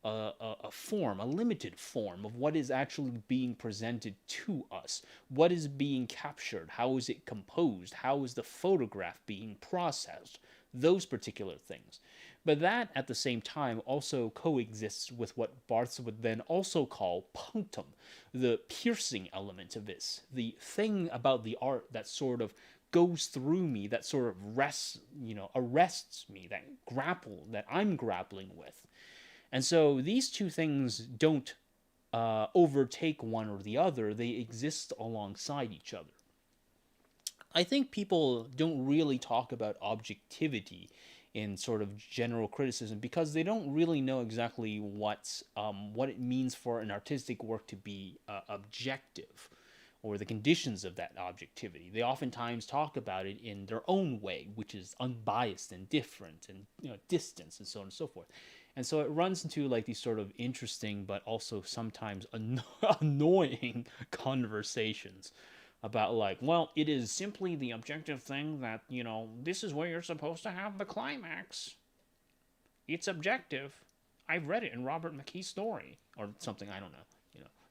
a form, a limited form of what is actually being presented to us, what is being captured, how is it composed, how is the photograph being processed, those particular things. But that, at the same time, also coexists with what Barthes would then also call punctum, the piercing element of this, the thing about the art that sort of goes through me, that sort of arrests me, that I'm grappling with. And so these two things don't overtake one or the other, they exist alongside each other. I think people don't really talk about objectivity in sort of general criticism because they don't really know exactly what it means for an artistic work to be objective, or the conditions of that objectivity. They oftentimes talk about it in their own way, which is unbiased and different and distance and so on and so forth. And so it runs into like these sort of interesting but also sometimes annoying conversations about like, well, it is simply the objective thing that, this is where you're supposed to have the climax. It's objective. I've read it in Robert McKee's story or something, I don't know.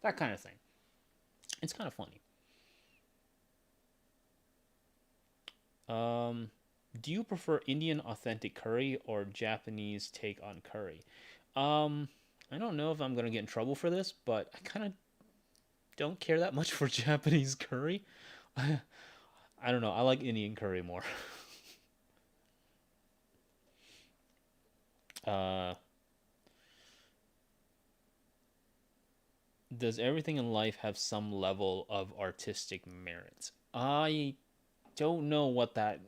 That kind of thing. It's kind of funny. Do you prefer Indian authentic curry or Japanese take on curry? I don't know if I'm gonna get in trouble for this, but I kind of don't care that much for Japanese curry. I don't know. I like Indian curry more. uh, does everything in life have some level of artistic merit? I don't know what I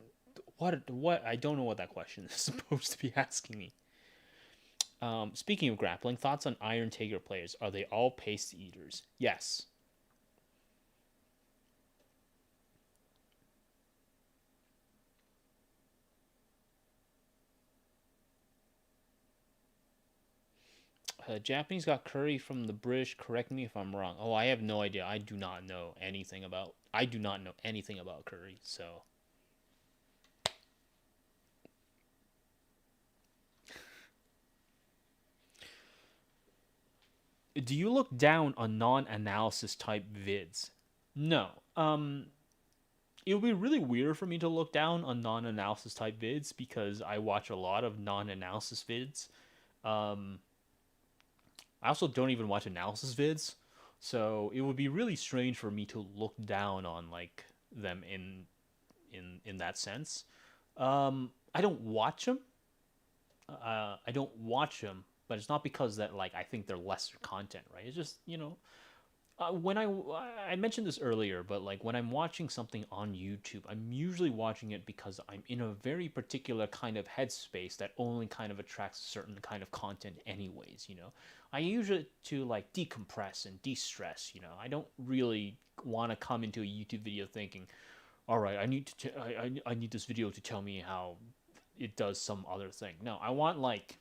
don't know what that question is supposed to be asking me. Speaking of grappling, thoughts on Iron Taker players? Are they all pace eaters? Yes. Japanese got curry from the British. Correct me if I'm wrong. Oh, I have no idea. I do not know anything about. I do not know anything about curry. So. Do you look down on non-analysis type vids? No. It would be really weird for me to look down on non-analysis type vids because I watch a lot of non-analysis vids. Um, I also don't even watch analysis vids, so it would be really strange for me to look down on like them in that sense. I don't watch them. I don't watch them, but it's not because that like I think they're lesser content, right? It's just when I mentioned this earlier, but like when I'm watching something on YouTube, I'm usually watching it because I'm in a very particular kind of headspace that only kind of attracts a certain kind of content, anyways. I use it to like decompress and de-stress. I don't really want to come into a YouTube video thinking, all right, I need to I need this video to tell me how it does some other thing. No, I want like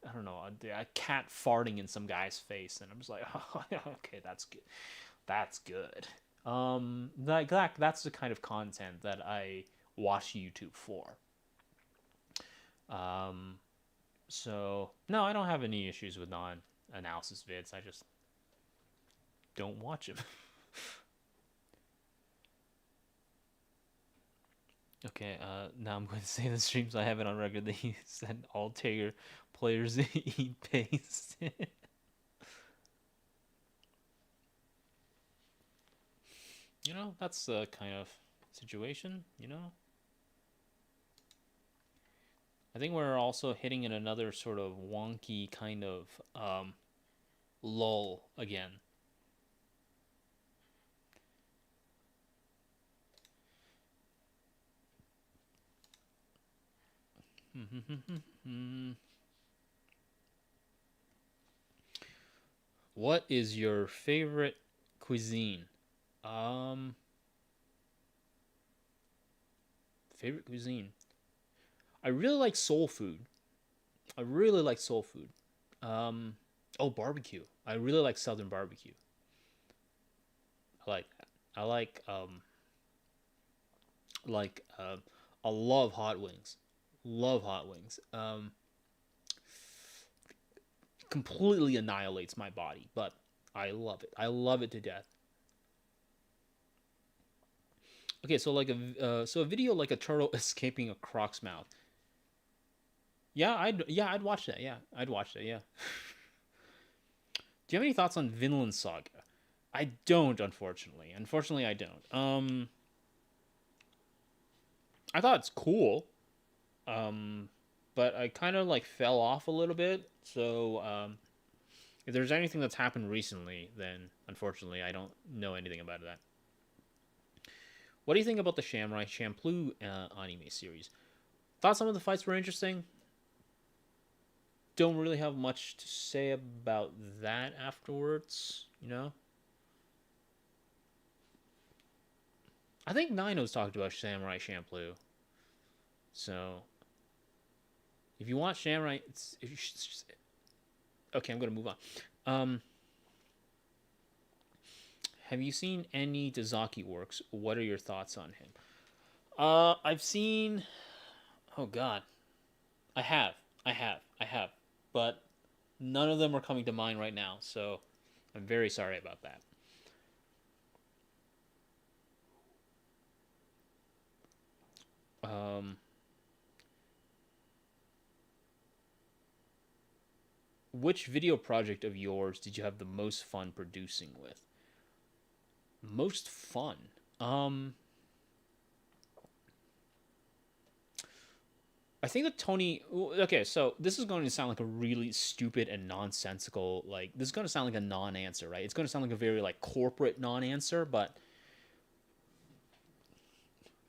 I don't know, a cat farting in some guy's face, and I'm just like, oh, okay, that's good. That's good. That's the kind of content that I watch YouTube for. Um, so no, I don't have any issues with non-analysis vids. I just don't watch them. Okay, now I'm going to say the streams I have it on record that he said all Tager players eat paste. That's the kind of situation. I think we're also hitting in another sort of wonky kind of lull again. What is your favorite cuisine? Um, Favorite cuisine. I really like soul food. I really like soul food. Um, oh, barbecue. I really like Southern barbecue. I like that. I like I love hot wings. Love hot wings. Completely annihilates my body, but I love it. I love it to death. Okay, so like a video like a turtle escaping a croc's mouth. I'd watch that. Yeah, I'd watch that. Yeah. Do you have any thoughts on Vinland Saga? I don't, unfortunately. Unfortunately, I don't. I thought it's cool. But I kind of like fell off a little bit. So if there's anything that's happened recently, then unfortunately I don't know anything about that. What do you think about the Samurai Champloo anime series? Thought some of the fights were interesting. Don't really have much to say about that afterwards. I think Nino's talked about Samurai Champloo. So if you watch Samurai, okay. I'm gonna move on. Um, have you seen any Tazaki works? What are your thoughts on him? I've seen. Oh God, I have, I have, but none of them are coming to mind right now. So I'm very sorry about that. Um, which video project of yours did you have the most fun producing with? Most fun. Um, I think that Tony. Okay, so this is going to sound like a really stupid and nonsensical. Like this is going to sound like a non-answer, right? It's going to sound like a very like corporate non-answer, but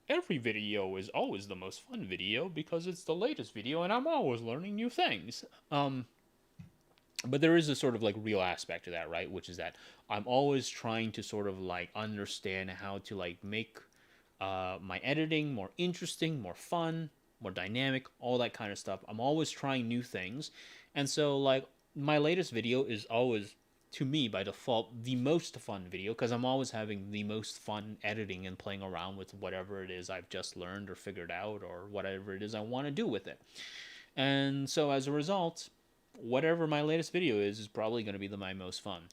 every video is always the most fun video because it's the latest video, and I'm always learning new things. But there is a sort of like real aspect to that, right? Which is that I'm always trying to sort of like understand how to like make my editing more interesting, more fun, more dynamic, all that kind of stuff. I'm always trying new things. And so, like, my latest video is always, to me, by default, the most fun video because I'm always having the most fun editing and playing around with whatever it is I've just learned or figured out or whatever it is I want to do with it. And so, as a result, whatever my latest video is probably going to be my most fun.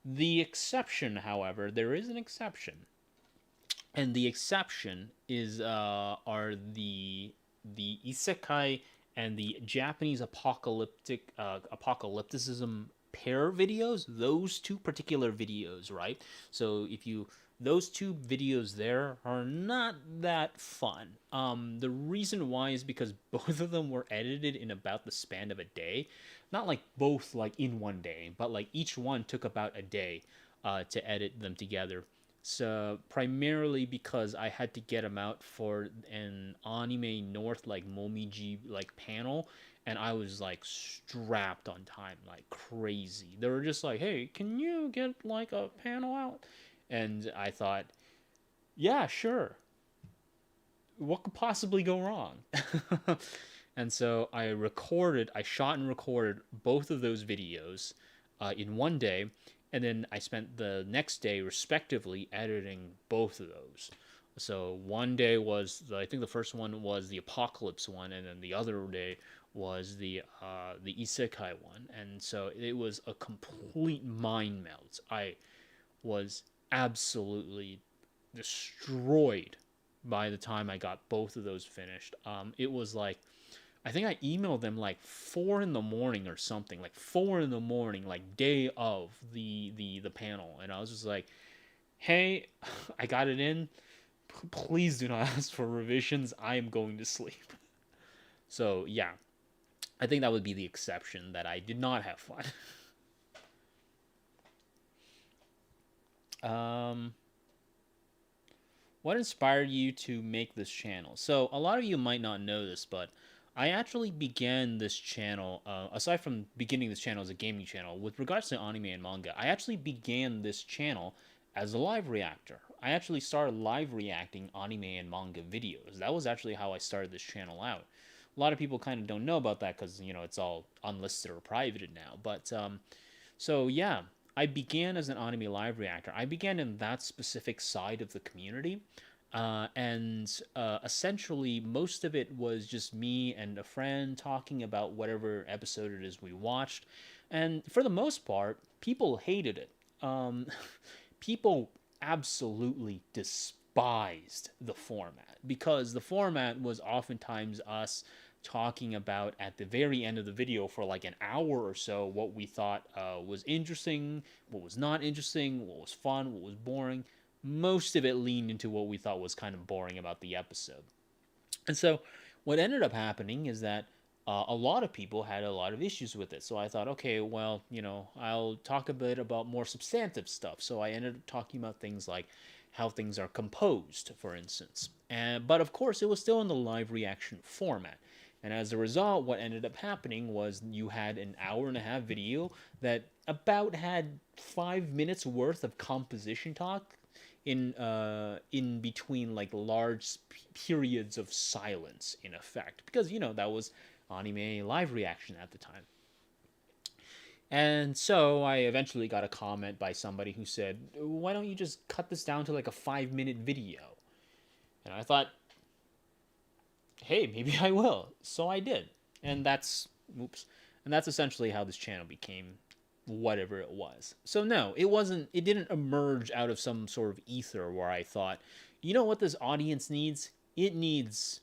The exception, however, there is an exception, and the exception is are the isekai and the Japanese apocalypticism pair videos. Those two particular videos, right? So if you those two videos there are not that fun. The reason why is because both of them were edited in about the span of a day. Not like both like in one day, but like each one took about a day to edit them together. So primarily because I had to get them out for an Anime North like Momiji like panel, and I was like strapped on time like crazy. They were just like, "Hey, can you get like a panel out?" And I thought, "Yeah, sure. What could possibly go wrong?" And so I shot and recorded both of those videos in one day, and then I spent the next day respectively editing both of those. So one day was I think the first one was the apocalypse one, and then the other day was the isekai one, and so it was a complete mind melt. I was absolutely destroyed by the time I got both of those finished. It was like I think I emailed them like 4 in the morning or something, like 4 in the morning, like day of the panel, and I was just like, "Hey, I got it in. Please do not ask for revisions. I am going to sleep." So yeah, I think that would be the exception that I did not have fun. um, what inspired you to make this channel? So a lot of you might not know this, but I actually began this channel, aside from beginning this channel as a gaming channel, with regards to anime and manga, I actually began this channel as a live reactor. I actually started live reacting anime and manga videos. That was actually how I started this channel out. A lot of people kind of don't know about that because, you know, it's all unlisted or privated now. But, so yeah, I began as an anime live reactor. I began in that specific side of the community. And essentially, most of it was just me and a friend talking about whatever episode it is we watched. And for the most part, people hated it. People absolutely despised the format because the format was oftentimes us talking about at the very end of the video for like an hour or so what we thought was interesting, what was not interesting, what was fun, what was boring. Most of it leaned into what we thought was kind of boring about the episode. And so what ended up happening is that a lot of people had a lot of issues with it. So I thought, okay, well, you know, I'll talk a bit about more substantive stuff. So I ended up talking about things like how things are composed, for instance. But of course, it was still in the live reaction format. And as a result, what ended up happening was you had an hour and a half video that about had 5 minutes worth of composition talk in between like large periods of silence in effect, because that was anime live reaction at the time. And so I eventually got a comment by somebody who said, "Why don't you just cut this down to like a 5-minute video?" And I thought, "Hey, maybe I will." So I did. And that's oops. And that's essentially how this channel became whatever it was. So no, it didn't emerge out of some sort of ether where I thought, "You know what this audience needs? It needs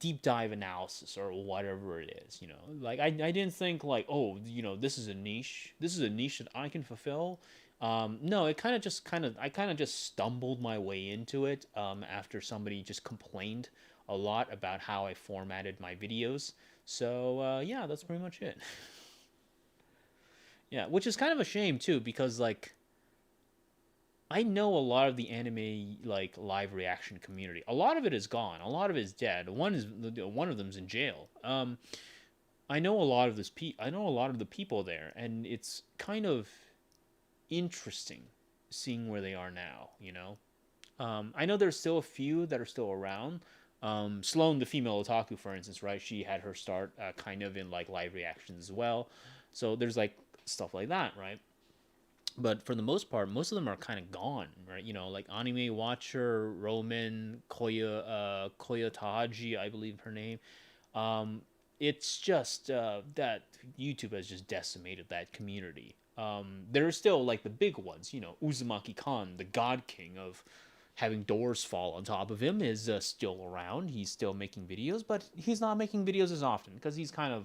deep dive analysis or whatever it is." Like I didn't think like, oh, this is a niche, that I can fulfill. No, it I kind of just stumbled my way into it, after somebody just complained a lot about how I formatted my videos. So yeah, that's pretty much it. Yeah, which is kind of a shame too, because like I know a lot of the anime like live reaction community. A lot of it is gone. A lot of it is dead. One of them's in jail. I know a lot of I know a lot of the people there, and it's kind of interesting seeing where they are now. I know there's still a few that are still around. Sloane, the female otaku, for instance, right? She had her start kind of in like live reactions as well. So there's like stuff like that, right? But for the most part, most of them are kind of gone, right? Like Anime Watcher, Roman, Koya Tahaji, I believe her name. Um, it's just that YouTube has just decimated that community. There are still like the big ones, Uzumaki Khan, the God King of having doors fall on top of him, is still around. He's still making videos, but he's not making videos as often because he's kind of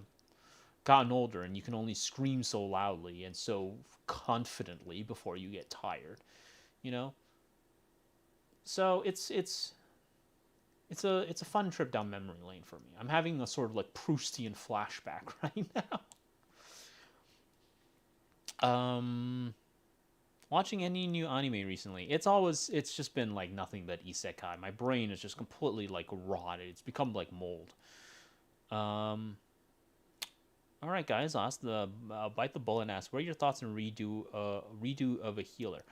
gotten older, and you can only scream so loudly and so confidently before you get tired, you know. So it's a fun trip down memory lane for me. I'm having a sort of like Proustian flashback right now. Watching any new anime recently? It's just been like nothing but isekai. My brain is just completely like rotted. It's become like mold. All right, guys. Bite the bullet and ask, what are your thoughts on redo of a healer?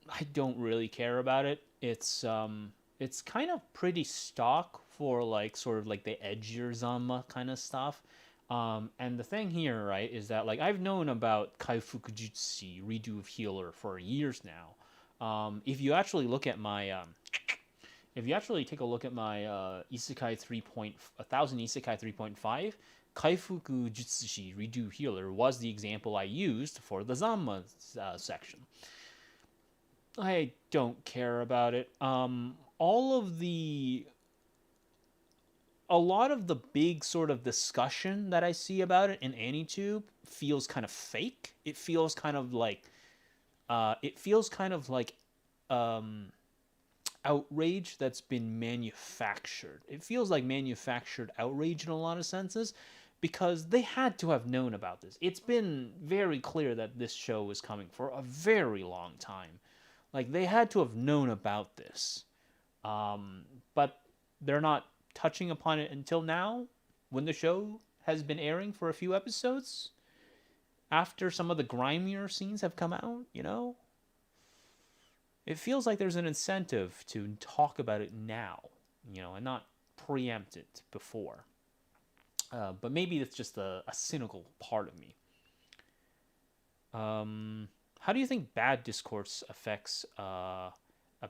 I don't really care about it. It's kind of pretty stock for like sort of like the edgier Zanma kind of stuff. And the thing here, right, is that like I've known about Kaifuku Jutsu redo of healer for years now. If you actually look at my if you actually take a look at my Isekai 1000 Isekai 3.5, Kaifuku Jutsushi Redo Healer was the example I used for the Zanma section. I don't care about it. A lot of the big sort of discussion that I see about it in AniTube feels kind of fake. It feels kind of like outrage that's been manufactured. It feels like manufactured outrage in a lot of senses, because they had to have known about this. It's been very clear that this show was coming for a very long time. Like, they had to have known about this. But they're not touching upon it until now, when the show has been airing for a few episodes, after some of the grimier scenes have come out, It feels like there's an incentive to talk about it now, and not preempt it before. But maybe it's just a cynical part of me. How do you think bad discourse affects a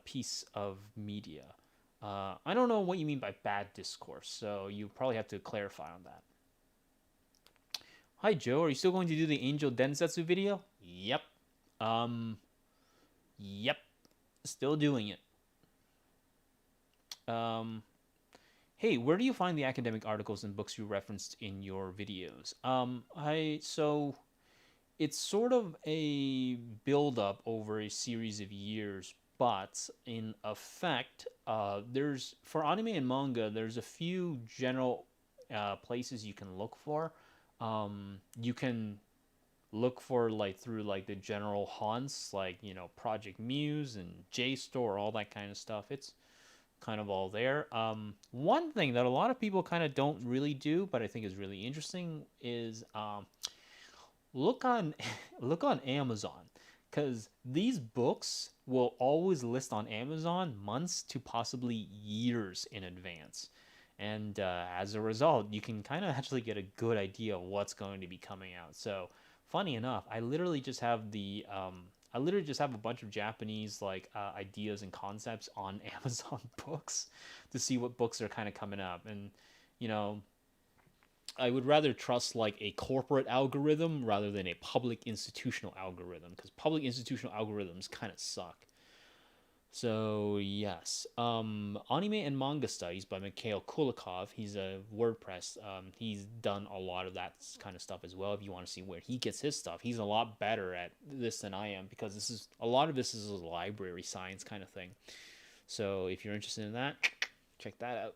piece of media? I don't know what you mean by bad discourse, so you probably have to clarify on that. Hi, Joe. Are you still going to do the Angel Densetsu video? Yep. Yep. Still doing it. Hey, where do you find the academic articles and books you referenced in your videos? So it's sort of a build-up over a series of years, but in effect, there's for anime and manga, there's a few general places you can look for. You can look for like through like the general haunts, like Project Muse and JSTOR, all that kind of stuff. It's kind of all there. One thing that a lot of people kind of don't really do, but I think is really interesting, is look on look on Amazon. because these books will always list on Amazon months to possibly years in advance. And as a result, you can kind of actually get a good idea of what's going to be coming out. So, funny enough, I literally just have a bunch of Japanese like ideas and concepts on Amazon books to see what books are kind of coming up. And you know, I would rather trust like a corporate algorithm rather than a public institutional algorithm, because public institutional algorithms kind of suck. So yes, anime and manga studies by Mikhail Kulikov. He's a WordPress. He's done a lot of that kind of stuff as well. If you want to see where he gets his stuff, he's a lot better at this than I am, because this is a lot of this is a library science kind of thing. So if you're interested in that, check that out.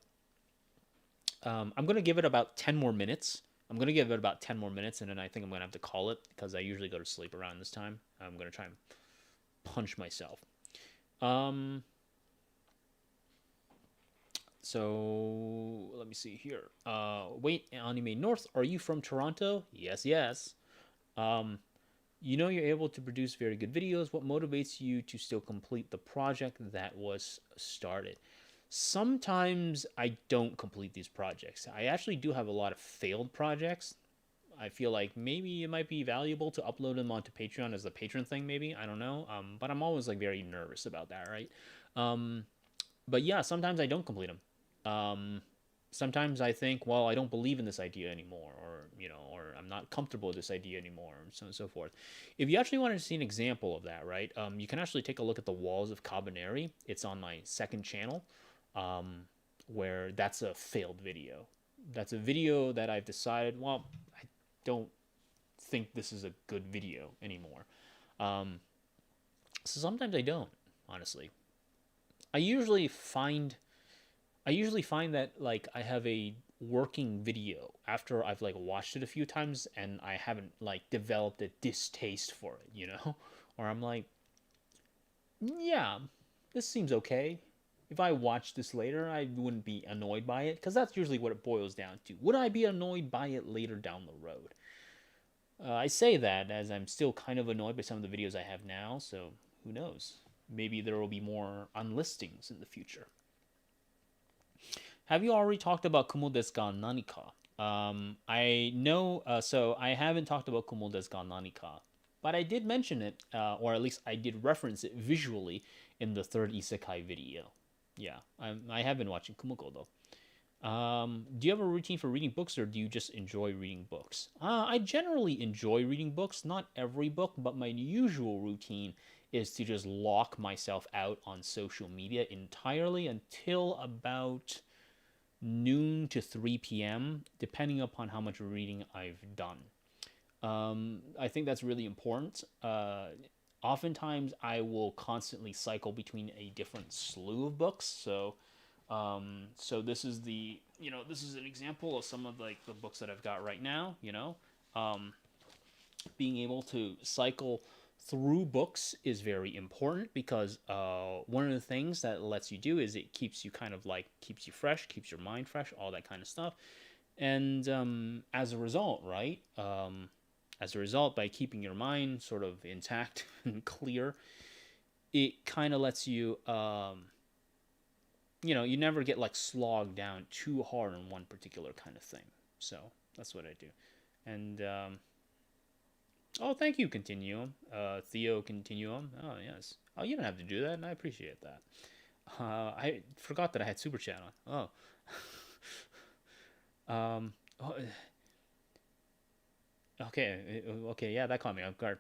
I'm gonna give it about 10 more minutes. And then I think I'm gonna have to call it, because I usually go to sleep around this time. I'm gonna try and punch myself. Um, so let me see here. Wait, Anime North, are you from Toronto? Yes, yes. Um, you're able to produce very good videos. What motivates you to still complete the project that was started? Sometimes I don't complete these projects. I actually do have a lot of failed projects. I feel like maybe it might be valuable to upload them onto Patreon as a patron thing, maybe. I don't know. But I'm always like very nervous about that, right? Um, but yeah, sometimes I don't complete them. Sometimes I think, well, I don't believe in this idea anymore, or I'm not comfortable with this idea anymore, and so on and so forth. If you actually wanted to see an example of that, right, you can actually take a look at the Walls of Cabaneri. It's on my second channel, um, where that's a failed video. That's a video that I've decided, well, I don't think this is a good video anymore. Um, so sometimes I don't, honestly. I usually find I usually find that like I have a working video after I've like watched it a few times and I haven't like developed a distaste for it. Or I'm like, yeah, this seems okay. If I watch this later, I wouldn't be annoyed by it, because that's usually what it boils down to. Would I be annoyed by it later down the road? I say that as I'm still kind of annoyed by some of the videos I have now, so who knows? Maybe there will be more unlistings in the future. Have you already talked about Kumo desu ka nanika? I know, so I haven't talked about Kumo desu ka nanika, but I did mention it, or at least I did reference it visually in the third isekai video. Yeah, I have been watching Kumoko though. Do you have a routine for reading books, or do you just enjoy reading books? I generally enjoy reading books, not every book, but my usual routine is to just lock myself out on social media entirely until about noon to 3 p.m., depending upon how much reading I've done. I think that's really important. Oftentimes, I will constantly cycle between a different slew of books. So this is this is an example of some of like the books that I've got right now. Being able to cycle through books is very important, because one of the things that it lets you do is it keeps you kind of like keeps you fresh, keeps your mind fresh, all that kind of stuff. And as a result, right? As a result, by keeping your mind sort of intact and clear, it kind of lets you, you never get like slogged down too hard on one particular kind of thing. So that's what I do. And oh, thank you, Continuum. Theo Continuum. Oh, yes. Oh, you don't have to do that, and I appreciate that. I forgot that I had Super Chat on. Oh. Oh, okay, yeah, that caught me off guard.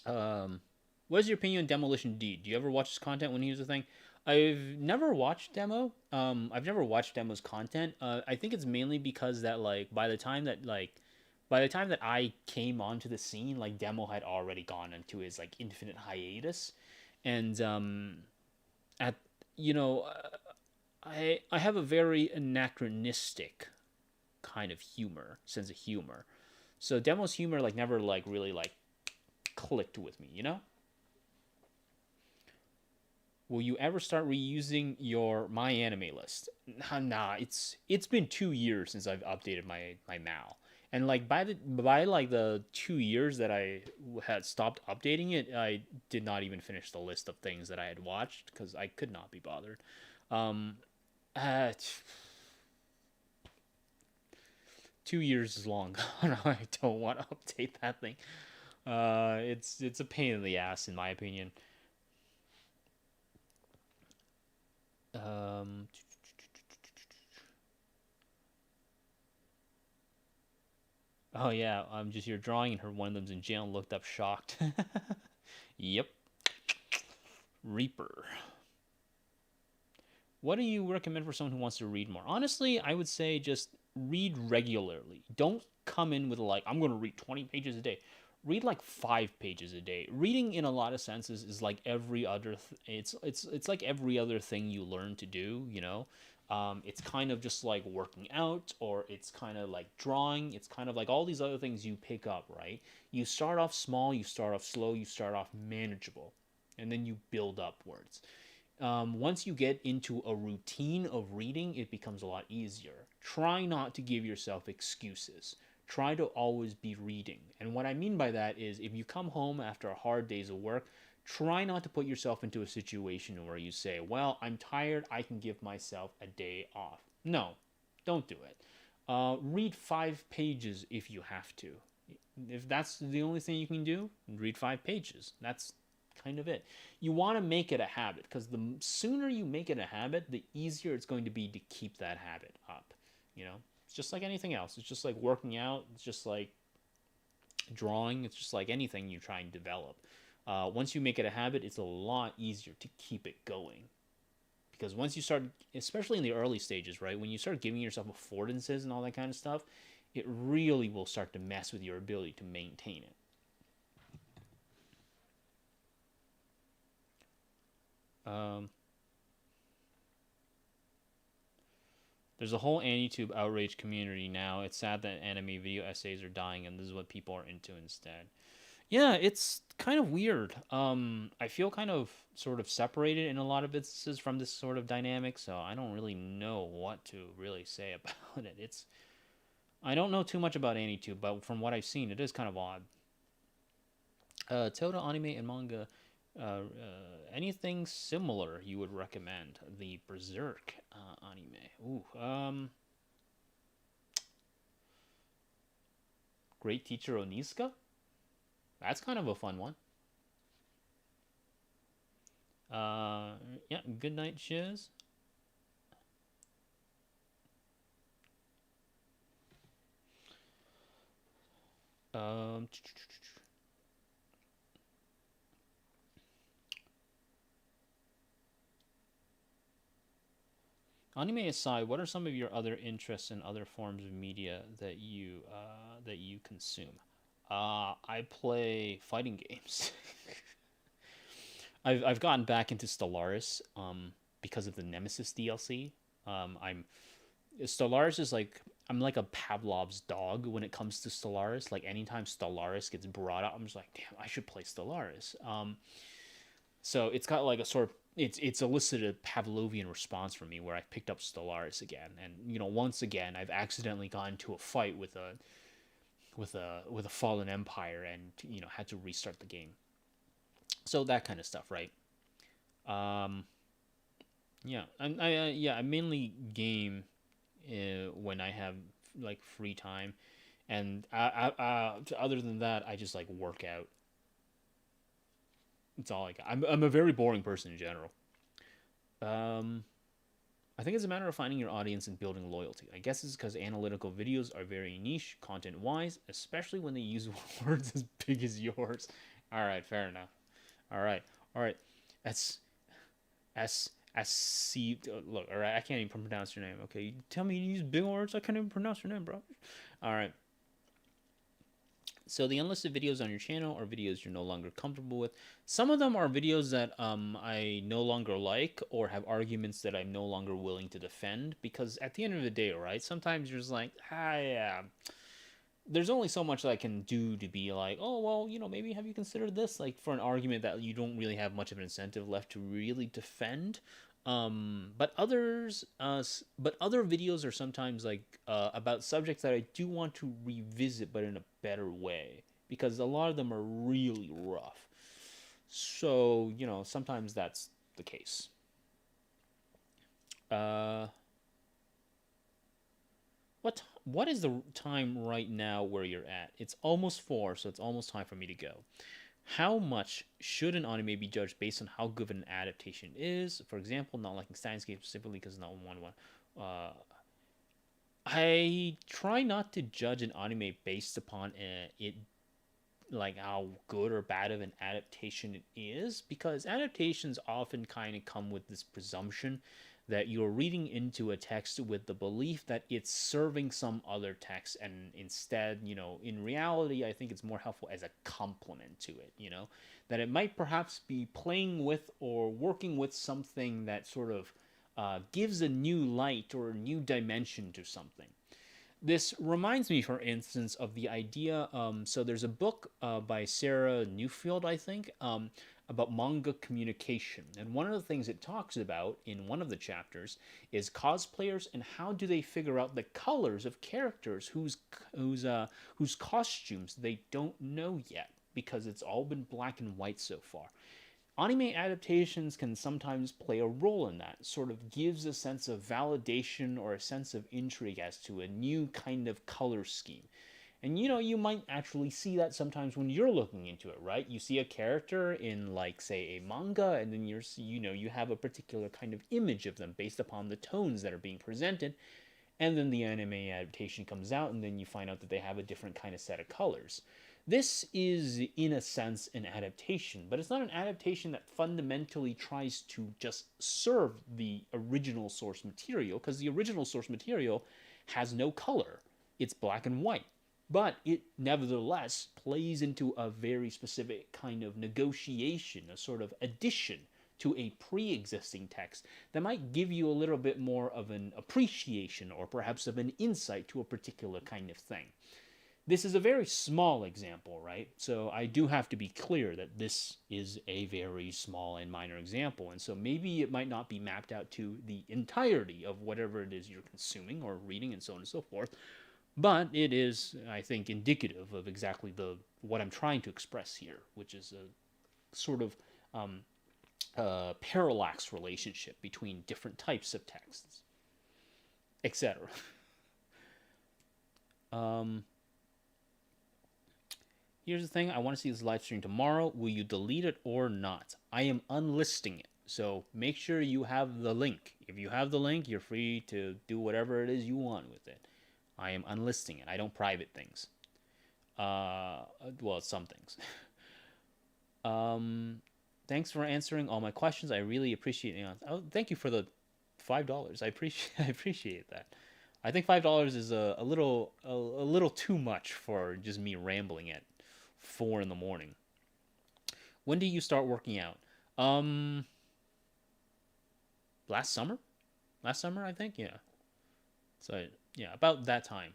What is your opinion on Demolition D? Do you ever watch his content when he was a thing? I've never watched Demo. I've never watched Demo's content. I think it's mainly because that like by the time that I came onto the scene, like Demo had already gone into his like infinite hiatus, and at you know, I have a very anachronistic kind of sense of humor. So Demo's humor like never like really like clicked with me. Will you ever start reusing your My Anime list? Nah, it's been 2 years since I've updated my MAL. And like by like the 2 years that I had stopped updating it, I did not even finish the list of things that I had watched because I could not be bothered. Um, uh, 2 years is long. I don't want to update that thing. It's a pain in the ass in my opinion. Um, oh yeah, I'm just here drawing, and her one of them's in jail and looked up shocked. Yep, Reaper. What do you recommend for someone who wants to read more? Honestly, I would say just read regularly. Don't come in with like, I'm going to read 20 pages a day. Read like 5 pages a day. Reading in a lot of senses is like every other it's like every other thing you learn to do, you know. It's kind of just like working out, or it's kind of like drawing. It's kind of like all these other things you pick up, right? You start off small, you start off slow, you start off manageable, and then you build upwards. Once you get into a routine of reading, it becomes a lot easier. Try not to give yourself excuses. Try to always be reading. And what I mean by that is if you come home after a hard days of work, try not to put yourself into a situation where you say, well, I'm tired, I can give myself a day off. No, don't do it. Read 5 pages if you have to. If that's the only thing you can do, read 5 pages. That's kind of it. You want to make it a habit because the sooner you make it a habit, the easier it's going to be to keep that habit up. You know, it's just like anything else. It's just like working out. It's just like drawing. It's just like anything you try and develop. Once you make it a habit, it's a lot easier to keep it going. Because once you start, especially in the early stages, right, when you start giving yourself affordances and all that kind of stuff, it really will start to mess with your ability to maintain it. Um, there's a whole AniTube outrage community now. It's sad that anime video essays are dying, and this is what people are into instead. Yeah, it's kind of weird. I feel kind of sort of separated in a lot of instances from this sort of dynamic, so I don't really know what to really say about it. I don't know too much about AniTube, but from what I've seen, it is kind of odd. Toda anime and manga. Anything similar you would recommend? The Berserk anime. Ooh, Great Teacher Onizuka. That's kind of a fun one. Yeah, Good Night Shiz. Um, Anime aside, what are some of your other interests in other forms of media that you consume? I play fighting games. I've gotten back into Stellaris because of the Nemesis DLC. I'm Stellaris is like I'm like a Pavlov's dog when it comes to Stellaris. Like anytime Stellaris gets brought up, I'm just like, damn, I should play Stellaris. So it's got like a sort of it's elicited a Pavlovian response from me where I picked up Stellaris again, and you know once again I've accidentally gotten into a fight with a fallen empire, and you know had to restart the game. So that kind of stuff, right? Um, yeah, I mainly game when I have like free time, and other than that, I just like work out. It's all I got. I'm a very boring person in general. Um, I think it's a matter of finding your audience and building loyalty. I guess it's because analytical videos are very niche content wise, especially when they use words as big as yours. All right, fair enough. All right, all right. That's S Look, all right. I can't even pronounce your name. Okay, you tell me you use big words. I can't even pronounce your name, bro. All right. So the unlisted videos on your channel are videos you're no longer comfortable with. Some of them are videos that I no longer like or have arguments that I'm no longer willing to defend because at the end of the day, right? Sometimes you're just like, yeah. There's only so much that I can do to be like, oh well, you know, maybe have you considered this? Like for an argument that you don't really have much of an incentive left to really defend. But other videos are sometimes like about subjects that I do want to revisit, but in a better way, because a lot of them are really rough. So sometimes that's the case. Uh, what is the time right now where you're at? It's almost 4, so it's almost time for me to go. How much should an anime be judged based on how good an adaptation is? For example, not liking Steins Gate specifically because it's not one. Uh, I try not to judge an anime based upon it, like how good or bad of an adaptation it is, because adaptations often kind of come with this presumption that you're reading into a text with the belief that it's serving some other text, and instead, in reality, I think it's more helpful as a complement to it, that it might perhaps be playing with or working with something that sort of gives a new light or a new dimension to something. This reminds me, for instance, of the idea. So there's a book by Sarah Newfield, I think, about manga communication. And one of the things it talks about in one of the chapters is cosplayers and how do they figure out the colors of characters whose costumes they don't know yet, because it's all been black and white so far. Anime adaptations can sometimes play a role in that. It sort of gives a sense of validation or a sense of intrigue as to a new kind of color scheme. And you might actually see that sometimes when you're looking into it, right? You see a character in, like, say, a manga, and then you have a particular kind of image of them based upon the tones that are being presented. And then the anime adaptation comes out, and then you find out that they have a different kind of set of colors. This is, in a sense, an adaptation, but it's not an adaptation that fundamentally tries to just serve the original source material, because the original source material has no color. It's black and white. But it nevertheless plays into a very specific kind of negotiation, a sort of addition to a pre existing text that might give you a little bit more of an appreciation or perhaps of an insight to a particular kind of thing. This is a very small example, right? So I do have to be clear that this is a very small and minor example. And so maybe it might not be mapped out to the entirety of whatever it is you're consuming or reading and so on and so forth. But it is, I think, indicative of exactly what I'm trying to express here, which is a sort of parallax relationship between different types of texts, etc. Um, Here's the thing. I want to see this live stream tomorrow. Will you delete it or not? I am unlisting it. So make sure you have the link. If you have the link, you're free to do whatever it is you want with it. I am unlisting it. I don't private things. Well, some things. Thanks for answering all my questions. I really appreciate it. Oh, thank you for the $5. I appreciate that. I think $5 is a little too much for just me rambling at 4 in the morning. When do you start working out? Last summer? Last summer, I think. Yeah. So yeah, about that time.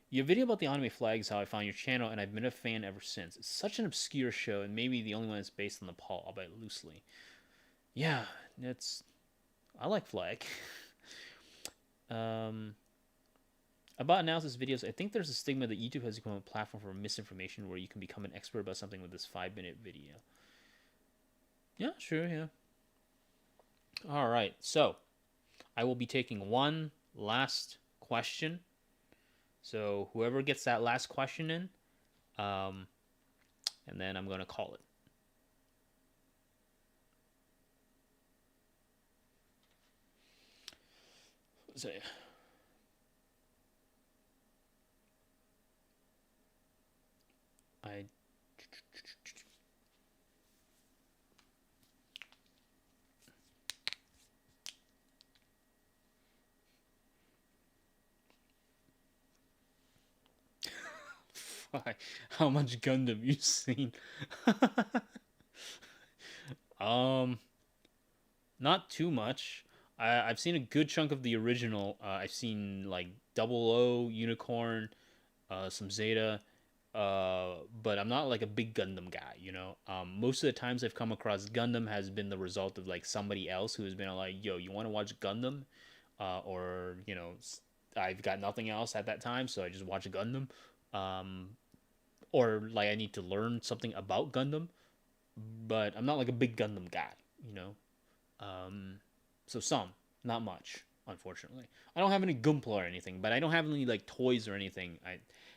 Your video about the anime flag is how I found your channel, and I've been a fan ever since. It's such an obscure show, and maybe the only one that's based on Nepal, albeit loosely. Yeah, I like Flag. About analysis videos, I think there's a stigma that YouTube has become a platform for misinformation where you can become an expert about something with this 5-minute video. Yeah, sure, yeah. All right, so I will be taking one last question. So whoever gets that last question in, and then I'm going to call it. So, I how much Gundam you've seen? Not too much. I've seen a good chunk of the original. I've seen like Double O, Unicorn, some Zeta, but I'm not like a big Gundam guy, you know. Most of the times I've come across Gundam has been the result of like somebody else who has been like, "Yo, you want to watch Gundam?" Or you know, I've got nothing else at that time, so I just watch Gundam. Um, or like I need to learn something about Gundam, but I'm not like a big Gundam guy, you know. Um, so some, not much, unfortunately. I don't have any Gunpla or anything, but I don't have any like toys or anything.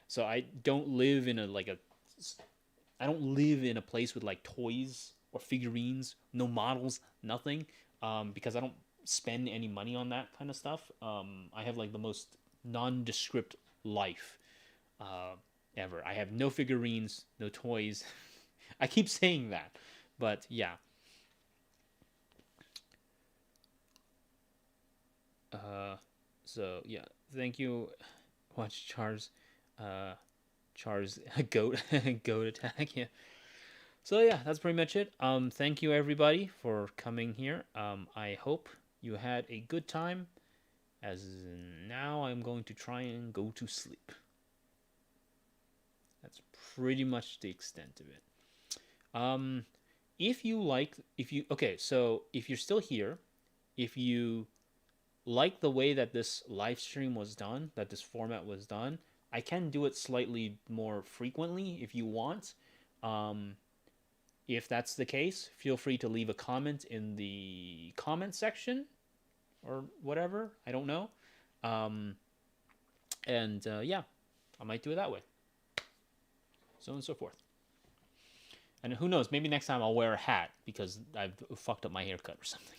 So I don't live in a like a I don't live in a place with like toys or figurines, no models, nothing, because I don't spend any money on that kind of stuff. I have like the most nondescript life uh, ever. I have no figurines, no toys. I keep saying that, but yeah. Uh, so yeah, thank you. Watch Char's, uh, Char's goat goat attack. Yeah. So yeah, that's pretty much it. Thank you everybody for coming here. I hope you had a good time. As now, I'm going to try and go to sleep. That's pretty much the extent of it. Um, if you're still here, if you like the way that this live stream was done, that this format was done, I can do it slightly more frequently if you want. Um, if that's the case, feel free to leave a comment in the comment section or whatever. I don't know. Um, and yeah, I might do it that way. So on and so forth. And who knows? Maybe next time I'll wear a hat because I've fucked up my haircut or something.